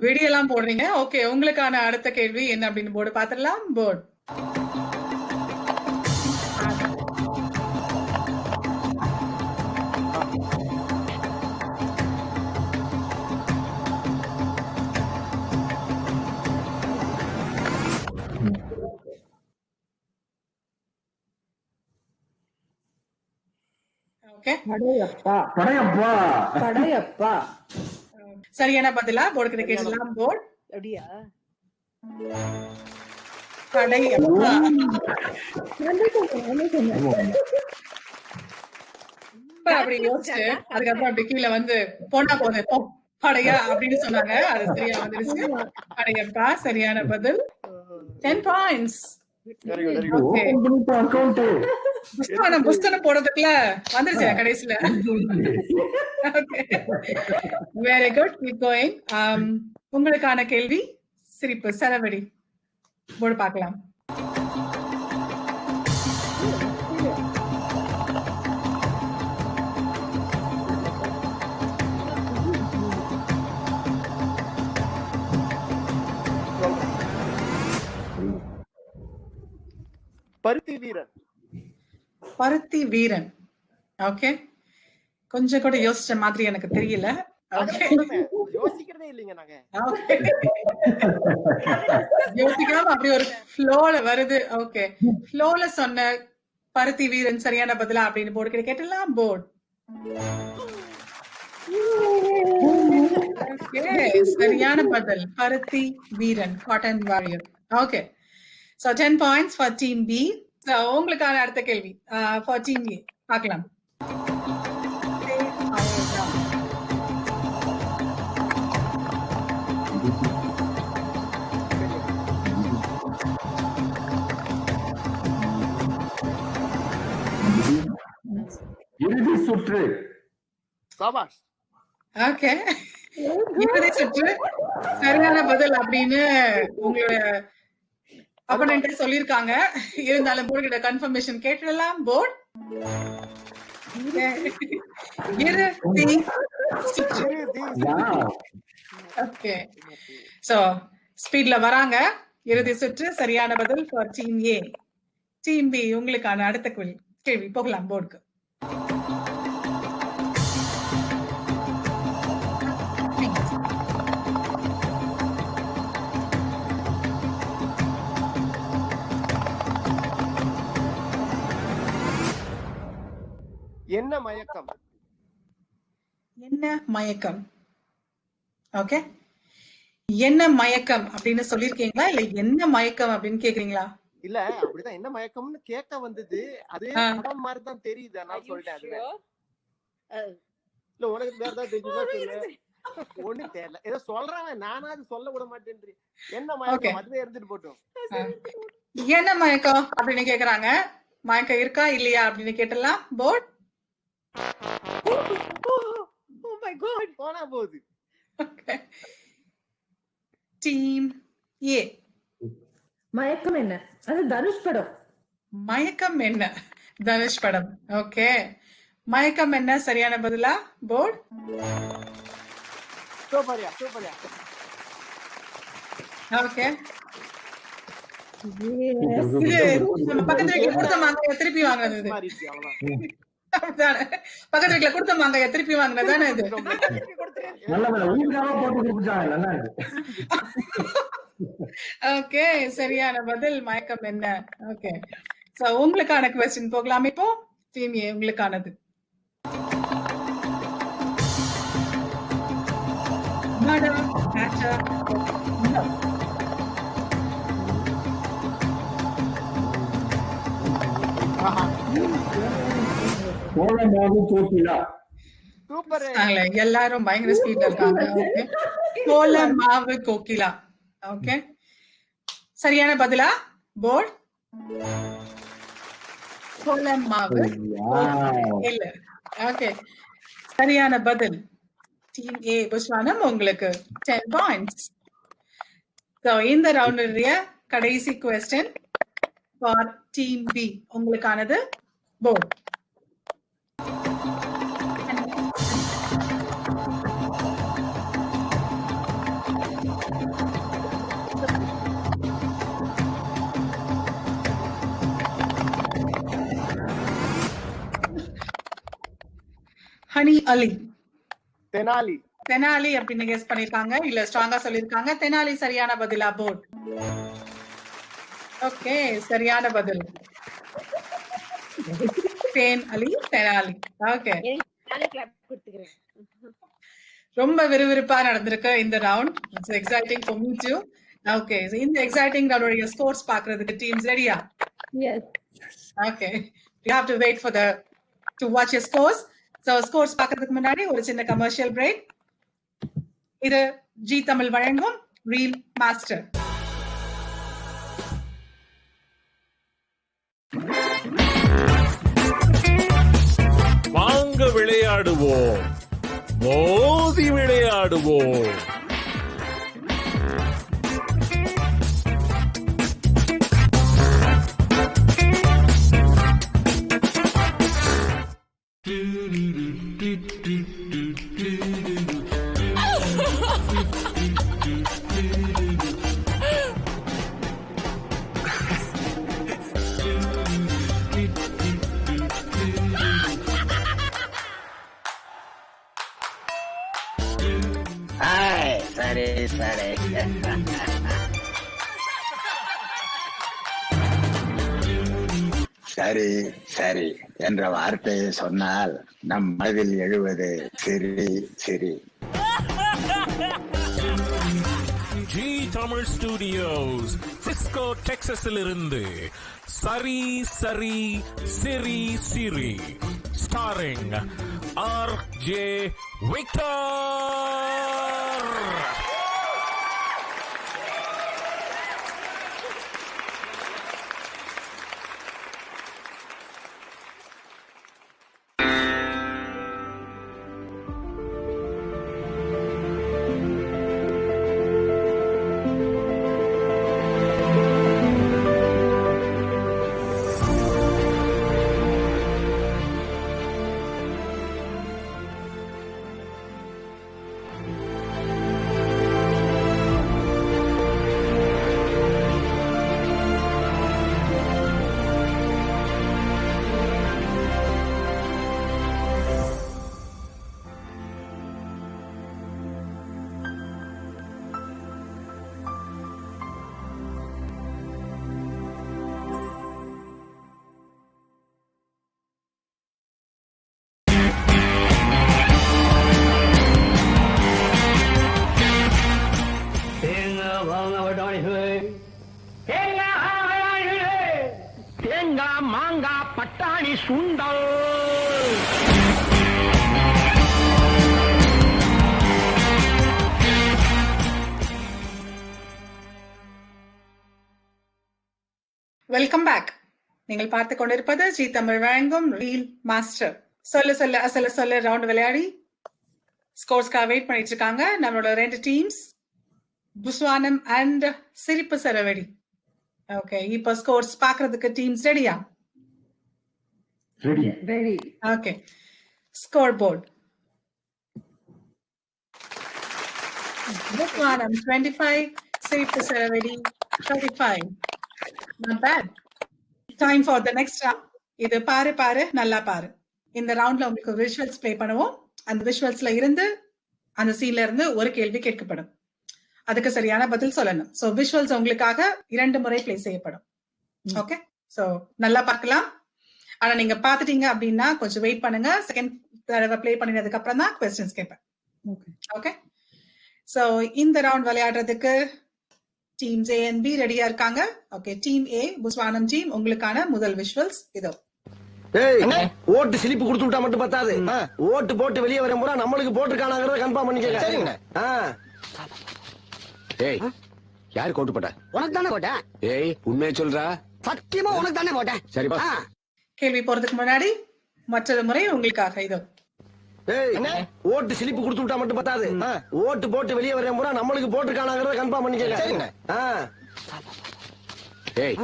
வெடியெல்லாம் போடுறீங்க. ஓகே, உங்களுக்கான அடுத்த கேள்வி என்ன அப்படின்னு போர்டு பாத்துடலாம். போர்டு சரியான பதிலா? போர்டு கேட்கலாம். போர்டு அப்படி யோசிச்சு அதுக்கப்புறம் அப்படி கீழே வந்து போனா போது படையா அப்படின்னு சொன்னாங்க. அது சரியா வந்துருச்சு. படையப்பா சரியான பதில். 10 points. புஸ்தகம் போடுறதுக்குள்ள வந்துருச்சு கடைசியில. Very good, keep going. உங்களுக்கான கேள்வி சிரிப்பு சரவடி போர்டு பார்க்கலாம். பருத்தி வீரன். பருத்தி வீரன். ஓகே, கொஞ்சம் கூட யோசிச்ச மாதிரி எனக்கு தெரியல. யோசிக்கிறதே இல்லைங்க நாங்க. யோசிக்காம அப்படி ஒரு ஃப்ளோல வருது. ஓகே, ஃப்ளோல சொன்ன பருத்தி வீரன் சரியான பதிலா அப்படின்னு போர்டு கேட்டலாம். போர்டு சரியான பதில் பருத்தி வீரன், cotton warrior. Okay, so 10 points for team B. So உங்களுக்கான அடுத்த கேள்வி for team A பார்க்கலாம். இறுதி சுற்று. சபாஷ். ஓகே, இறுதி சுற்று சரியான பதில் அப்படின்னு உங்களோட அப்பனன்ட் சொல்லிருக்காங்க. இருந்தாலும் போர்டு கிட்ட கன்ஃபர்மேஷன் கேட்டுடலாம். போர்டு இறுதி சுற்று. ஓகே, சோ ஸ்பீட்ல வராங்க. இறுதி சுற்று சரியான பதில் for team A. Team B உங்களுக்கான அடுத்த கேள்வி போகலாம் போர்டுக்கு. என்ன மயக்கம்? என்ன மயக்கம்? ஓகே, என்ன மயக்கம் அப்படின்னு சொல்லிருக்கீங்களா இல்ல என்ன மயக்கம் அப்படின்னு கேக்குறீங்களா? இல்ல, அப்படிதான் என்ன மயக்கம்னு கேட்க வந்தது. அதே படம் மாதிரி தான் தெரியுது, அதனால சொல்லிட்டேன். அதுவே இல்ல, உனக்கு வேற ஏதாவது தெரியுதா? ஒண்ணும் தெரியல, ஏதோ சொல்றாங்க, நானா அது சொல்ல விட மாட்டேன். என்ன மயக்கம்? அதுவே இருந்துட்டு போட்டோம். என்ன மயக்கம் அப்படின்னு கேக்குறாங்க. மயக்கம் இருக்கா இல்லையா அப்படின்னு கேட்டலாம். போர்ட் போனா போகுது. டீம் ஏ மயக்கம் என்ன? அது தனுஷ் படம். மயக்கம் என்ன? தனுஷ் படம். ஓகே, மயக்கம் என்ன சரியான பதிலா? போர்ட் சூப்பர்யா, சூப்பர்யா. ஓகே, நம்ம பக்கத்து வீட்டுல கொடுத்த மாங்காய திருப்பி வாங்கினது. பக்கத்து வீட்டுல கொடுத்த மாங்காய திருப்பி வாங்கினதானே இது? ஓகே, சரியான பதில் மயக்கம் என்ன. ஓகே, சோ உங்களுக்கான क्वेश्चन போகலாம். இப்போ டீம் ஏ உங்களுக்கானது. எல்லாரும் பயங்கர ஸ்பீட்ல இருக்காங்க. கோல மாவு கோகிலா. ஓகே, சரியான பதிலா? போர்ட் கோல மாவு இல்ல. ஓகே, சரியான பதில். டீம் ஏ புஷ்வானம் உங்களுக்கு 10 points. சோ இந்த ரவுண்டுடைய கடைசி क्वेश्चन ஃபார் டீம் பி உங்களுக்கானது. போர்ட் ஹனி அலி. தெனாலி. தெனாலி அப்படின்னு கெஸ் பண்ணிருக்காங்க, இல்ல ஸ்ட்ராங்கா சொல்லிருக்காங்க. தெனாலி சரியான பதிலா? போர்ட் ஓகே, சரியான பதில். தேன் அலி, தெனாலி. ஓகே, ரொம்ப விறுவிறுப்பா நடந்திருக்கு இந்த round. It's exciting for me too. Okay, இந்த எக்ஸைட்டிங் ரவுண்டோட ஸ்கோர்ஸ் பார்க்கிறதுக்கு டீம்ஸ் ரெடியா? Yes. Okay, you have to wait for the to watch your scores. So scores பார்க்கிறதுக்கு முன்னாடி ஒரு சின்ன கமர்ஷியல் பிரேக். இது ஜி தமிழ் வழங்கும் ரீல் மாஸ்டர். விளையாடுவோம், மோதி விளையாடுவோம். சரி சரி. சரி சரி என்ற வார்த்தையை சொன்னால் நம் மனதில் எழுவது சிரி சிரி. ஜி தமிழ் ஸ்டுடியோஸ், பிரிஸ்கோ டெக்சாஸில் இருந்து சரி சரி சிரி சிரி, ஸ்டாரிங் ஆர்.ஜே. விக்டர். தேங்காய் மாங்காய் பட்டாணி சுண்டல். Welcome back. நீங்கள் பார்த்து கொண்டிருப்பது ஜி தமிழ் வழங்கும் ரீல் மாஸ்டர். சொல்ல சொல்ல அசல சொல்ல ரவுண்ட் விளையாடி ஸ்கோர்ஸ்க்காக வெயிட் பண்ணிட்டு இருக்காங்க நம்மளோட 2 டீம்ஸ், புஸ்வானம் அண்ட் சிரிப்பு சரவெடி. ஓகே, இப்போ ஸ்கோர்ஸ் பாக்குறதுக்கு டீம்ஸ் ரெடியா? ரெடி. Okay, score board. புஸ்வானம் 25, சிரிப்பு சரவெடி 35. Not bad. Time for the next round. இது பாரு பாரு நல்லா பாரு. இந்த ரவுண்ட்ல உங்களுக்கு விஷுவல்ஸ் ப்ளே பண்ணுவோம். அந்த விஷுவல்ஸ்ல இருந்து அந்த சீன்ல இருந்து ஒரு கேள்வி கேட்கப்படும். அதுக்கு சரியான பதில் சொல்லணும். சோ விஷுவல்ஸ் உங்களுக்காக 2 முறை ப்ளே செய்யப்படும். ஓகே, சோ நல்லா பார்க்கலாம். ஆனா நீங்க பாத்துட்டீங்க அப்படின்னா கொஞ்சம் வெயிட் பண்ணுங்க. செகண்ட் தடவை ப்ளே பண்ணினதுக்கு அப்புறம் தான் क्वेश्चंस கேட்பேன். ஓகே, சோ இந்த ரவுண்ட் விளையாடுறதுக்கு டீம்ஸ் ஏ அண்ட் பி ரெடியா இருக்காங்க. ஓகே, டீம் ஏ புஸ்வானம் டீம், உங்களுக்கான முதல் விஷுவல்ஸ் இதோ. ஓட்டு சிலிப்பு கொடுத்து விட்டா மட்டும் பத்தாது, ஓட்டு போட்டு வெளியே வரும் போது நம்மளுக்கு போட்டுருக்கானங்கிறத கன்ஃபார்ம் பண்ணிக்க. ஏய், யாரு கோட்டு போட்ட? உனக்கு தானே போட்டேன். ஏய், உண்மையை சொல்றா? சத்தியமா உனக்கு தானே போட்டேன். சரிப்பா. கேள்வி போறதுக்கு முன்னாடி மற்றொரு முறை உங்களுக்காக இதோ. ஓட்டு சிலிப்பு கொடுத்து விட்டா மட்டும் பத்தாது, ஓட்டு போட்டு வெளியே வரும் போது நம்மளுக்கு போட்டுருக்கானங்கிறத கன்ஃபார்ம் பண்ணிக்க. ஏய்,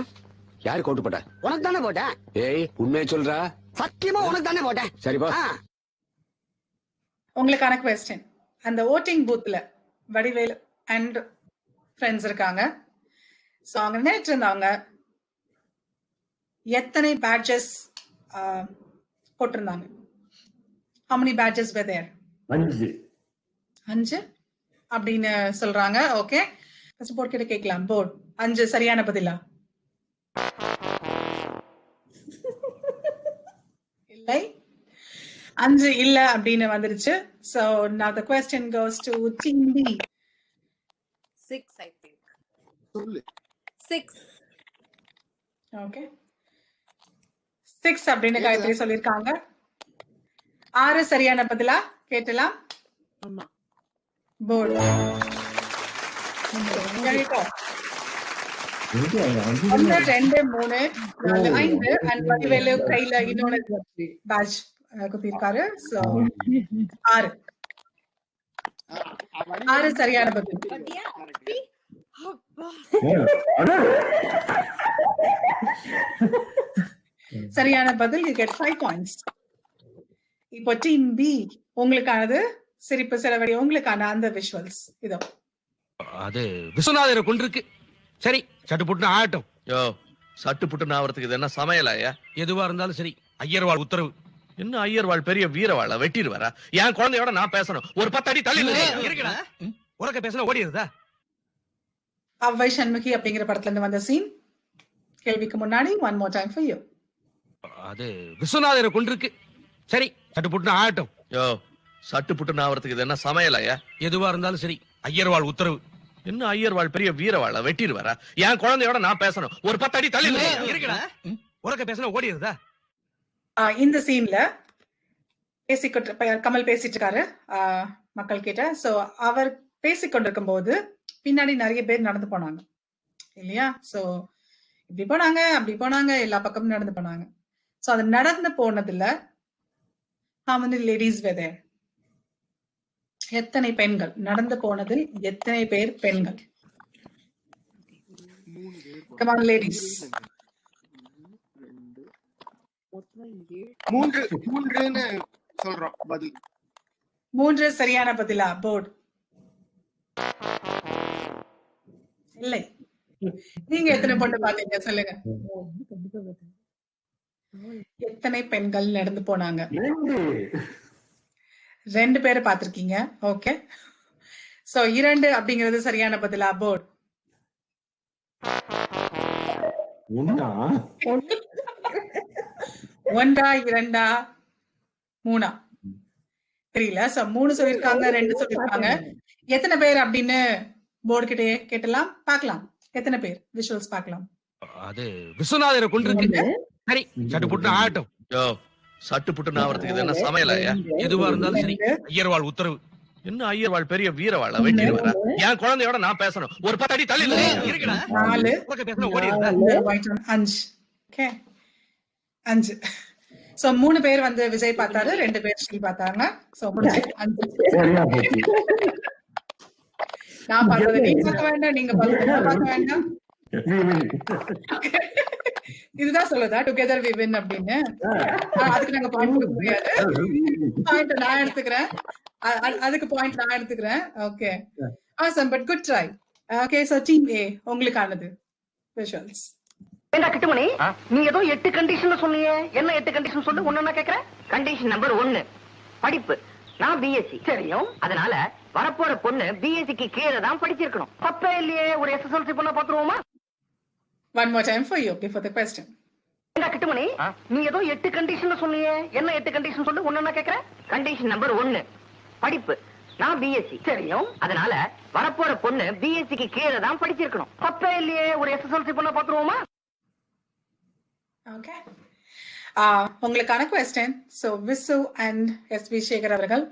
யாரு கோட்டு போட்ட? உனக்கு தானே போட்டேன். ஏய், உண்மையை சொல்றா? சத்தியமா உனக்கு தானே போட்டேன். சரிப்பா. உங்களுக்கான क्वेश्चन, அந்த ஓட்டிங் பூத்ல வடிவேல் அண்ட் ஃப்ரெண்ட்ஸ் இருக்காங்க. சோ அவங்க நேற்று இருந்தவங்க எத்தனை பேட்ஜஸ் போட்டிருந்தாங்க? How many badges were there? 5 அப்படின்னு சொல்றாங்க. ஓகே, ஃபர்ஸ்ட் போர்ட் கிட்ட கேட்கலாம். போர்ட் 5 சரியான பதிலா? இல்லை, 5 இல்ல அப்படின்னு வந்துருச்சு. So now the question goes to team B. 6 I think. 6. Okay, 6 அப்படின்னு காயத்ரி சொல்லிருக்காங்க. 6 சரியான பதிலா? கேட்டலாம். ஆமா. போர்ட் 1 2 3 4 5 அண்ட் வடிவேலு கையில இன்னொரு பேட்ச் குத்திருக்காரு. So 6 சரியான பதில். சரியான பதில். You get 5 points. இப்போ டீம் பி உங்களுக்கானது சிரிப்பு செலவழி உங்களுக்கான அந்த விஷுவல்ஸ் இதோ. அது விஸ்வநாதரை கொண்டிருக்கு. சரி சட்டு புட்டு ஆகட்டும். யோ சட்டு புட்டு ஆவறதுக்கு இது என்ன சமையலாயா? எதுவா இருந்தாலும் சரி ஐயர்வாள் உத்தரவு. என்ன ஐயர்வாள் பெரிய வீரவாள வெட்டிடுவாரா? என் குழந்தையோட நான் பேசணும். ஒரு 10 அடி தள்ளி இருக்கடா. உனக்கு பேசணும் ஓடிடுதா? அவ்வை சண்முகி அப்படிங்கிற படத்துல இருந்து வந்த சீன். கேள்விக்கு முன்னாடி one more time for you. அது விஸ்வநாதரை கொண்டிருக்கு. சரி சட்டு புட்டு ஆகட்டும். யோ சட்டு புட்டு ஆவறதுக்கு இது என்ன சமையலாயா? எதுவா இருந்தாலும் சரி ஐயர்வாள் உத்தரவு. என்ன ஐயர்வாள் பெரிய வீரவாள வெட்டிடுவாரா? என் குழந்தையோட நான் பேசணும். ஒரு 10 அடி தள்ளி இருக்கடா. உனக்கு பேசணும் ஓடிடுதா? இந்த சீன்ல கமல் பேசிட்டு இருக்காரு மக்கள் கிட்ட. சோ அவர் பேசிக்கொண்டிருக்கும் போது பின்னாடி நிறைய பேர் நடந்து போனாங்க இல்லையா? சோ இப்படி போனாங்க அப்படி போனாங்க, எல்லா பக்கமும் நடந்து போனாங்க. சோ அது நடந்து போனதுல how many ladies were there? எத்தனை பெண்கள் நடந்து போனதில் எத்தனை பேர் பெண்கள்? Come on ladies. 3 சொல்றோம் பதில். 3 சரியான பதிலா? போர்டு இல்லை. நீங்க எத்தனை பொண்ணு பாத்தீங்க சொல்லுங்க. எத்தனை பெண்கள் நடந்து போனாங்க? 2 பேரை பாத்திருக்கீங்க. ஓகே. சோ 2 அப்படிங்கிறது சரியான பதிலா? போர்டு ஒன்றா 2ஆ 3ஆ தெரியல. சோ 3 சொல்லிருக்காங்க, 2 சொல்லிருக்காங்க. எத்தனை பேர் அப்படின்னு போர்டு கிட்டே கேட்டலாம். பார்க்கலாம் எத்தனை பேர். விஷுவல்ஸ் பார்க்கலாம். அது விஸ்வநாதரை கொண்டிருக்கு. சரி சட்டு புட்டு ஆகட்டும். யோ சட்டு புட்டு ஆவறதுக்கு இது என்ன சமையலாயா? எதுவா இருந்தாலும் சரி ஐயர்வாள் உத்தரவு. என்ன ஐயர்வாள் பெரிய வீரவாள வெட்டிடுவாரா? என் குழந்தையோட நான் பேசணும். ஒரு 10 அடி தள்ளி இருக்கடா. 4 உனக்கு பேசணும் ஓடிடுதா? 5. ஓகே 5. சோ 3 பேர் வந்து விஜய் பார்த்தாரு, 2 பேர் ஸ்ரீ பார்த்தாங்க. சோ 5. நான் பார்த்தது நீங்க பார்க்க வேண்டாம், நீங்க பார்த்தது பார்க்க வேண்டாம். இதுதான் சொல்லுதா டுகெதர் வி வின் அப்படின்னு? அதுக்கு நாங்க பாயிண்ட் கொடுக்க முடியாது. பாயிண்ட் நான் எடுத்துக்கிறேன். அதுக்கு பாயிண்ட் நான் எடுத்துக்கிறேன். Okay awesome but good try. Okay so team A உங்களுக்கானது விஷுவல்ஸ். ஏண்டா கிட்டுமணி, நீ ஏதோ 8 கண்டிஷன் சொன்னீங்க. என்ன 8 கண்டிஷன் சொல்லு. ஒண்ணு நான் கேக்குறேன். கண்டிஷன் நம்பர் 1 படிப்பு. நான் பிஎஸ்சி தெரியும். அதனால வரப்போற பொண்ணு பிஎஸ்சிக்கு கீழே தான் படிச்சிருக்கணும். தப்பே இல்லையே. ஒரு எஸ்எஸ்எல்சி பொண்ண பாத்துருவோமா? One more time for you before the question. ஏண்டா கிட்டுமணி, நீ ஏதோ 8 கண்டிஷன் சொன்னீங்க. என்ன 8 கண்டிஷன் சொல்லு. ஒண்ணு நான் கேக்குறேன். கண்டிஷன் நம்பர் 1 படிப்பு. நான் பிஎஸ்சி தெரியும். அதனால வரப்போற பொண்ணு பிஎஸ்சிக்கு கீழே தான் படிச்சிருக்கணும். தப்பே இல்லையே. ஒரு எஸ்எஸ்எல்சி பொண்ண பாத்துருவோமா? ஓகே உங்களுக்கான question. So Visu and S V Sekhar அவர்கள்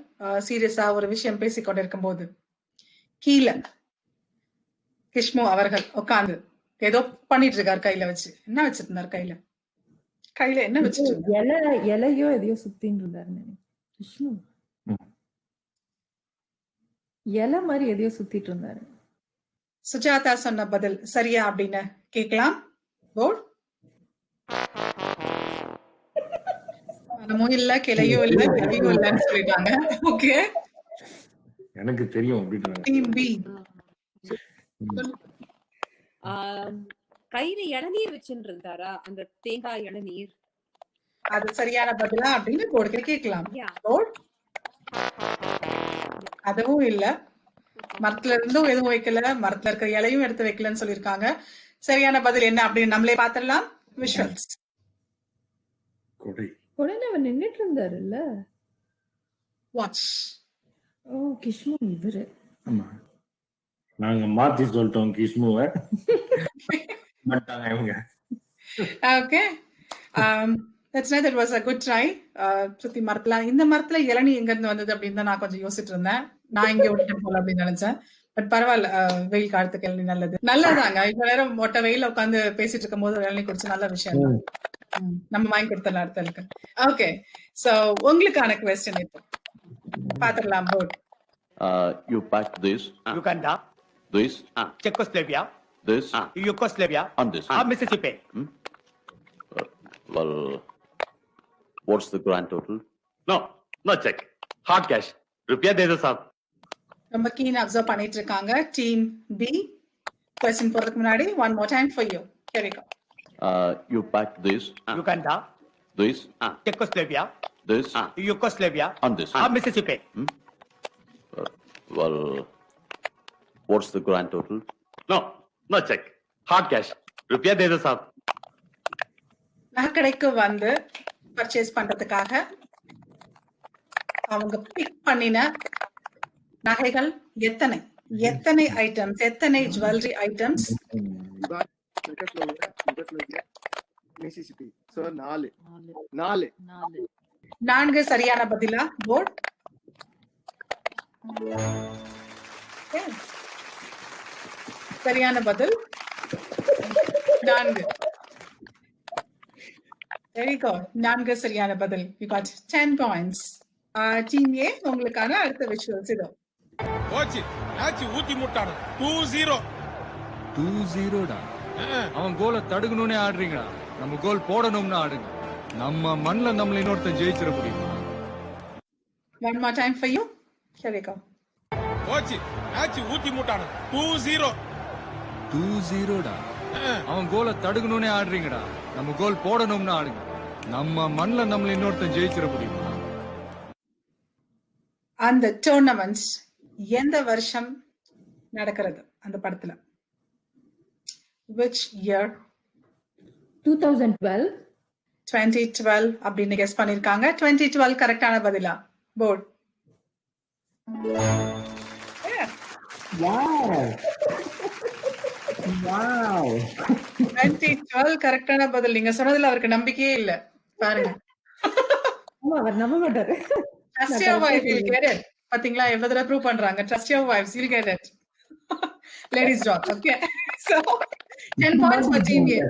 சீரியஸா ஒரு விஷயம் பேசிக் கொண்டிருக்கும் போது கீழே கிஷ்மு அவர்கள் உட்கார்ந்து ஏதோ பண்ணிட்டு இருக்காரு. கையில வச்சு என்ன வச்சிருந்தாரு? கையில என்ன வச்சுட்டு இலையோ எதையோ சுத்தின்னு இருந்தாரு. கிஷ்மு இலை மாதிரி எதையோ சுத்திட்டு இருந்தாரு. சுஜாதா சொன்ன பதில் சரியா அப்படின்னு கேட்கலாம். போர்டு மரமும் இல்ல, கிளையும் இல்ல, கிளையும் இல்லன்னு சொல்லிட்டாங்க. ஓகே எனக்கு தெரியும் அப்படின்னு. டீம் பி கையில இளநீர் வச்சுட்டு இருந்தாரா? அந்த தேங்காய் இளநீர். அது சரியான பதிலா அப்படின்னு போர்டு கேட்கலாம். போர்டு அதுவும் இல்ல. மரத்துல இருந்தும் எதுவும் வைக்கல, மரத்துல இருக்கிற இலையும் எடுத்து வைக்கலன்னு சொல்லிருக்காங்க. சரியான பதில் என்ன அப்படின்னு நம்மளே பாத்திரலாம். விஷுவல்ஸ். உடனே அவர் நின்னுட்டு இருந்தாரு இல்ல? வாட்ச். ஓ கிஷ்மு இவரு. ஆமா நாங்க மாத்தி சொல்லிட்டோம் கிஷ்முவை. இவங்க. Okay that's nice. That was a good try. சுத்தி மரத்துல இந்த மரத்துல இளநீ எங்க இருந்து வந்தது அப்படின்னு தான் நான் கொஞ்சம் யோசிச்சுட்டு இருந்தேன். நான் இங்க விட்டுட்டு போல அப்படின்னு நினைச்சேன். பட் பரவாயில்ல, வெயில் காலத்துக்கு இளநீ நல்லது. நல்லதாங்க. இப்ப நேரம் மொட்டை வெயில உட்காந்து பேசிட்டு இருக்கும் போது இளநீ குடிச்சு நல்ல விஷயம். நம்ம வாங்கி கொடுத்தலாம் அடுத்தலுக்கு. ஓகே, சோ உங்களுக்கான கொஸ்டின் இப்போ பாத்துக்கலாம். Board. You packed this, Uganda, this, Czechoslovakia, this, Yugoslavia, and this. Mississippi. Well, what's the grand total? No check. Hard cash. रुपया दे दो साहब. ரொம்ப கீன் அப்சர்வ் பண்ணிட்டு இருக்காங்க. டீம் பி கொஸ்டின் போறதுக்கு முன்னாடி one more time for you. Here we go. You packed this, Uganda, this, Czechoslovakia, this, Yugoslavia, and this. Mississippi. Well, what's the grand total? No check. Hard cash. रुपया दे दो साहब. நகைக்கடைக்கு வந்து purchase பண்றதுக்காக அவங்க big பண்ணின நகைகள் எத்தனை எத்தனை ஐட்டம்ஸ், எத்தனை ஜுவல்லரி ஐட்டம்ஸ்? மிசிசிபி. சோ 4 4 சரியான பதிலா? போர்ட். சரியான பதில் 4. Very good. 4 சரியான பதில். You got 10 points. Team A உங்களுக்கான அடுத்த விஷுவல்ஸ் இதோ. போச்சு மேட்ச் ஊத்தி முட்டானு 2-0. 2-0 டா. அவன் கோலை தடுக்கணும்னே ஆடுறீங்களா? நம்ம கோல் போடணும்னு ஆடுங்க. நம்ம மண்ணில் நம்மள இன்னொருத்தன் ஜெயிச்சிட முடியுமா? One more time for you. Here we go. போச்சு மேட்ச் ஊத்தி முட்டானு 2-0. 2-0 டா. அவன் கோலை தடுக்கணும்னே ஆடுறீங்கடா. நம்ம கோல் போடணும்னு ஆடுங்க. நம்ம மண்ணில் நம்மள இன்னொருத்தன் ஜெயிச்சிட முடியுமா? அந்த டோர்னமெண்ட்ஸ் எந்த வருஷம் நடக்கிறது அந்த படத்துல? Which year? 2012. 2012 அப்படின்னு கெஸ் பண்ணிருக்காங்க. 2012 கரெக்டான பதிலா? போர்ட். Wow. 2012 கரெக்டான பதில். நீங்க சொன்னதுல அவருக்கு நம்பிக்கையே இல்ல பாருங்க. அவர் நம்ப மாட்டாரு. Trust your wife, you'll get it. பாத்தீங்களா எவ்வளவு தடவை ப்ரூவ் பண்றாங்க. Trust your wives, you'll get it. Ladies talk. Okay. So 10 points for team A.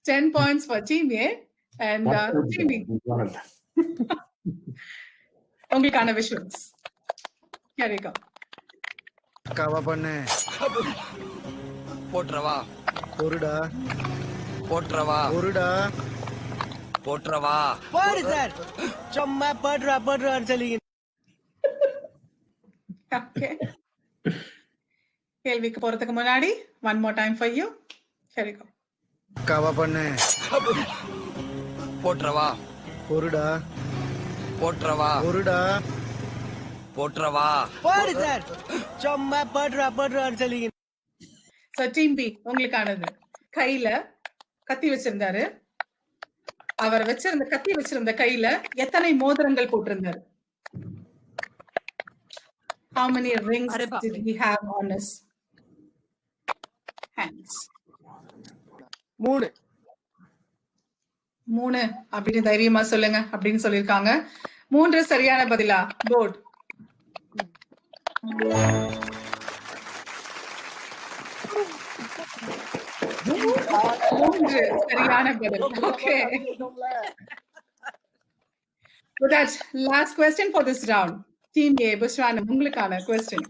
10 points for team A and team B. உங்களுக்கான visuals. Here we go. Kala பண்ணு. போட்றவா பொருடா. போட்றவா பொருடா. போட்றவா. போடு sir. சும்மா போட்றான்னு சொல்லிங்க. Okay. கேள்விக்கு போறதுக்கு முன்னாடி one more time for you. Here we go. Kala பண்ணு. போட்றவா. பொருடா. போட்றவா. பொருடா. போட்றவா. போடு சார். சும்மா போட்றான்னு சொல்லிங்க. So team B உங்களுக்கானது. கையில கத்தி வச்சிருந்தாரு. அவர் வச்சிருந்த கத்தி வச்சிருந்த கையில எத்தனை மோதிரங்கள் போட்டிருந்தாரு? How many rings did he have on his hands? 3 அப்படின்னு தைரியமா சொல்லுங்க அப்படின்னு சொல்லிருக்காங்க. 3 சரியான பதிலா? போர்ட். சரியான பதில். Okay. So that's last question for this round. Team A, புஷ்வானம் உங்களுக்கான question.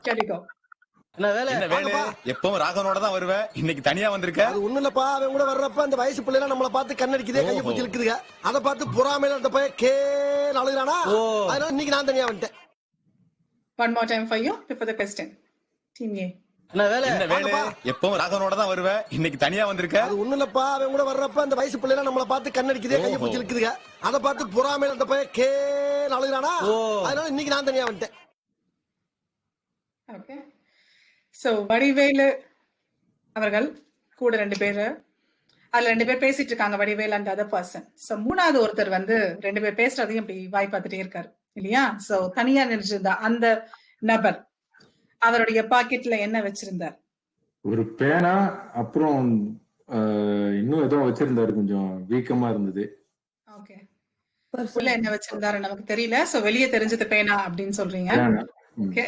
Here we go. என்ன வேலை? எப்பவும் ராகவனோட தான் வருவேன். இன்னைக்கு தனியா வந்திருக்க. அது ஒண்ணு இல்லப்பா, அவன் கூட வர்றப்ப அந்த வயசு பிள்ளைலாம் நம்மள பார்த்து கண்ணடிக்குதே, கையை பிடிச்சி இழுக்குதுங்க. அதை பார்த்து பொறாமையில அந்த பையன் அழுகுறானா, அதனால இன்னைக்கு நான் தனியா வந்துட்டேன். One more time for you before the question. Team A. என்ன வேலை? எப்பவும் ராகவனோட தான் வருவேன். இன்னைக்கு தனியா வந்திருக்க. அது ஒண்ணு இல்லப்பா, அவன் கூட வர்றப்ப அந்த வயசு பிள்ளைலாம் நம்மள பார்த்து கண்ணடிக்குதே, கையை பிடிச்சி இழுக்குதுங்க. அதை பார்த்து பொறாமையில அந்த பையன் அழுகுறானா, அதனால இன்னைக்கு நான் தனியா வந்துட்டேன். Okay. So வடிவேலு அவர்கள் கூட 2 பேரு, அதுல 2 பேர் பேசிட்டு இருக்காங்க, Vadivelu and other person. So மூணாவது ஒருத்தர் வந்து 2 பேர் பேசுறதையும் இப்படி வாய் பார்த்துட்டே இருக்காரு இல்லையா? சோ தனியா நினைச்சிருந்தா அந்த நபர் அவருடைய பாக்கெட்ல என்ன வச்சிருந்தார்? ஒரு பேனா, அப்புறம் இன்னும் ஏதோ வச்சிருந்தாரு, கொஞ்சம் வீக்கமா இருந்தது. ஓகே. உள்ள என்ன வச்சிருந்தாரு நமக்கு தெரியல. சோ வெளியே தெரிஞ்சது பேனா அப்படின்னு சொல்றீங்க. ஓகே.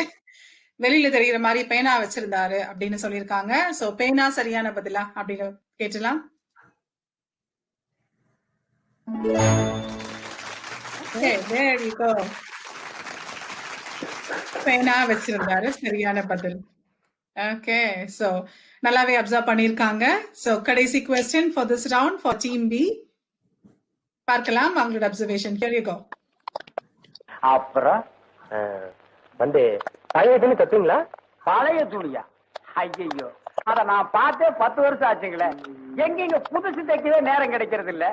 வெளியில தெரிகிற மாதிரி பேனா வச்சிருந்தாரு அப்படின்னு சொல்லியிருக்காங்க. சோ பேனா சரியான பதிலா அப்படின்னு கேட்டலாம். Okay, there you go. பேனா வச்சிருந்தாரு, சரியான பதில். ஓகே, சோ நல்லாவே அப்சர்வ் பண்ணிருக்காங்க. சோ கடைசி question for this round for team B. பார்க்கலாம் அவங்களோட அப்சர்வேஷன். Here you go. அப்புறம் வந்து பழைய துணி கத்துங்களா? பழைய துணியா? ஐயோ, அத நான் பார்த்தே 10 வருஷம் ஆச்சுங்களே. எங்க புதுசு தைக்கவே நேரம் கிடைக்கிறது இல்ல.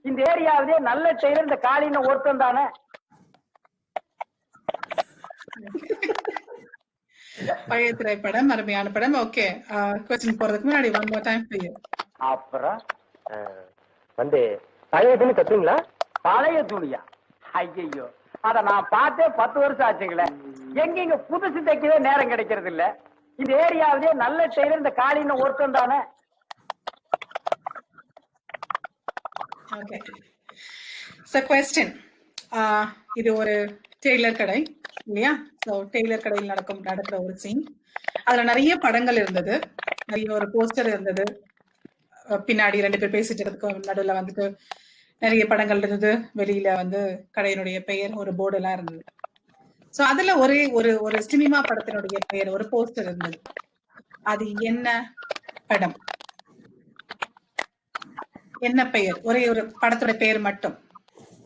இந்த ஏரியாவிலே நல்ல டெய்லர் இந்த காலின ஒருத்தன் தானே. பழைய திரைப்படம், அருமையான படம். ஓகே, கொஸ்டின் போறதுக்கு முன்னாடி one more time for you. அப்புறம் வந்து பழைய துணி கத்துங்களா? பழைய துணியா? ஐயோ, அத நான் பார்த்தே 10 வருஷம் ஆச்சுங்களே. எங்க புதுசு தைக்கவே நேரம் கிடைக்கிறது இல்ல. இந்த ஏரியாவிலே நல்ல டெய்லர் இந்த காலின ஒருத்தன் தானே. ஓகே, சோ கொஸ்டின், இது ஒரு டெய்லர் கடை இல்லையா? சோ டெய்லர் கடையில் நடக்கிற ஒரு சீன். அதுல நிறைய படங்கள் இருந்தது, நிறைய ஒரு போஸ்டர் இருந்தது. பின்னாடி 2 பேர் பேசிட்டு இருக்கிறதுக்கு நடுவில் வந்துட்டு நிறைய படங்கள் இருந்தது. வெளியில வந்து கடையினுடைய பெயர், ஒரு போர்டு எல்லாம் இருந்தது. சோ அதுல ஒரே ஒரு சினிமா படத்தினுடைய பெயர், ஒரு போஸ்டர் இருந்தது. அது என்ன படம்? என்ன பெயர்? ஒரே ஒரு படத்தோட பெயர் மட்டும்.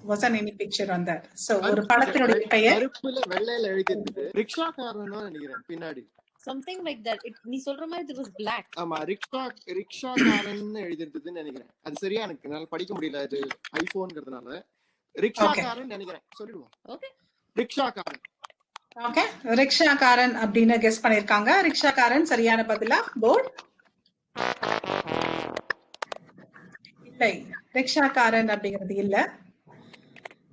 wasn't any picture on that. So ஒரு படத்தினுடைய பெயர் கருப்புல வெள்ளையில எழுதி இருந்தது. ரிக்ஷாக்காரன்னு நினைக்கிறேன் பின்னாடி. Something like that. நீ சொல்ற மாதிரி it was black. ஆமா, ரிக்ஷாக்காரன்னு எழுதி இருந்ததுன்னு நினைக்கிறேன். அது சரியா எனக்கு என்னால படிக்க முடியல, அது ஐபோன்ங்கிறதுனால. ரிக்ஷாக்காரன் நினைக்கிறேன், சொல்லிடுவோம். ஓகே, ரிக்ஷாக்காரன். ஓகே, ரிக்ஷாக்காரன் அப்படின்னு கெஸ் பண்ணிருக்காங்க. ரிக்ஷாக்காரன் சரியான பதிலா? போர்டு இல்லை, ரிக்ஷாக்காரன் அப்படிங்கிறது இல்ல.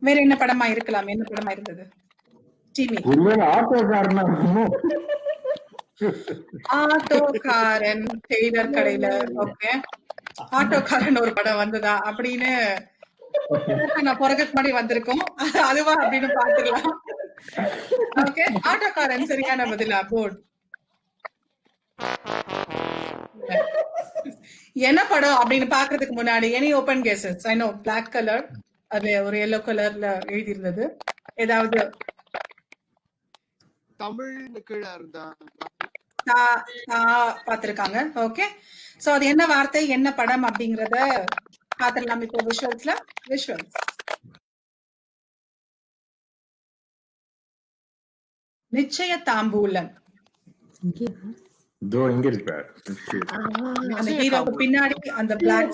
வேற என்ன படமா இருக்கலாம்? என்ன படமா இருந்தது? டிவி. ஆட்டோக்காரன் டெய்லர் கடையில. ஓகே, ஆட்டோக்காரன் ஒரு படம் வந்ததா அப்படின்னு நான் பிறகு மாதிரி வந்திருக்கோம். அதுவா அப்படின்னு பாத்துக்கலாம். ஓகே, ஆட்டோக்காரன் சரியான பதிலா? போர்டு. என்ன படம் அப்படின்னு பாக்குறதுக்கு முன்னாடி any open guesses? I know black colour, அது ஒரு எல்லோ கலர்ல எழுதி இருந்தது. ஏதாவது தமிழ் கீழ இருந்தா பாத்திருக்காங்க. ஓகே, சோ அது என்ன வார்த்தை, என்ன படம் அப்படிங்கறத பாத்திரலாம். இப்போ விஷுவல்ஸ்ல நிச்சய தாம்பூலம். அந்த ஹீரோக்கு பின்னாடி அந்த பிளாக்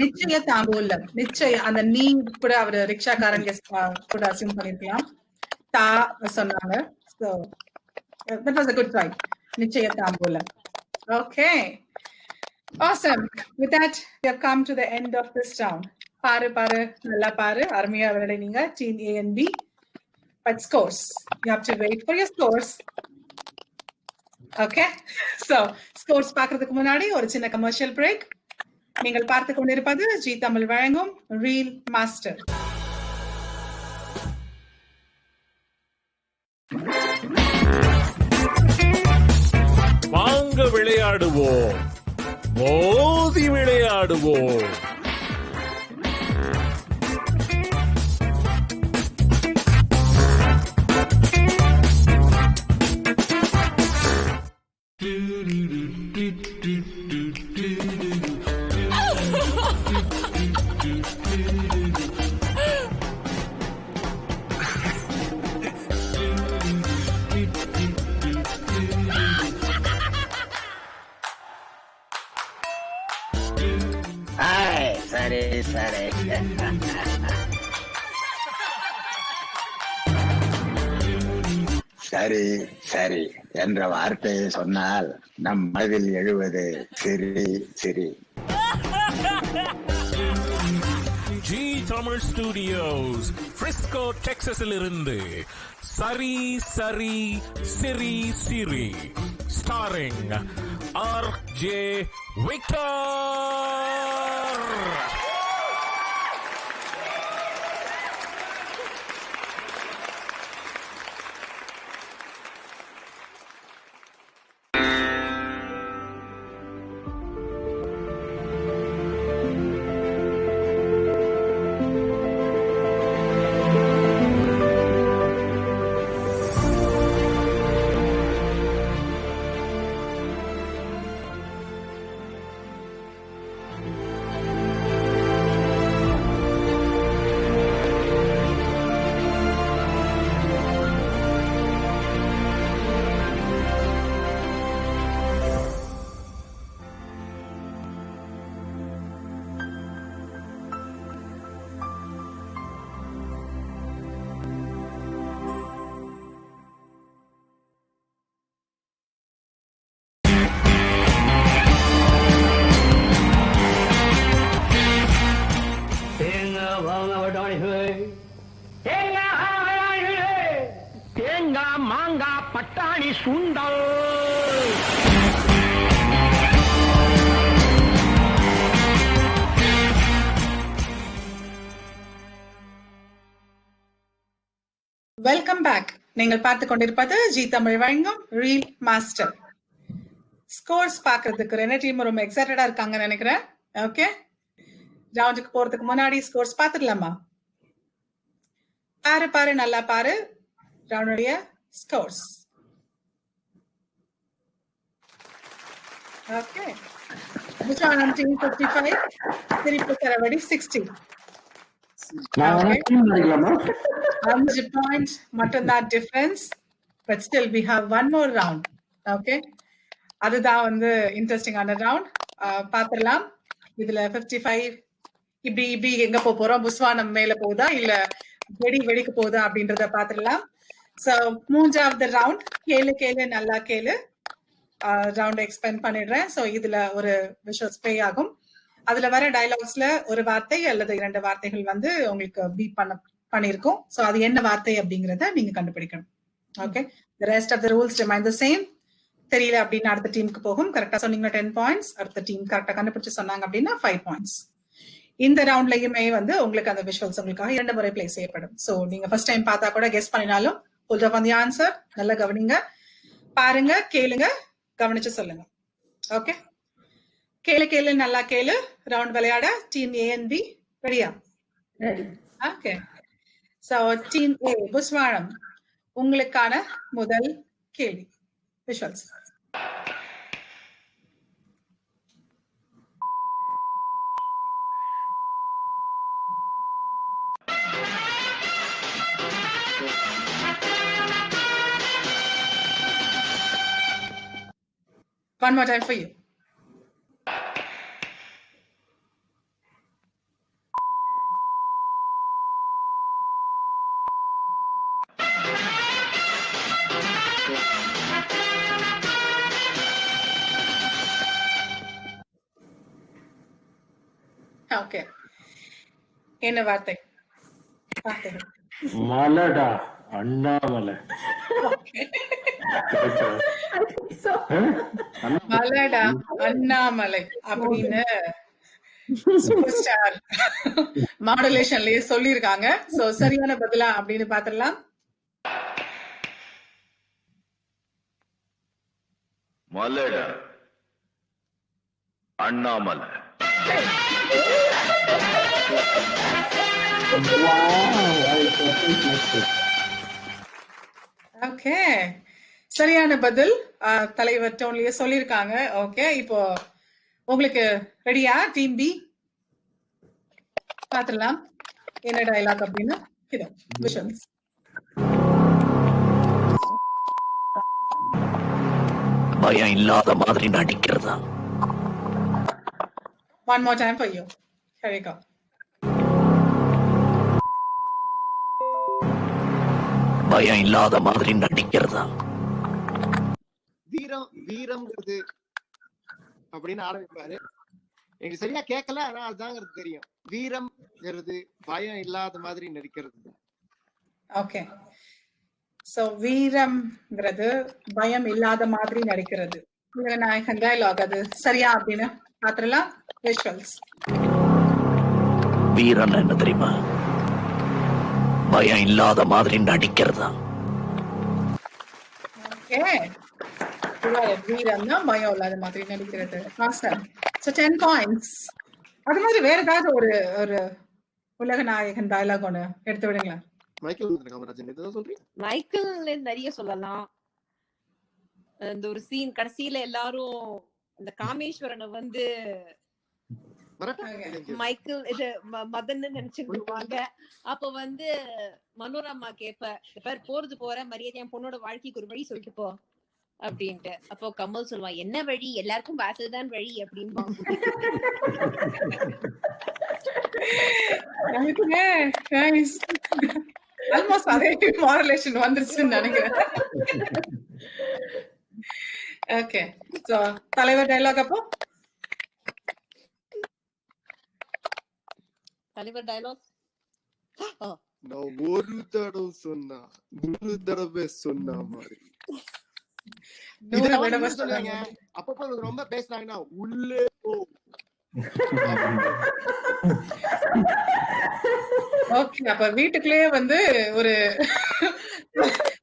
நிச்சய தாம்பூலம். நிச்சய அந்த நீ கூட அவரு ரிக்ஷாக்காரன் கூட அசியூம் பண்ணிருக்கலாம். தா சொன்னாங்க. So that was a good try. நிச்சய தாம்பூலம். Okay, awesome. With that we have come to the end of this round. பாரு நல்லா பாரு, அருமையா விளையாடுனீங்க team A and B. But scores, you have to wait for your scores. Okay, so scores பார்க்கிறதுக்கு முன்னாடி ஒரு சின்ன கமர்ஷியல் பிரேக். நீங்கள் பார்த்து கொண்டிருப்பது ஜி தமிழ் வழங்கும் ரீல் மாஸ்டர். வாங்க விளையாடுவோம், மோதி விளையாடுவோம். சரி சரி, சரி சரி என்ற வார்த்தையை சொன்னால் நம் மனதில் எழுவது சிரி சிரி. ஜி தமிழ் ஸ்டுடியோஸ் பிரிஸ்கோ டெக்சாஸில் இருந்து சரி சரி சிரி சிரி ஸ்டாரிங் ஆர்.ஜே. விக்டர். மாங்காய் பட்டாணி சுண்டல். Welcome back. நீங்கள் பார்த்து கொண்டிருப்பது ஜி தமிழ் வழங்கும் ரீல் மாஸ்டர். ஸ்கோர்ஸ் பாக்குறதுக்கு ரெண்டு டீம் ரொம்ப எக்ஸைட்டடா இருக்காங்கன்னு நினைக்கிறேன். ஓகே, ரவுண்டுக்கு போறதுக்கு முன்னாடி ஸ்கோர்ஸ் பாத்துடலாமா? பாரு நல்லா பாரு ரவுண்டுடைய ஸ்கோர்ஸ். ஓகே, புஷானம் டீம் 55, திருப்பி சரவடி 60. 5 points மட்டும்தான் difference. But still we have one more round. Okay, அதுதான் வந்து இன்ட்ரெஸ்டிங்கான ரவுண்ட். பாத்திரலாம். இதுல 55 இப்படி எங்க போறோம், புஸ்வானம் மேல போகுதா இல்ல வெடிக்க போகுதா அப்படின்றத பாத்திரலாம். சோ மூன்றாவது ரவுண்ட் கேளு நல்லா கேளு ரவுண்ட் எக்ஸ்பெண்ட் பண்ணிடுறேன். சோ இதுல ஒரு விஷுவல்ஸ் ப்ளே ஆகும். அதுல வர டயலாக்ஸ்ல ஒரு வார்த்தை அல்லது 2 வார்த்தைகள் வந்து உங்களுக்கு பீட் பண்ணிருக்கும். சோ அது என்ன வார்த்தை அப்படிங்கறத நீங்க கண்டுபிடிக்கணும். Okay, the rest of the rules remain the same. தெரியல அப்படின்னா அடுத்த டீமுக்கு போகும். கரெக்டா சொன்னீங்கன்னா 10 பாயிண்ட்ஸ், அடுத்த டீம் கரெக்டா கண்டுபிடிச்சு சொன்னாங்க அப்படின்னா 5 பாயிண்ட்ஸ். இந்த ரவுண்ட்லயுமே வந்து உங்களுக்கு அந்த விஷுவல்ஸ் உங்களுக்காக 2 முறை பிளே செய்யப்படும். சோ நீங்க ஃபர்ஸ்ட் டைம் பார்த்தா கூட கெஸ் பண்ணினாலும் hold up on the answer. நல்லா கவனிங்க, பாருங்க, கேளுங்க, கவனிச்சு சொல்லுங்க. ஓகே, கேளு நல்லா கேளு ரவுண்ட் விளையாட. டீம் ஏ அண்ட் பி ரெடியா? ஓகே, சோ டீம் ஏ புஸ்வானம், உங்களுக்கான முதல் கேள்வி. Visuals. One more time for you. Okay. என்ன வார்த்தை? மலடா, அண்ணாமலை. மலடா அண்ணாமலை அப்படின்னு சூப்பர் ஸ்டார் மாடுலேஷன்லயே சொல்லிருக்காங்க. சோ சரியான பதிலா அப்படின்னு பாத்திரலாம். மலடா அண்ணாமலை. ஓகே, சரியான பதில். தலைவர் டோன்லயே சொல்லிருக்காங்க. ஓகே, இப்போ உங்களுக்கு ரெடியா டீம் பி? பாத்துடலாம் என்ன டயலாக் அப்படின்னு. இதோ விஷுவல்ஸ். பயம் இல்லாத மாதிரி நடிக்கிறதா? One more time for you. Here we go. பயம் இல்லாத மாதிரி நடிக்கிறதா? வீரம்ங்கிறது அப்படின்னு ஆரம்பிப்பாரு. எனக்கு சரியா கேட்கல, ஆனா அதுதாங்கிறது தெரியும். வீரம்ங்கிறது பயம் இல்லாத மாதிரி நடிக்கிறது. ஓகே, சோ வீரம்ங்கிறது பயம் இல்லாத மாதிரி நடிக்கிறது. நாயகன் டயலாக் அது சரியா அப்படின்னு பாத்திரலாம். விஷுவல்ஸ். வீரன் என்ன தெரியுமா? பயம் இல்லாத மாதிரி நடிக்கிறதா? ஓகே, வீரம்னா பயம் இல்லாத மாதிரி நடிக்கிறது. So 10 points. அது மாதிரி வேற ஏதாவது ஒரு உலக நாயகன் டயலாக் ஒண்ணு எடுத்து விடுங்களா? மைக்கேல் நிறைய சொல்லலாம். இந்த ஒரு சீன் கடைசியில எல்லாரும் இந்த காமேஸ்வரனை வந்து மைக்கேல் இது மதன் நினைச்சுருவாங்க. அப்ப வந்து மனோரமா கேப்ப போறது போற மரியாதை என் பொண்ணோட வாழ்க்கைக்கு ஒரு வழி சொல்லிட்டு போ அப்படின்ட்டு. அப்போ கமல் சொல்லுவான், என்ன வழி, எல்லாருக்கும் வாசல்தான் வழி அப்படின்பா. ஆல்மோஸ்ட் அதே மாரலேஷன் வந்துருச்சுன்னு நினைக்கிறேன். ஓகே, சோ தலைவர் டயலாக். அப்போ தலைவர் டயலாக் நான் ஒரு தடவை சொன்னா 100 தடவை சொன்ன மாதிரி. சொல்லுவாங்க அப்பப்ப ரொம்ப பேசுறாங்கன்னா உள்ளே போ. ஓகே, அப்ப வீட்டுக்குள்ளேயே வந்து ஒரு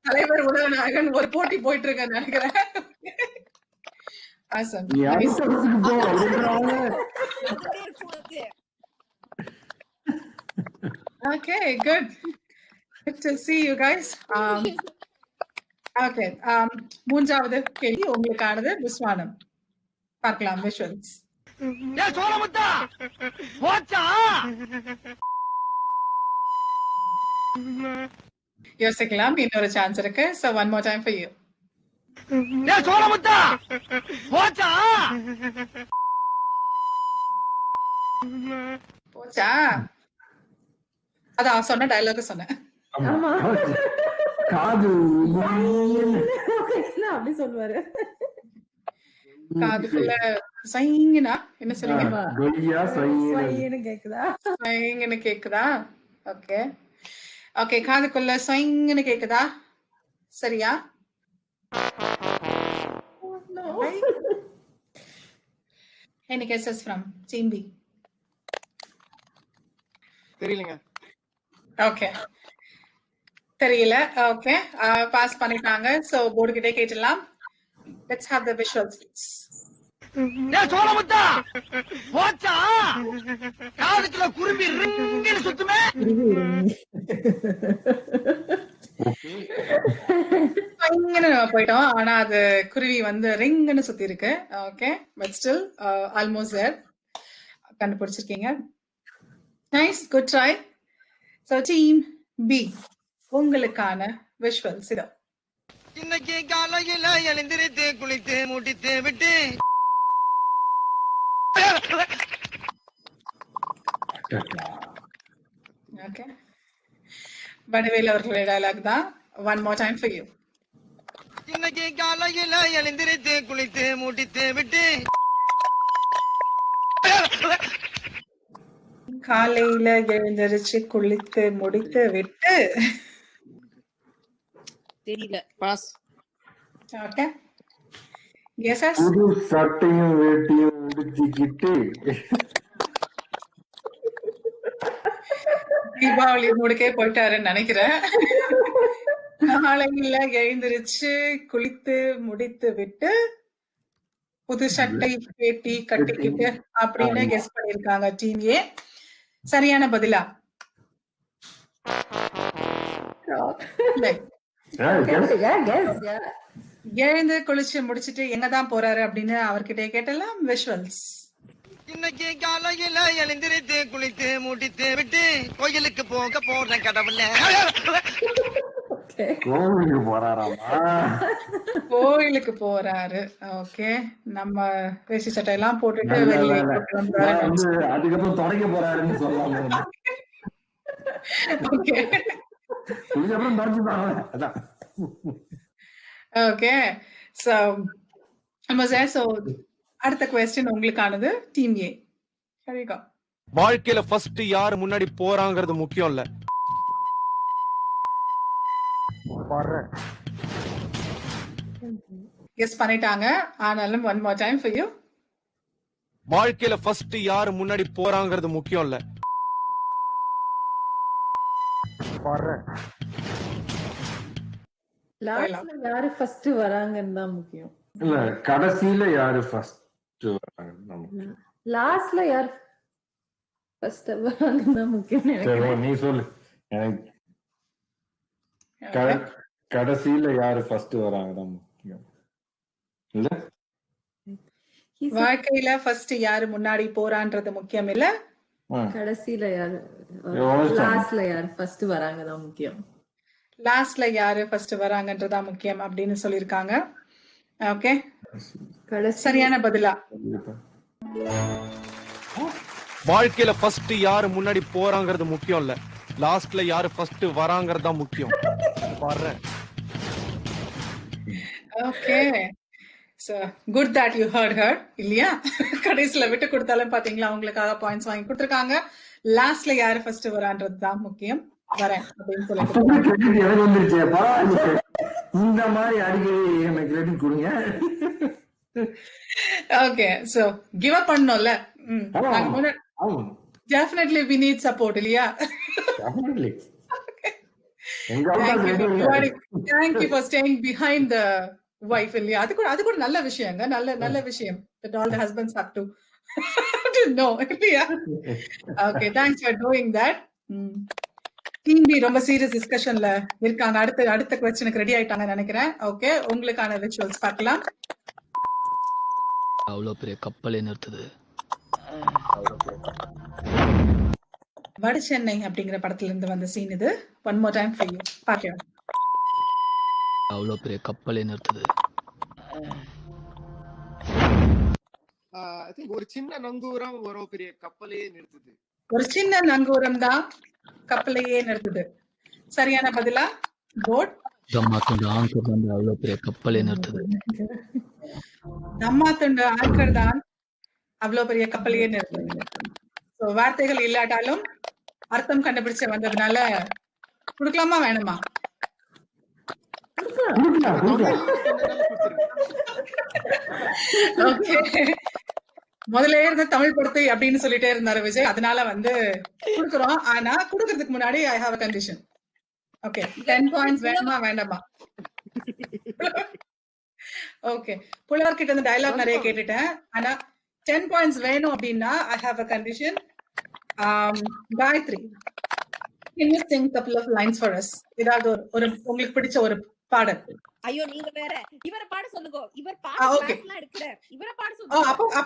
தலைவர் உலகநாயகன் ஒரு போட்டி போயிட்டு இருக்கேன்னு நினைக்கிறேன். Awesome. Nice. Okay, good. Good to see you guys. Okay, மூன்றாவது கேள்வி உங்களுக்கானது. புஸ்வானம் பார்க்கலாம் விஷுவல்ஸ். யோசிக்கலாம், இன்னொரு சான்ஸ் இருக்கு. So one more time for you. போச்சா? அதான் சொன்ன டயலாக் சொன்னேன். அப்படி சொல்லுவாரு. காதுக்குள்ள சைங்கனா என்ன சொல்றீங்க? சைங்கன்னு கேக்குதா? ஓகே ஓகே, காதுக்குள்ள சைங்கன்னு கேக்குதா? சரியா? Any guesses from Team B? தெரியலங்க. ஓகே, தெரியல. ஓகே, பாஸ் பண்ணிட்டாங்க. சோ போர்டு கிட்டே கேட்டலாம். Let's have the visuals please. காதுக்குள்ள குரும்பி ரிங்கின்னு சுத்துமே. போயிட்டோம், ஆனா அது குருவி வந்து ரிங்னு சுத்தி இருக்கு. Okay, but still almost there. கண்டுபிடிச்சிருக்கீங்க. Nice, good try. So team B, உங்களுக்கான விஷுவல்ஸ் இதோ. இன்னைக்கு காலையில எழுந்திருத்து குளித்து முடித்து விட்டு ஓகே, வடிவேல் அவர்களுடைய டயலாக் தான். One more time for you. இன்னைக்கு காலையில எழுந்திருத்து குளித்து முடித்து விட்டு காலையில எழுந்திருச்சு குளித்து முடித்து விட்டு. தெரியல, பாஸ். ஓகே, எஸ் புது சட்டையும் வேட்டியும் உடுத்திக்கிட்டு தீபாவளி மூடுக்கே போயிட்டாருன்னு நினைக்கிறேன். காலையில எழுந்திருச்சு குளித்து முடித்து விட்டு புது சட்டை வேட்டி கட்டிக்கிட்டு அப்படின்னு கெஸ் பண்ணிருக்காங்க டீம் ஏ. சரியான பதிலா? எழுந்து குளிச்சு முடிச்சிட்டு எங்கதான் போறாரு அப்படின்னு அவர்கிட்ட கேட்டலாம். விஷுவல்ஸ். இன்னைக்கு காலையில எழுந்திருத்து குளித்து முடித்து விட்டு கோயிலுக்கு போக போறேன் கடவுள. கோவிலுக்கு போறாராமா? கோயிலுக்கு போறாரு. ஓகே, நம்ம வேஷ்டி சட்டை எல்லாம் போட்டுட்டு வெளியே அதுக்கப்புறம் தொடங்க போறாருன்னு சொல்லலாம். ஓகே ஓகே, சோ அடுத்த क्वेश्चन உங்களுக்கானது டீம் ஏ. சரிங்க. வாழ்க்கையில ஃபர்ஸ்ட் யார் முன்னாடி போறாங்கிறது முக்கியம் இல்ல. கெஸ் பண்ணிட்டாங்க, ஆனாலும் one more time for you. வாழ்க்கையில ஃபர்ஸ்ட் யார் முன்னாடி போறாங்கிறது முக்கியம் இல்ல. லாஸ்ட்ல யாரு ஃபர்ஸ்ட் வராங்கன்னு தான் முக்கியம். இல்ல, கடைசியில யாரு ஃபர்ஸ்ட் வராங்க. லாஸ்ட்ல யார் ஃபர்ஸ்ட் வராங்கன்னு தான் முக்கியம் நினைக்கிறேன். நீ சொல்லு. எனக்கு கடைசியில யாரு ஃபர்ஸ்ட் வராங்க தான் முக்கியம். இல்ல, வாழ்க்கையில ஃபர்ஸ்ட் யாரு முன்னாடி போறான்றது முக்கியம் இல்ல, கடைசியில யாரு லாஸ்ட்ல யாரு ஃபர்ஸ்ட் வராங்க தான் முக்கியம். லாஸ்ட்ல யாரு ஃபர்ஸ்ட் வராங்கன்றதா முக்கியம் அப்படின்னு சொல்லிருக்காங்க. ஓகே, சரியான பதிலா? வாழ்க்கையில ஃபர்ஸ்ட் யாரு முன்னாடி போறாங்கிறது முக்கியம் இல்ல, லாஸ்ட்ல யாரு ஃபர்ஸ்ட் வராங்கிறது தான் முக்கியம். Okay, so good that you heard her. இல்லையா? கடைசில விட்டு கொடுத்தாலும் பாத்தீங்களா, உங்களுக்காக பாயிண்ட்ஸ் வாங்கி கொடுத்திருக்காங்க. லாஸ்ட்ல யாரு ஃபர்ஸ்ட் வரான்றது தான் முக்கியம். வரேன் அப்படின்னு சொல்லிட்டு அப்பவே கிரெடிட் எனக்கு வந்துருச்சேப்பா. இந்த மாதிரி அடிக்கடி எனக்கு கிரெடிட் கொடுங்க. ஓகே சோ கிவ் அப் பண்ணோம்ல. டெஃபினெட்லி வி நீட் சப்போர்ட் இல்லையா? Definitely. Thank you for staying behind the wife இல்லையா? அது கூட நல்ல விஷயங்க. நல்ல விஷயம் that all the husbands have to know இல்லையா? Okay, thanks for doing that. Team B ரொம்ப சீரியஸ் டிஸ்கஷன்ல இருக்காங்க. அடுத்த क्वेश्चनக்கு ரெடி ஆயிட்டாங்கன்னு நினைக்கிறேன். ஓகே, உங்களுக்கான விஷுவல்ஸ் பார்க்கலாம். அவ்வளவு பெரிய கப்பலே நிறுத்துது. வட சென்னை அப்படிங்கிற படத்துல இருந்து வந்த சீன் இது. One more time for you. பாக்கலாம். அவ்வளவு பெரிய கப்பலே நிறுத்துது. ஐ திங்க் ஒரு சின்ன நங்கூரம் ஒரு பெரிய கப்பலையே நிறுத்துது. ஒரு சின்ன நங்கூரம் தான் கப்பலையே நிறுத்துது. சரியான பதிலா போட். தம்மா துண்டு ஆங்கர் தான் அவ்வளவு பெரிய கப்பலே நிறுத்துது. தம்மா துண்டு ஆங்கர் தான் அவ்வளவு பெரிய கப்பலையே நிறுத்துது. சோ வார்த்தைகள் இல்லாட்டாலும் அர்த்தம் கண்டுபிடிச்ச வந்ததுனால கொடுக்கலாமா வேணுமா? ஓகே, முதல்ல இருந்து தமிழ் படுத்து அப்படின்னு சொல்லிட்டே இருந்தாரு விஜய். அதனால குடுக்குறோம். ஆனா குடுக்கறதுக்கு முன்னாடி ஐ have a condition. Okay, 10 points வேணுமா வேண்டாமா? ஓகே, புலவர் கிட்ட இருந்து டயலாக் நிறைய கேட்டுட்டேன். ஆனா 10 பாயிண்ட்ஸ் வேணும் அப்படின்னா I have a condition. Gayathri, can you sing couple of lines for us? ஏதாவது ஒரு உங்களுக்கு பிடிச்ச ஒரு பாடல். ஐயோ நீங்க வேற இவர பாட சொல்லுங்க. இவர் பாடலாம் எடுக்கறார். இவர பாட சொல்லுங்க.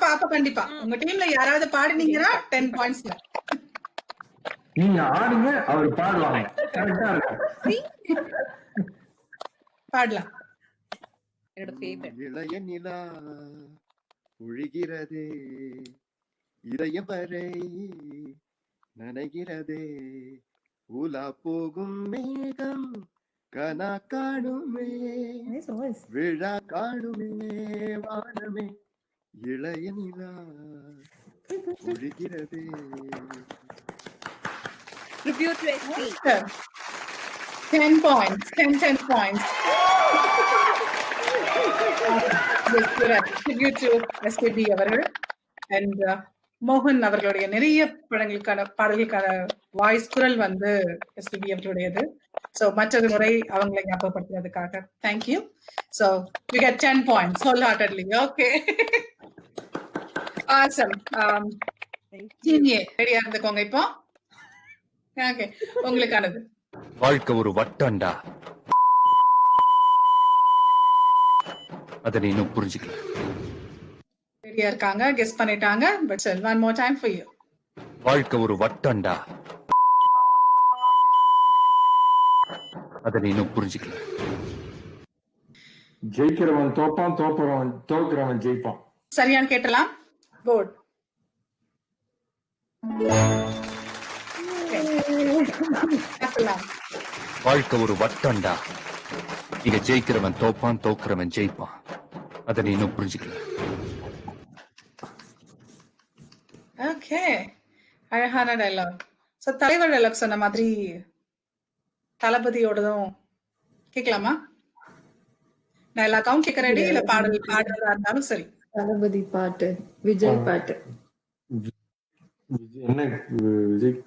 அப்ப கண்டிப்பா உங்க டீம்ல யாராவது பாடுனீங்கன்னா 10 பாயிண்ட்ஸ்ல. நீங்க ஆடுங்க, அவர் பாடுவாங்க. கரெக்ட்டா இருக்கும். பாடலாம். என்னோட ஃபேவரட். இளைய நிலா ஒழுகிறதே, இதயம் வரை நனைகிறதே, உலா போகும் மேகம் கனா காணுமே, விழா காணுமே வானமே, இளைய நிலா ஒழுகிறதே. Tribute to SP. 10 points. 10 points. Yes, correct. Tribute to SPB அவர்கள். And மோகன் அவர்களுடைய நிறைய பாடல்களுக்கான வாய்ஸ் குரல் SPB அவர்களுடையது. So மற்றொரு முறை அவங்களை ஞாபகப்படுத்துறதுக்காக thank you. So you get 10 points wholeheartedly. Okay. Awesome. Team A ரெடியா இருந்துக்கோங்க இப்போ. ஓகே, உங்களுக்கானது. வாழ்க்கை ஒரு வட்டம்டா, அதை நீ இன்னும் புரிஞ்சுக்கல. ரெடியா இருக்காங்க, கெஸ் பண்ணிட்டாங்க. But still one more time for you. வாழ்க்கை ஒரு வட்டம்டா, அதை நீ இன்னும் புரிஞ்சுக்கல. ஜெயிக்கிறவன் தோப்பான், தோக்குறவன் ஜெயிப்பான். சரியான்னு கேட்டலாம். போர்ட். வாழ்க்கை ஒரு வட்டம்டா, இங்க ஜெயிக்கிறவன் தோப்பான், தோக்குறவன் ஜெயிப்பான். அதை நீ இன்னும் புரிஞ்சுக்கல. ஓகே, அழகான டைலாக். சோ தலைவர் டைலாக் சொன்ன மாதிரி தளபதியோடதும் கேட்கலாமா? டைலாக்காவும் கேட்க ரெடி, இல்ல பாடுறதா இருந்தாலும் சரி. தளபதி பாட்டு, விஜய் பாட்டு. என்ன Vijay?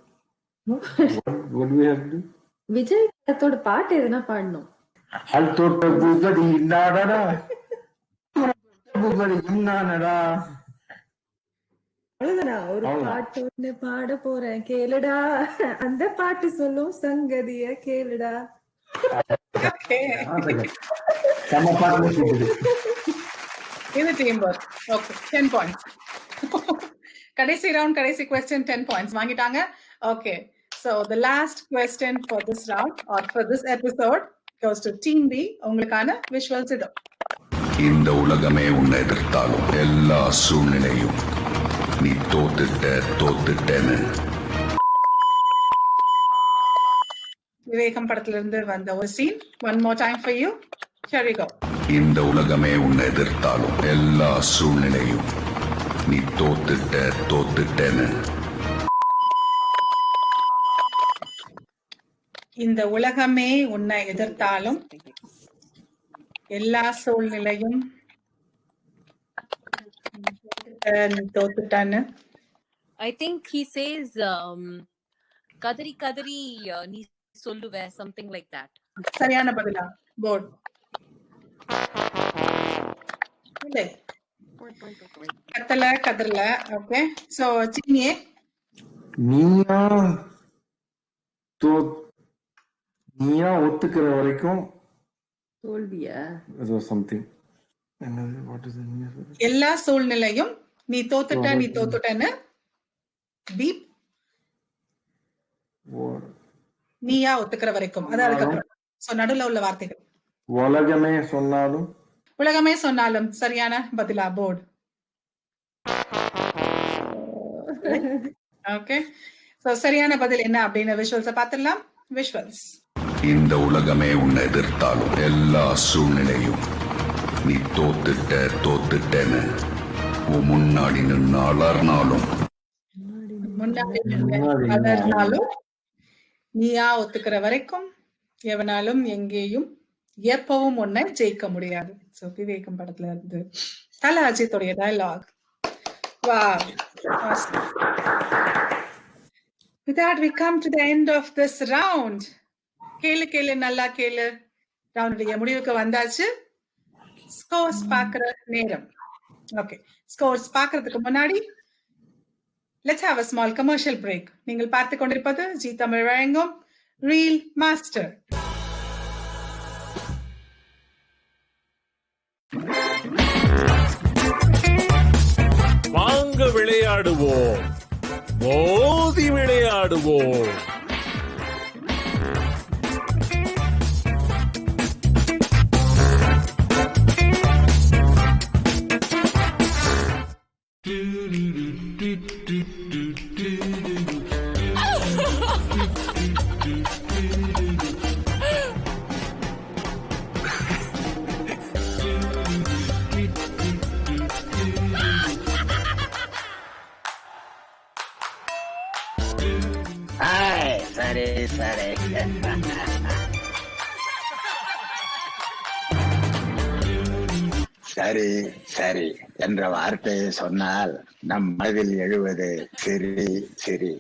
What do we have to do? Vijay படத்தோட பாட்டு எதுனா பாடணும். ஹல் தோட்ட பூபதி நாடடா, பூபதி நாடடா. அவ்வளவுதானா? ஒரு பாட்டு ஒண்ணு பாட போறேன் கேளுடா, அந்த பாட்டு சொல்லும் சங்கதிய கேளுடா. நம்ம பாட்டு இது டீம் ஒர்க். Okay, 10 points. கடைசி ரவுண்ட், கடைசி क्वेश्चन 10 பாயிண்ட்ஸ் வாங்கிட்டாங்க. Okay, so the last question for this round or for this episode goes to team B. உங்களுக்கான விஷுவல்ஸ் இதோ. இந்த உலகமே உன்னை எதிர்த்தாலும் எல்லா சூழ்நிலையும் நீ தோத்துட்டேன்னு. விவேகம் படத்துல இருந்து வந்த ஒரு scene. one more time for you. Here we go. இந்த உலகமே உன்னை எதிர்த்தாலும் எல்லா சூழ்நிலையும் நீ தோத்துட்டேன்னு. இந்த உலகமே உன்னை எதிர்த்தாலும் எல்லா சூழ்நிலையும் நீ தோத்துட்டான்னு. I think he says kadari kadari நீ சொல்லுவ, something like that. சரியான பதிலா? போர்ட் இல்லை, கத்தல கதறல. ஓகே, சோ சீனியே நீயா ஒத்துக்கிற வரைக்கும் தோல்வியா? ஏதோ சம்திங். எல்லா சூழ்நிலையும் நீ தோத்துட்டன்னு பீப். நீயா ஒத்துக்கிற வரைக்கும், அது அதுக்கப்புறம். சோ நடுவுல உள்ள வார்த்தைகள். உலகமே சொன்னாலும் சரியான பதிலா? போர்டு. ஓகே, சோ சரியான பதில் என்ன அப்படின்னு விஷுவல்ஸ பாத்துடலாம். விஷுவல்ஸ். இந்த உலகமே உன்னை எதிர்த்தாலும் எல்லா சூழ்நிலையும் நீ தோத்துட்டேன்னு உன் முன்னாடி நின்று அலர்னாலும் நீயா ஒத்துக்கிற வரைக்கும் எவனாலும் எங்கேயும் எப்பவும் உன்னை ஜெயிக்க முடியாது. சோ விவேகம் படத்துல இருந்து தல அஜித்துடைய dialogue. Wow. Awesome. With that, we come to the end of this round. கேளு நல்லா கேளு ரவுண்டுடைய முடிவுக்கு வந்தாச்சு. ஸ்கோர்ஸ் பாக்குற நேரம். ஓகே, ஸ்கோர்ஸ் பாக்குறதுக்கு முன்னாடி let's have a small commercial break. நீங்கள் பார்த்து கொண்டிருப்பது ஜி தமிழ் வழங்கும் ரீல் மாஸ்டர். வாங்க விளையாடுவோம், மோதி விளையாடுவோம். சரி சரி. சரி சரி என்ற வார்த்தையை சொன்னால் நம் மனதில் எழுவது சிரி சிரி.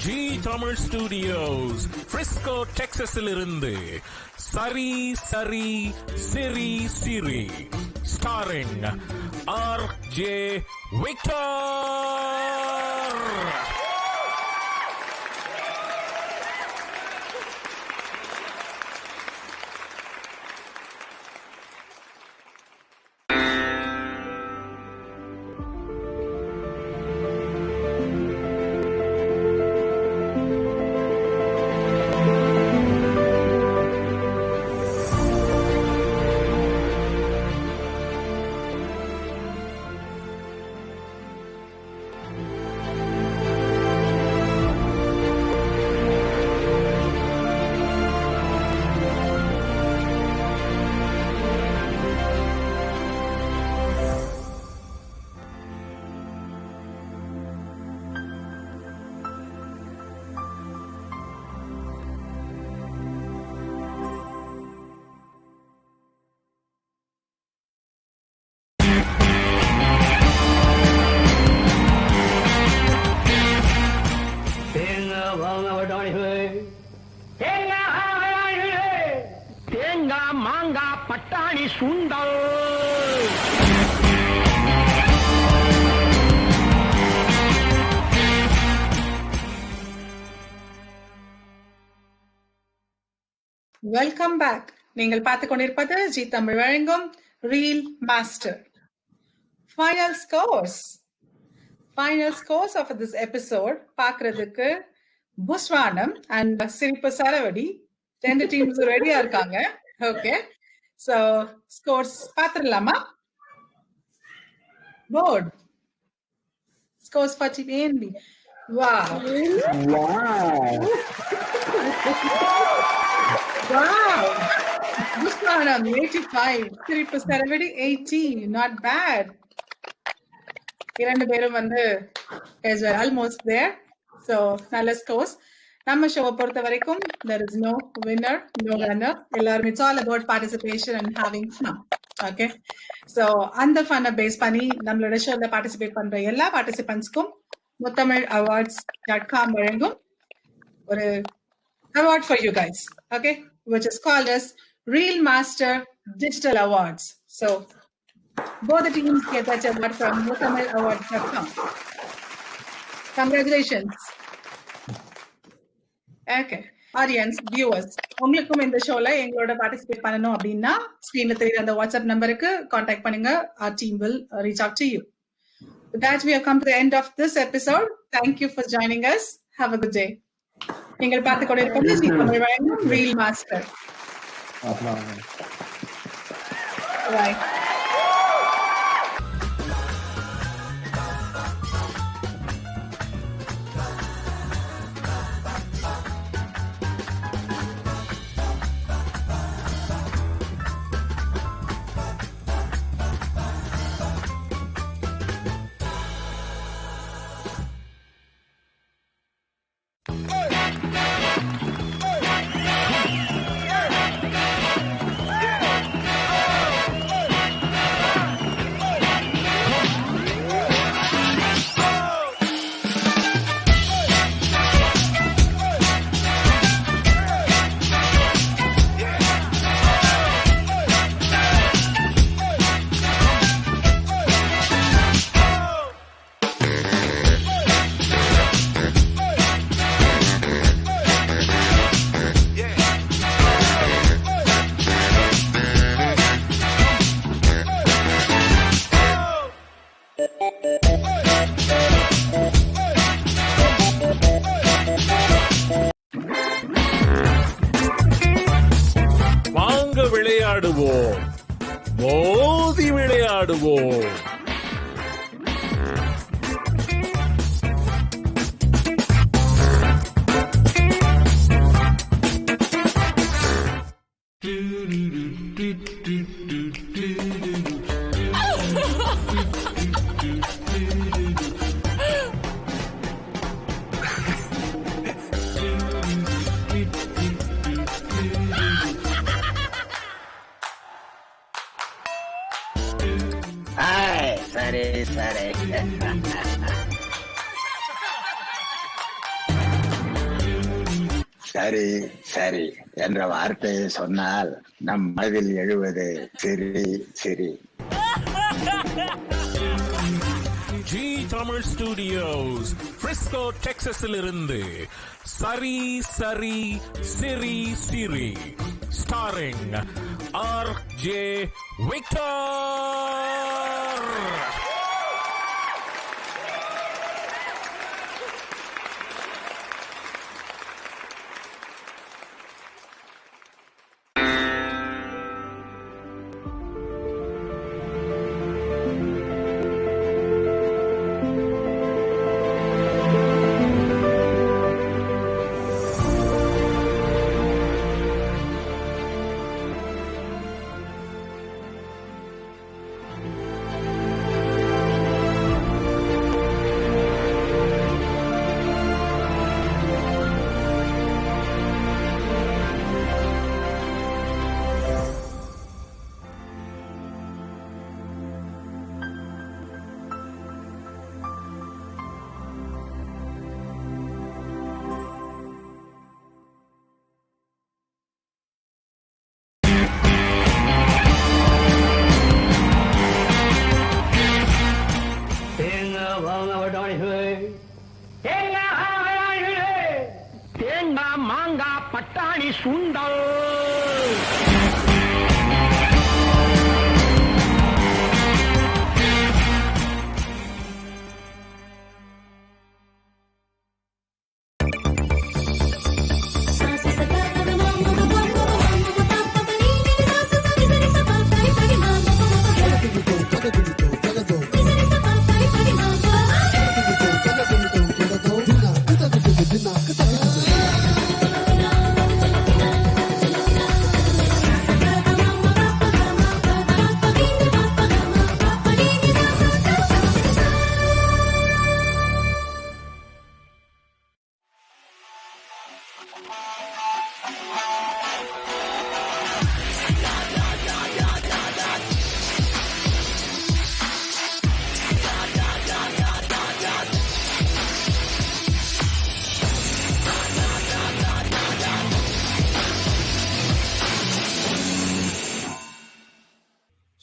ஜி தமிழ் ஸ்டுடியோஸ் பிரிஸ்கோ டெக்சாஸில் இருந்து சரி சரி சிரி சிரி ஸ்டாரிங் ஆர்.ஜே. விக்டர். தேங்காய் மாங்காய் பட்டாணி சுண்டல். Welcome back. நீங்கள் பார்த்துக் கொண்டிருப்பது ஜி தமிழ் வழங்கும் reel master. Final scores of this episode பாக்குறதுக்கு புஸ்வானம் அண்ட் சிரிப்பு சரவடி 2 டீம்ஸ் ரெடியா இருக்காங்க. ஓகே, சோ ஸ்கோர்ஸ் பாத்துடலாமா? Board scores for team A and B. Wow. புஸ்வானம் 85, சிரிப்பு சரவடி 80. Not bad. 2 பேரும் வந்து ஆல்மோஸ்ட் தேர். ஸோ நல்ல ஸ்கோர்ஸ். நம்ம ஷோவை பொறுத்த வரைக்கும் there is no winner, no runner. எல்லாரும் it's all about participation and having fun. Okay, so அந்த ஃபன்னை பேஸ் பண்ணி நம்மளோட ஷோல பார்ட்டிசிபேட் பண்ற எல்லா பார்ட்டிசிபென்ட்ஸ்க்கும் முத்தமிழ் awards.com வழங்கும் ஒரு award for you guys, okay, which is called as Reel Master Digital Awards. So both the teams get that award from muthamilawards.com. Congratulations. Okay, audience, viewers, உங்களுக்கும் இந்த ஷோல எங்களோட பார்ட்டிசிபேட் பண்ணணும் அப்படின்னா ஸ்கிரீன்ல தெரியுற அந்த வாட்ஸ்அப் நம்பருக்கு காண்டாக்ட் பண்ணுங்க. Our team will reach out to you. With that, we have come to the end of this episode. Thank you for joining us. Have a good day. நீங்கள் பார்த்து கொண்டிருப்பது ஜீ தமிழ் வழங்கும் ரீல் மாஸ்டர். Bye. வாங்க விளையாடுவோம், மோதி விளையாடுவோம். சரி சரி. சரி சரி என்ற வார்த்தையை சொன்னால் நம் மனதில் எழுவது சிரி சிரி. ஜி தமிழ் ஸ்டுடியோஸ் பிரிஸ்கோ டெக்சாஸில் இருந்து சரி சரி சிரி சிரி ஸ்டாரிங் ஆர்.ஜே. விக்டர். தேங்காய் மாங்காய் பட்டாணி சுண்டல்.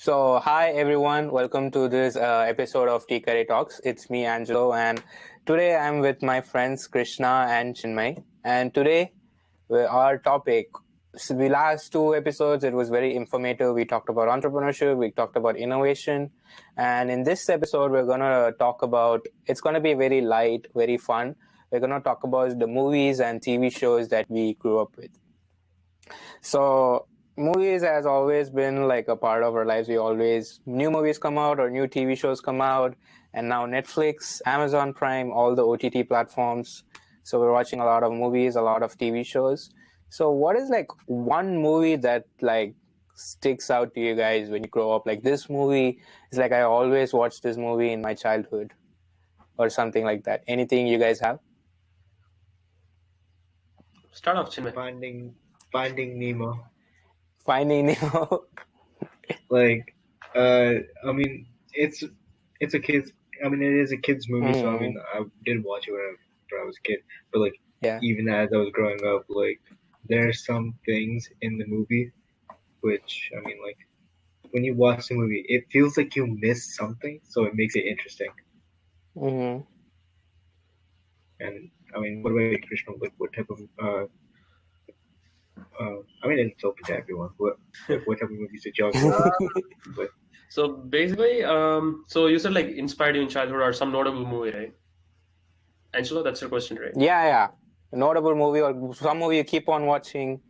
So, hi everyone, welcome to this episode of Tea Curry Talks. It's me, Angelo, and today I'm with my friends Krishna and Chinmay. And today, our topic, so the last two episodes, it was very informative. We talked about entrepreneurship, we talked about innovation. And in this episode, we're going to talk about, it's going to be very light, very fun. We're going to talk about the movies and TV shows that we grew up with. So, movies has always been like a part of our lives. New movies come out or new TV shows come out, and now Netflix, Amazon Prime, all the OTT platforms. So we're watching a lot of movies, a lot of TV shows. So what is like one movie that like sticks out to you guys when you grow up? Like this movie is like, I always watched this movie in my childhood or something like that. Anything you guys have? Start off, Chinmay. Finding Nemo. Finding Nemo. Like, I mean, it's a kid's. I mean, it is a kid's movie, so I mean, I did watch it when I was a kid. But like, even as I was growing up, like, there's some things in the movie, which I mean, like, when you watch the movie, it feels like you missed something, so it makes it interesting. Mm-hmm. And I mean, what about you, Krishna? Like, what type of I mean, it's open to everyone. What type of movies did y'all go with? So basically, so you said like inspired you in childhood or some notable movie, right? Angelo, that's your question, right? Yeah. A notable movie or some movie you keep on watching,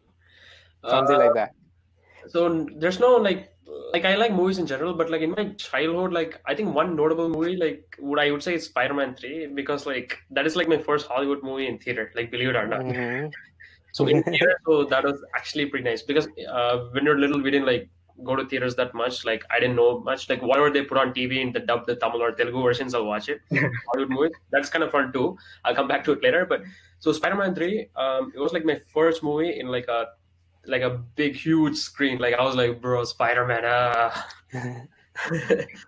something like that. So there's no like I like movies in general, but like in my childhood, like I think one notable movie, like I would say is Spider-Man 3, because like that is like my first Hollywood movie in theater, like believe it or not. Mm-hmm. So in theater, so that was actually pretty nice, because when you're little, we didn't like go to theaters that much. Like I didn't know much. Like whatever they put on TV in the Tamil or Telugu versions, I'll watch it. Hollywood movies, that's kind of fun too. I'll come back to it later. But so Spider-Man 3, it was like my first movie in like a big huge screen. Like I was like, bro, Spider-Man.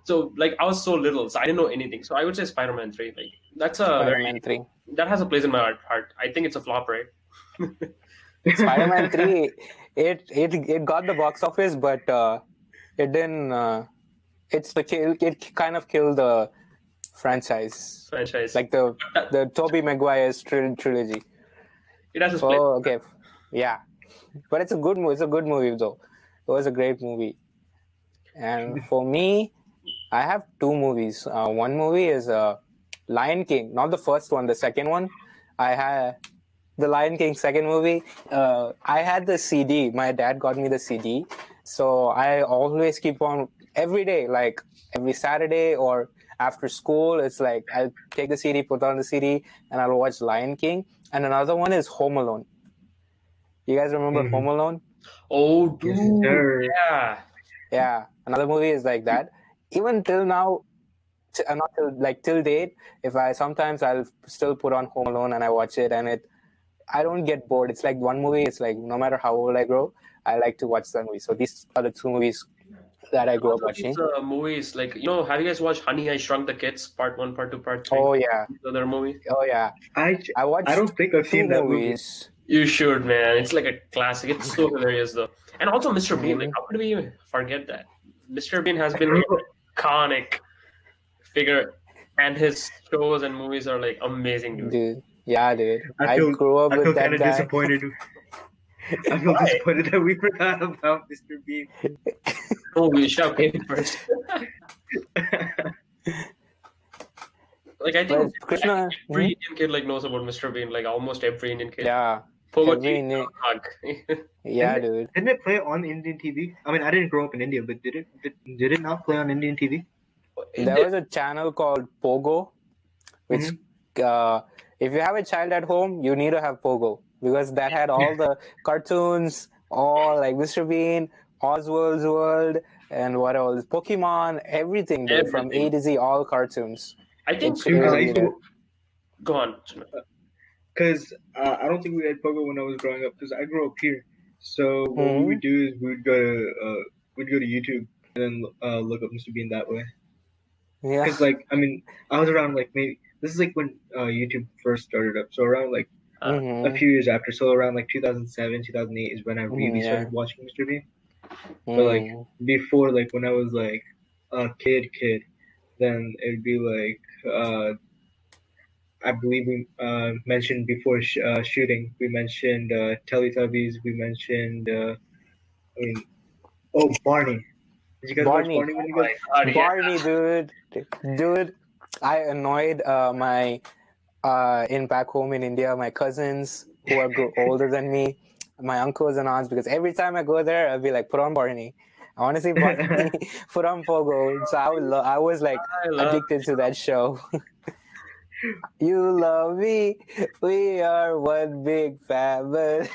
So like I was so little, so I didn't know anything. So I would say Spider-Man 3. Like that's Spider-Man 3. That has a place in my heart. I think it's a flop, right? Spider-Man 3, it got the box office, but it didn't. It kind of killed the franchise. Like the Tobey Maguire's trilogy. It has a place. Oh, okay, yeah, but it's a good movie. It's a good movie though. It was a great movie. And for me, I have two movies. One movie is Lion King, not the first one, the second one. I had the Lion King second movie. I had the CD. My dad got me the CD. So I always keep on every day, like every Saturday or after school. It's like I'll take the CD, put on the CD, and I'll watch Lion King. And another one is Home Alone. You guys remember Home Alone? Oh, dude. Yeah. Another movie is like that. Even till now, not till date, sometimes I'll still put on Home Alone and I watch it, and I don't get bored. It's like one movie. It's like no matter how old I grow, I like to watch the movie. So these are the two movies that I grew up watching. These movies, like, have you guys watched Honey, I Shrunk the Kids, Part 1, Part 2, Part 3? Oh, yeah. Other movie? Oh, yeah. I watched I don't think I've seen that movie. You should, man. It's like a classic. It's so hilarious, though. And also Mr. Bean. Like, how could we even forget that? Mr. Bean has been an iconic figure, and his shows and movies are like amazing, dude. Yeah, dude. I grew up with that guy. Disappointed. I feel disappointed that we forgot about Mr. Bean. Oh, we should have paid first. Like I think Krishna, every Indian kid like knows about Mr. Bean. Like almost every Indian kid. Yeah. Yeah, dude. Didn't it play on Indian TV? I mean, I didn't grow up in India, but did it not play on Indian TV? There was a channel called Pogo, which if you have a child at home, you need to have Pogo, because that had all the cartoons, all like Mr. Bean, Oswald's World, and what else? Pokemon, everything, dude, from A to Z, all cartoons. I think. Go on. Because I don't think we had Pogo when I was growing up. Because I grew up here, so what we would do is we'd go to YouTube and then look up Mr. Bean that way. Yeah. Because like I mean, I was around like maybe this is like when YouTube first started up. So around like a few years after. So around like 2007, 2008 is when I really started watching Mr. Bean. But like before, like when I was like a kid, then it'd be like I believe we mentioned before shooting. We mentioned Teletubbies. We mentioned Barney. Did you guys watch Barney when you guys? Barney, dude. I annoyed my in back home in India, my cousins who are older than me, my uncles and aunts, because every time I go there, I'll be like, put on Barney. I want to see Barney, put on Pogo. So I was like addicted to that show. You love me, we are one big family.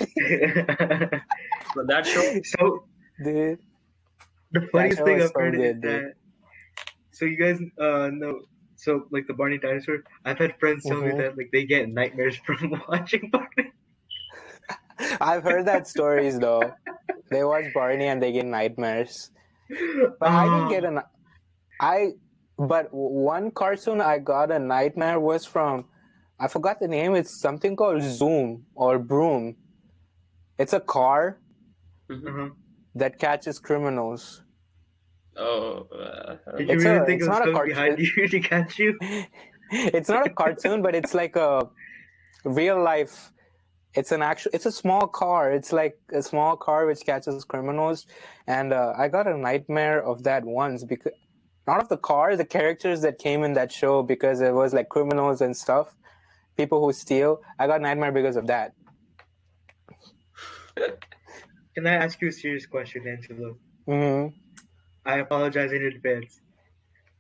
So that show, dude. The funniest thing I've heard is that. So you guys know. So like the Barney dinosaur, I've had friends tell me that like they get nightmares from watching Barney. I've heard that stories though. They watch Barney and they get nightmares. But I didn't get but one cartoon I got a nightmare was from, I forgot the name. It's something called Zoom or Broom. It's a car that catches criminals. Oh, did you really think it was coming behind you to catch you? It's not a cartoon, but it's like a real life. It's a small car. It's like a small car which catches criminals, and I got a nightmare of that once because not of the car, the characters that came in that show, because it was like criminals and stuff, people who steal. I got a nightmare because of that. Can I ask you a serious question, Angelo? Mm-hmm. I apologize in advance.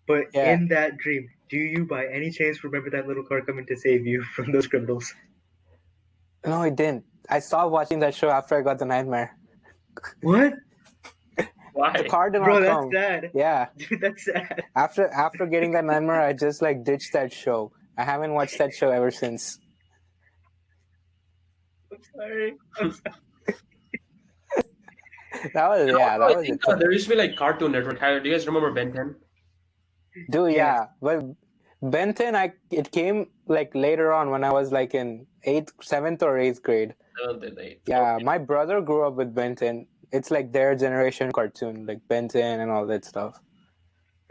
But in that dream, do you by any chance remember that little car coming to save you from those criminals? No, it didn't. I stopped watching that show after I got the nightmare. What? Why? The car did not come. That's sad. Yeah. Dude, that's sad. After getting that nightmare, I just like ditched that show. I haven't watched that show ever since. I'm sorry. That was it. There used to be like Cartoon Network. Do you guys remember Ben 10? Dude, yeah. But Ben 10, it came like later on when I was like in 7th or 8th grade. 7th and 8th. Yeah, okay. My brother grew up with Ben 10. It's like their generation cartoon, like Ben 10 and all that stuff.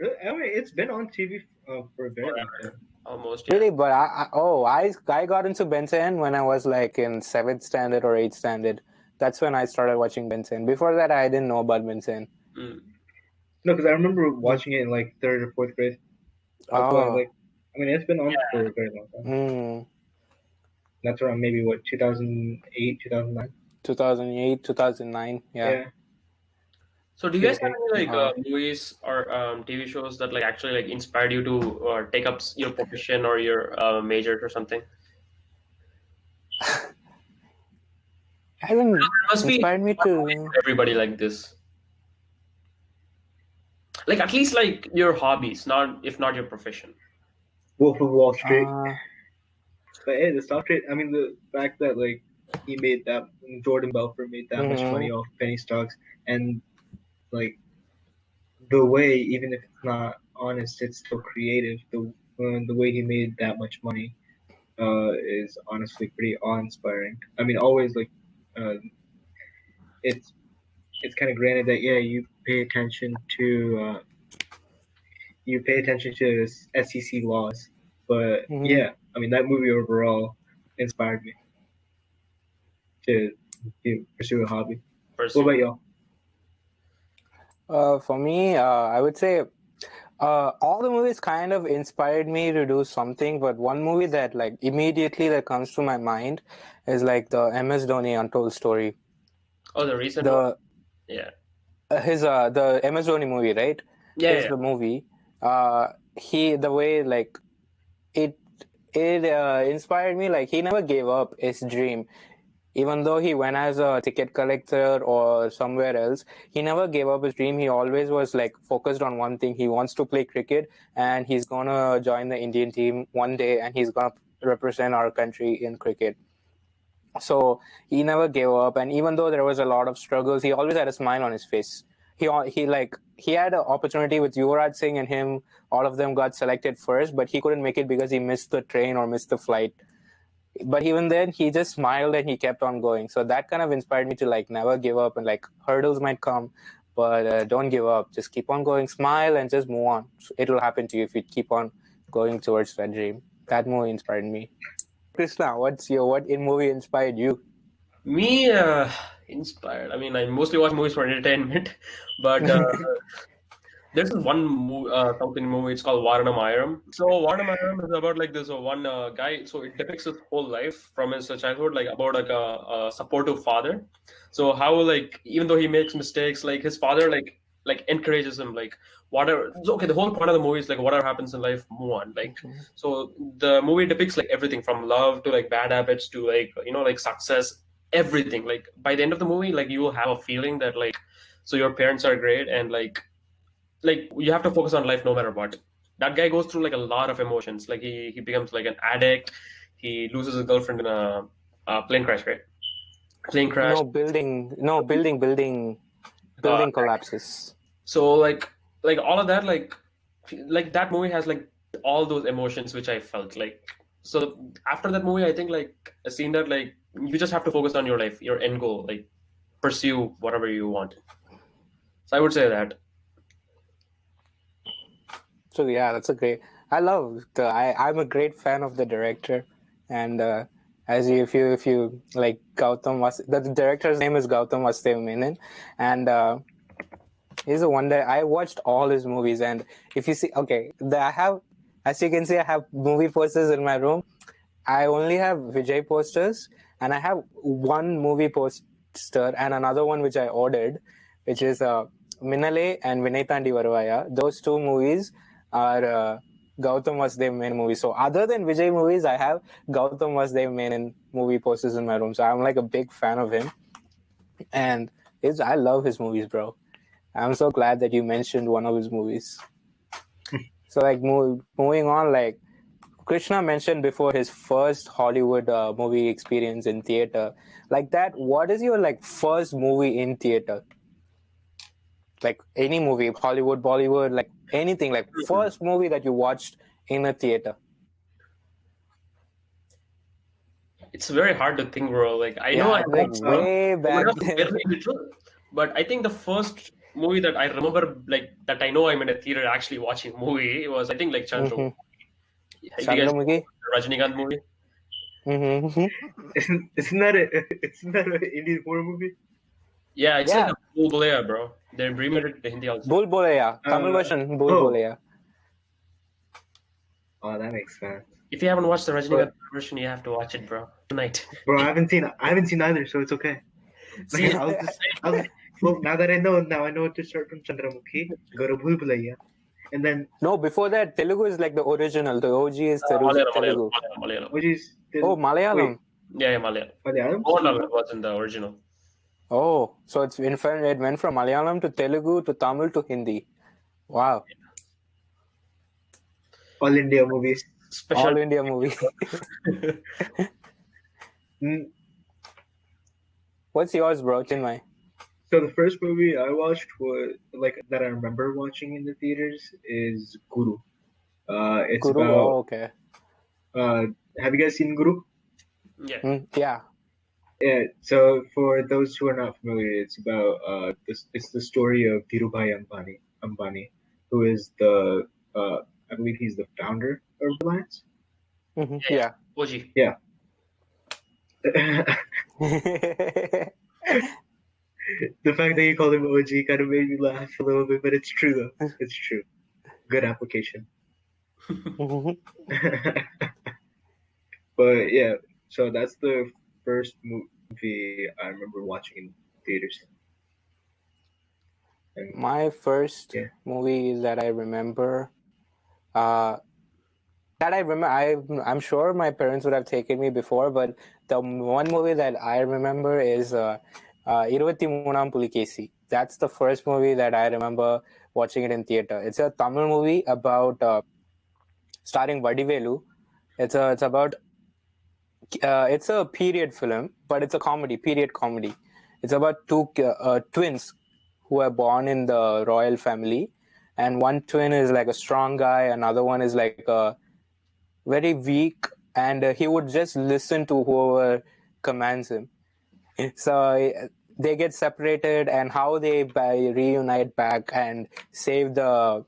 I mean, it's been on TV for a very long time. Almost. Yeah. Really, but I got into Ben 10 when I was like in 7th standard or 8th standard. That's when I started watching Ben 10. Before that, I didn't know about Ben 10. No, because I remember watching it in like 3rd or 4th grade. It's been on for a very long time. That's around maybe 2008, 2009. 2008, 2009, yeah. So do you guys have any like movies or TV shows that like actually like inspired you to take up your profession or your major or something? I think inspired me to everybody like this. Like at least like your hobbies, if not your profession. Wolf of Wall Street. But hey, the stock trade. I mean, the fact that like he made that, Jordan Belfort made that much money off penny stocks, and like the way, even if it's not honest, it's still creative. The way he made that much money is honestly pretty awe-inspiring. I mean, always like it's kind of granted that you pay attention to SEC laws, but I mean that movie overall inspired me to pursue a hobby. What about y'all? For me, I would say all the movies kind of inspired me to do something, but one movie that like immediately that comes to my mind is like the MS Dhoni Untold Story. Oh, the recent one? Yeah. The MS Dhoni movie, right? Yeah. The movie. The way like it inspired me. Like he never gave up his dream. Even though he went as a ticket collector or somewhere else, he never gave up his dream. He always was like focused on one thing. He wants to play cricket, and he's gonna join the Indian team one day, and he's gonna represent our country in cricket. So he never gave up, and even though there was a lot of struggles, he always had a smile on his face. He had an opportunity with Yuvraj Singh and him. All of them got selected first, but he couldn't make it because he missed the train or missed the flight. but even then he just smiled and he kept on going. So that kind of inspired me to like never give up, and like hurdles might come, but don't give up. Just keep on going, smile, and just move on. It will happen to you if you keep on going towards that dream. That movie inspired me. Krishna, what movie inspired you? Me, inspired. I mean, I mostly watch movies for entertainment, but there's this one South Indian movie. It's called Varanam Ayaram. So Varanam Ayaram is about like this one guy. So it depicts his whole life from his childhood, like about like a supportive father. So how like even though he makes mistakes, like his father like encourages him, like whatever. Okay, the whole point of the movie is like whatever happens in life, move on. Like so the movie depicts like everything from love to like bad habits to like like success, everything. Like by the end of the movie, like you will have a feeling that like so your parents are great and like you have to focus on life no matter what. That guy goes through like a lot of emotions. Like he becomes like an addict. He loses his girlfriend in a plane crash, right? Plane crash. Building collapses. So like all of that, like that movie has like all those emotions which I felt like. So after that movie, I think like I seen that like you just have to focus on your life, your end goal, like pursue whatever you want. So I would say that. So yeah, that's a great. I'm a great fan of the director, and if you like Gautam the director's name is Gautam Vasudev Menon, and he's a wonder. I watched all his movies, and if you see, as you can see, I have movie posters in my room. I only have Vijay posters, and I have one movie poster and another one which I ordered, which is Minnale and Vinay Thandi Varuvaya. Those two movies are Gautam Vasudev Menon movies. So other than Vijay movies, I have Gautam Vasudev Menon movie posters in my room. So I'm like a big fan of him, and I love his movies, bro. I'm so glad that you mentioned one of his movies. So like moving on, like Krishna mentioned before his first Hollywood movie experience in theater. Like that, what is your like first movie in theater? Like any movie, Hollywood, Bollywood, like anything, like first movie that you watched in a theater. It's very hard to think, bro. Like I know I watched way back then. But I think the first movie that I remember, like that I know I'm in a theater actually watching a movie, it was I think like Chandramukhi. Chandramukhi? Rajinikanth movie. Isn't that an Indian horror movie? Yeah, it's like a Bhul Bhulaiya, bro. They remade it in Hindi also. Bhul Bhulaiya, Tamil version, Bhul Bhulaiya. Oh, that makes sense. If you haven't watched the Rajinikanth version, you have to watch it, bro. Tonight. Bro, I haven't seen either, so it's okay. See, well, now I know what to start from Chandramukhi, go to Bhul Bhulaiya, and then no, before that, Telugu is like the original. The OG is Telugu. Malayalam. Malayalam. Yeah, Malayalam. Malayalam was in the original. Oh, so it went from Malayalam to Telugu to Tamil to Hindi. Wow. All India movies. All India movie. What's yours, bro, Chinmay? So the first movie I watched was that I remember watching in the theaters is Guru. It's Guru. about. Oh, okay. Have you guys seen Guru? Yeah. Yeah. Yeah. So for those who are not familiar, it's about it's the story of Dhirubhai Ambani, who is the I believe he's the founder of Reliance. Yeah. OG. Yeah. The fact that you called him OG kind of made me laugh a little bit, but it's true though. It's true. Good application. But yeah, so that's the first movie I remember watching in theaters. And my first movie that I remember, I'm sure my parents would have taken me before, but the one movie that I remember is Iruvatti Moonam Pulikesi. That's the first movie that I remember watching it in theater. It's a Tamil movie about starring Vadivelu. It's a period film, but it's a period comedy. It's about two twins who are born in the royal family, and one twin is like a strong guy, another one is like a very weak and he would just listen to whoever commands him. So they get separated, and how they reunite back and save the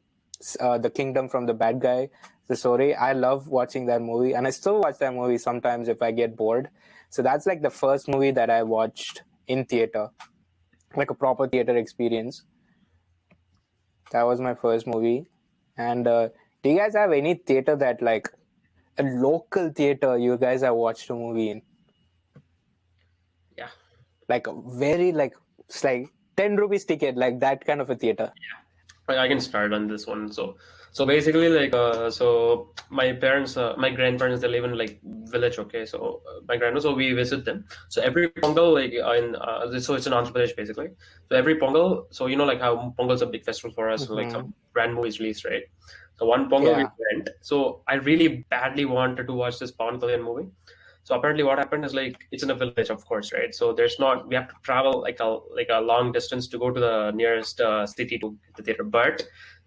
kingdom from the bad guy. The story, I love watching that movie, and I still watch that movie sometimes if I get bored. So that's like the first movie that I watched in theater, like a proper theater experience. That was my first movie. And do you guys have any theater that, like a local theater you guys have watched a movie in? Yeah. Like a very, like, it's like 10 rupees ticket, like that kind of a theater. I can start on this one. So basically, like, so my parents, my grandparents, they live in like village. Okay, so my grandparents, so we visit them. So every Pongal, like so it's in Andhra Pradesh basically. So every Pongal, so you know like how Pongal's a big festival for us, like some brand movies released, right? So one Pongal we went. So I really badly wanted to watch this Pawan Kalyan movie. So apparently what happened is like it's in a village, of course, right? So we have to travel like a long distance to go to the nearest city to the theater. But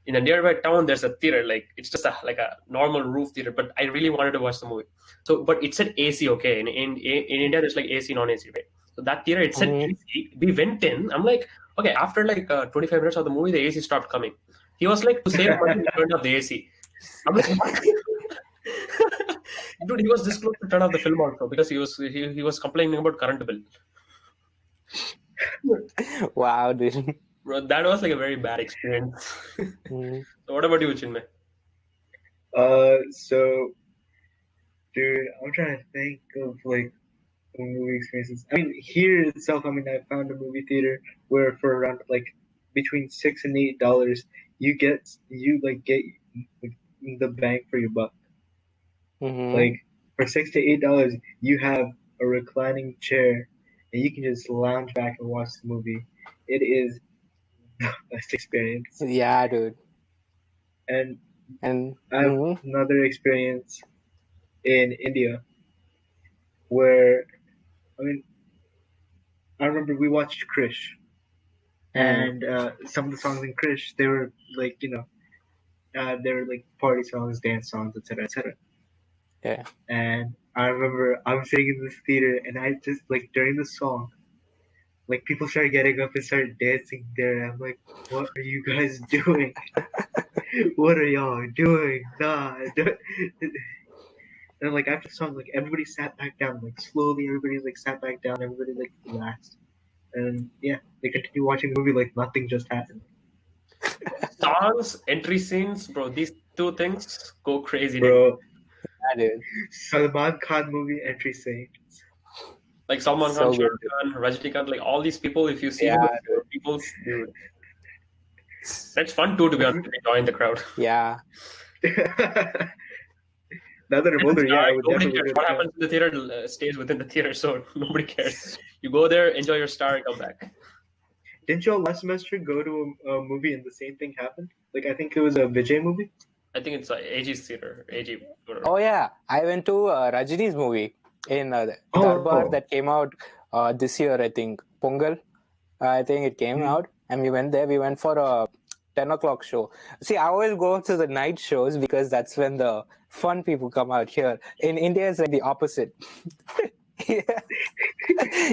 in a nearby town, there's a theater, like it's just like a normal roof theater. But I really wanted to watch the movie. So, but it said AC, okay? In India, there's like AC, non-AC, right? So that theater, it said AC. We went in. I'm like, okay. After like 25 minutes of the movie, the AC stopped coming. He was like, to save money, we turned off the AC. I'm like, dude, he was this close to turn off the film also because he was complaining about current bill. Wow, dude. Bro, that was like a very bad experience. So what about you, Chinmay? So, dude, I'm trying to think of like movie experiences. I mean, here itself, I mean, I found a movie theater where for around like between $6 and $8, you get the bang for your buck. Like for $6 to $8, you have a reclining chair and you can just lounge back and watch the movie. It is the best experience. Yeah, dude. And I have another experience in India where, I mean, I remember we watched Krish, and some of the songs in Krish, they were like, you know, they were like party songs, dance songs, etc., etc. Yeah. And I remember I was sitting in this theater, and I just like during the song, like people started getting up and started dancing there. I'm like, what are you guys doing? What are y'all doing? Nah. And like after the song, like everybody sat back down, like slowly everybody like sat back down, everybody like relaxed. And yeah, they continued watching the movie like nothing just happened. Songs, entry scenes, bro, these two things go crazy. Bro. Yeah, dude. Salman Khan movie entry scenes. Like Salman Khan, Shah Rukh Khan, Rajinikanth, like all these people, if you see them, people, dude. That's fun too, to be honest, to join the crowd. Yeah. Now that I'm older, I would nobody definitely cares. What happens in the theater stays within the theater, so nobody cares. You go there, enjoy your star, and come back. Didn't y'all last semester go to a movie and the same thing happened? Like, I think it was a Vijay movie? I think it's AG's theater. AG. Oh, yeah. I went to Rajini's movie in Darbar that came out this year, I think. Pongal. I think it came out, and we went there. We went for a 10 o'clock show. See, I always go to the night shows because that's when the fun people come out here. In India, it's like the opposite. In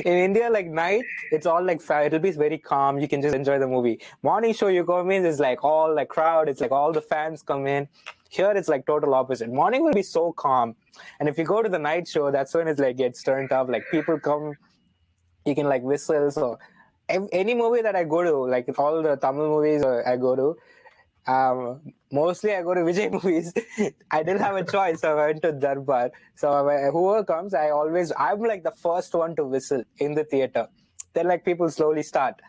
India, like night, it's all like it'll be very calm. You can just enjoy the movie. Morning show, you come in, it's like all like crowd. It's like all the fans come in. Here, it's like total opposite. Morning will be so calm, and if you go to the night show, that's when it's like gets turned up. Like people come, you can like whistle. So any movie that I go to, like all the Tamil movies I go to, mostly I go to Vijay movies. I didn't have a choice, so I went to Darbar. So whoever comes, I'm like the first one to whistle in the theater. Then like people slowly start.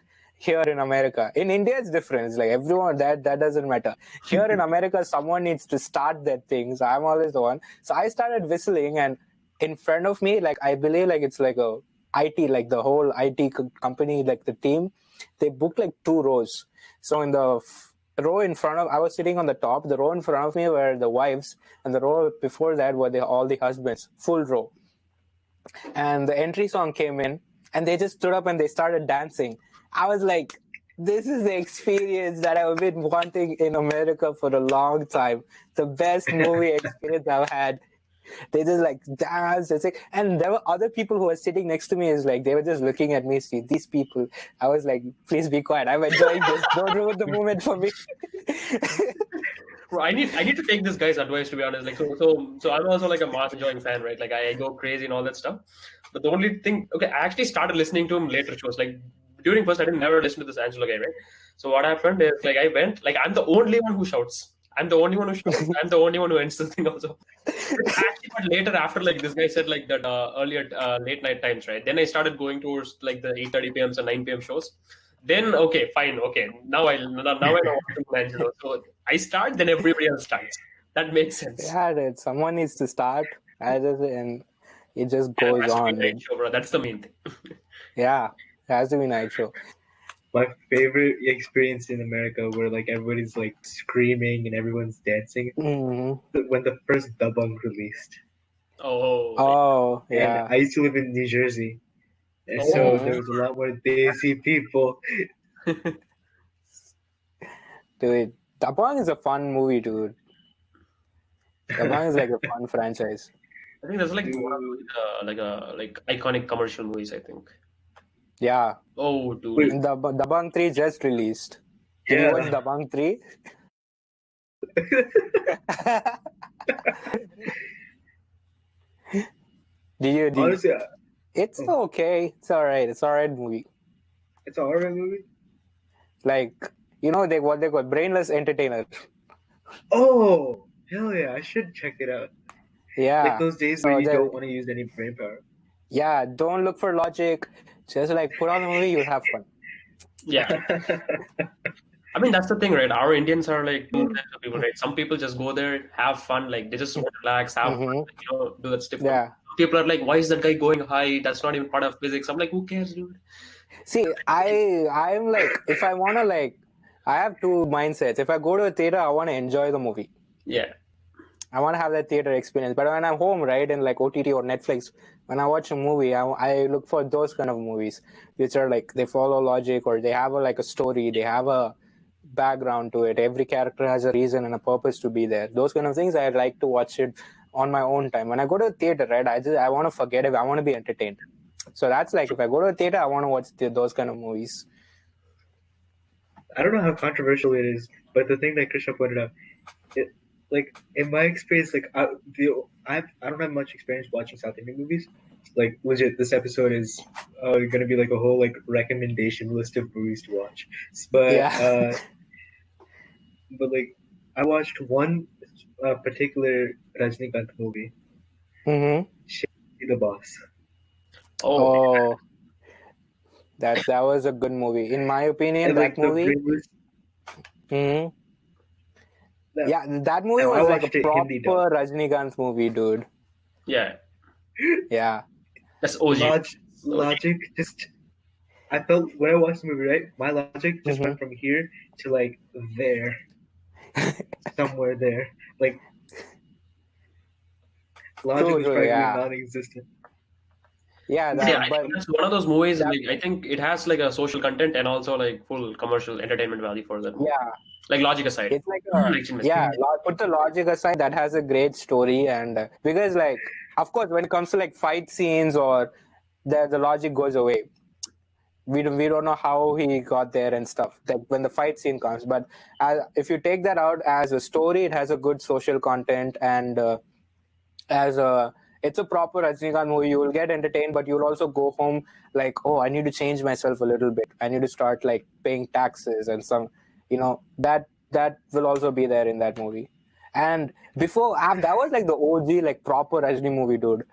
Here in America, in India it's different. It's like everyone that doesn't matter. Here in America, someone needs to start that thing. So I'm always the one. So I started whistling, and in front of me, like I believe like it's like a IT, like the whole IT company, like the team, they booked like 2 rows. So in the row in front of, I was sitting on the top. The row in front of me were the wives, and the row before that were all the husbands, full row. And the entry song came in, and they just stood up and they started dancing. I was like, this is the experience that I've been wanting in America for a long time. The best movie experience I've had. They just like dance. It's like, and there were other people who were sitting next to me. Is like they were just looking at me. See, these people. I was like, please be quiet. I'm enjoying this. Don't ruin the moment for me. Bro, I need to take this guy's advice, to be honest. Like so I'm also like a mass enjoying fan, right? Like I go crazy and all that stuff. But the only thing, okay, I actually started listening to him later shows. Like during first, I didn't never listen to this Angelo guy, right? So what happened is like I went, like I'm the only one who shouts. I'm the only one who shouts. I'm the only one who ends the thing also. Actually, but later after like this guy said like that earlier late night times, right? Then I started going towards like the 8:30 p.m. and 9 p.m. shows. Then okay, fine, okay. Now I know what to do, Angelo. So I start, then everybody else starts. That makes sense. Yeah, dude, someone needs to start, and it just goes on. Night show, bro. That's the main thing. Yeah, it has to be night show. My favorite experience in America, where like everybody's like screaming and everyone's dancing, when the first Dabang released. Oh, yeah. And I used to live in New Jersey. And so there was a lot more Desi people. Dude, Dabang is a fun movie, dude. Dabang is like a fun franchise. I think that's like one of the like iconic commercial movies, I think. Yeah. Oh, dude. Dabang 3 just released. Did you watch Dabang 3? Did you? Honestly, it's okay. It's alright. It's alright movie. It's an alright movie? Like, you know, what they call brainless entertainer. Oh, hell yeah. I should check it out. Yeah. Like those days where you don't want to use any brain power. Yeah, don't look for logic. Just like put on the movie, you'll have fun. Yeah. I mean, that's the thing, right? Our Indians are like two types of people, right? Some people just go there, have fun, like they just want to relax, have fun, you know, do that stuff. Yeah. People are like, why is that guy going high? That's not even part of physics. I'm like, who cares, dude? See, I'm like, if I want to like, I have two mindsets. If I go to a theater, I want to enjoy the movie. Yeah. I want to have that theater experience. But when I'm home, right, in like OTT or Netflix, when I watch a movie, I look for those kind of movies, which are like, they follow logic or they have like a story, they have a background to it. Every character has a reason and a purpose to be there. Those kind of things, I like to watch it on my own time. When I go to a theater, right, I want to forget it. I want to be entertained. So that's like, if I go to a theater, I want to watch those kind of movies. I don't know how controversial it is, but the thing that Krishna pointed out, like in my experience, like I don't have much experience watching South Indian movies. Like legit, this episode is gonna be like a whole like recommendation list of movies to watch. But but like I watched one particular Rajinikanth movie. Shakti the Boss. Oh, that was a good movie, in my opinion. That movie. Yeah, that movie was like a proper Rajinikanth movie, dude. Yeah. Yeah. That's OG. Logic just. I felt when I watched the movie, right? My logic just went from here to like there, somewhere there. Like logic was probably non-existent. Yeah, I think that's one of those movies. Like, I think it has like a social content and also like full commercial entertainment value for that movie. Yeah. Like logic aside. It's like put the logic aside, that has a great story, and because like, of course, when it comes to like fight scenes or the logic goes away. We don't know how he got there and stuff, like when the fight scene comes. But if you take that out as a story, it has a good social content, and it's a proper Rajinikanth movie. You will get entertained, but you'll also go home like, oh, I need to change myself a little bit. I need to start like paying taxes and some, you know, that will also be there in that movie. And before, that was like the OG, like proper Rajini movie, dude.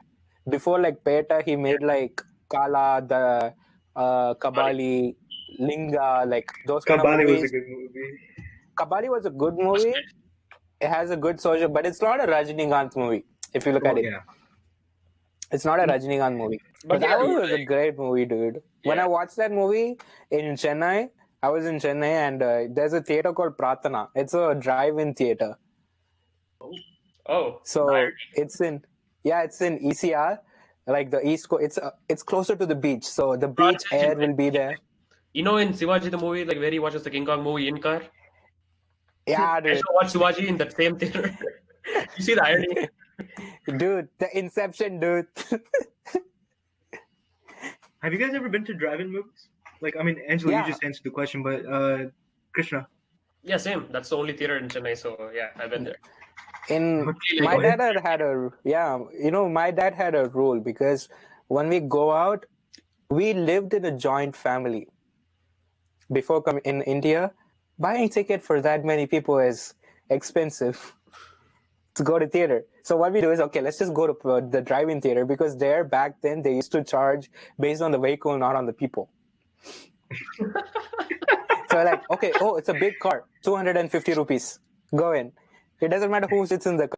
Before like Peta, he made like Kala, the Kabali, Linga, like those kind of movies. Kabali was a good movie. Kabali was a good movie. It has a good social, but it's not a Rajinikanth movie. If you look at it, it's not a Rajinikanth movie. But that was a great movie, dude. When I watched that movie in Chennai, I was in Chennai, and there's a theater called Pratana. It's a drive-in theater. Oh. So it's in ECR. Like the East Coast, it's closer to the beach, so the beach air will be there. You know, in Shivaji the movie, like where he watches the King Kong movie in car. Yeah, dude. I should watch Shivaji in that same theater. You see the irony? Dude, the Inception, dude. Have you guys ever been to drive-in movies? Like, I mean, Angela, Yeah. you just answered the question, but Krishna. Yeah, same. That's the only theater in Chennai, so yeah, I've been there. My dad had a my dad had a rule because when we go out, we lived in a joint family. Before coming in India, buying ticket for that many people is expensive to go to theater. So what we do is, okay, let's just go to the drive-in theater because there back then they used to charge based on the vehicle, not on the people. So like, okay, it's a big car, 250 rupees. Go in. It doesn't matter who sits in the car.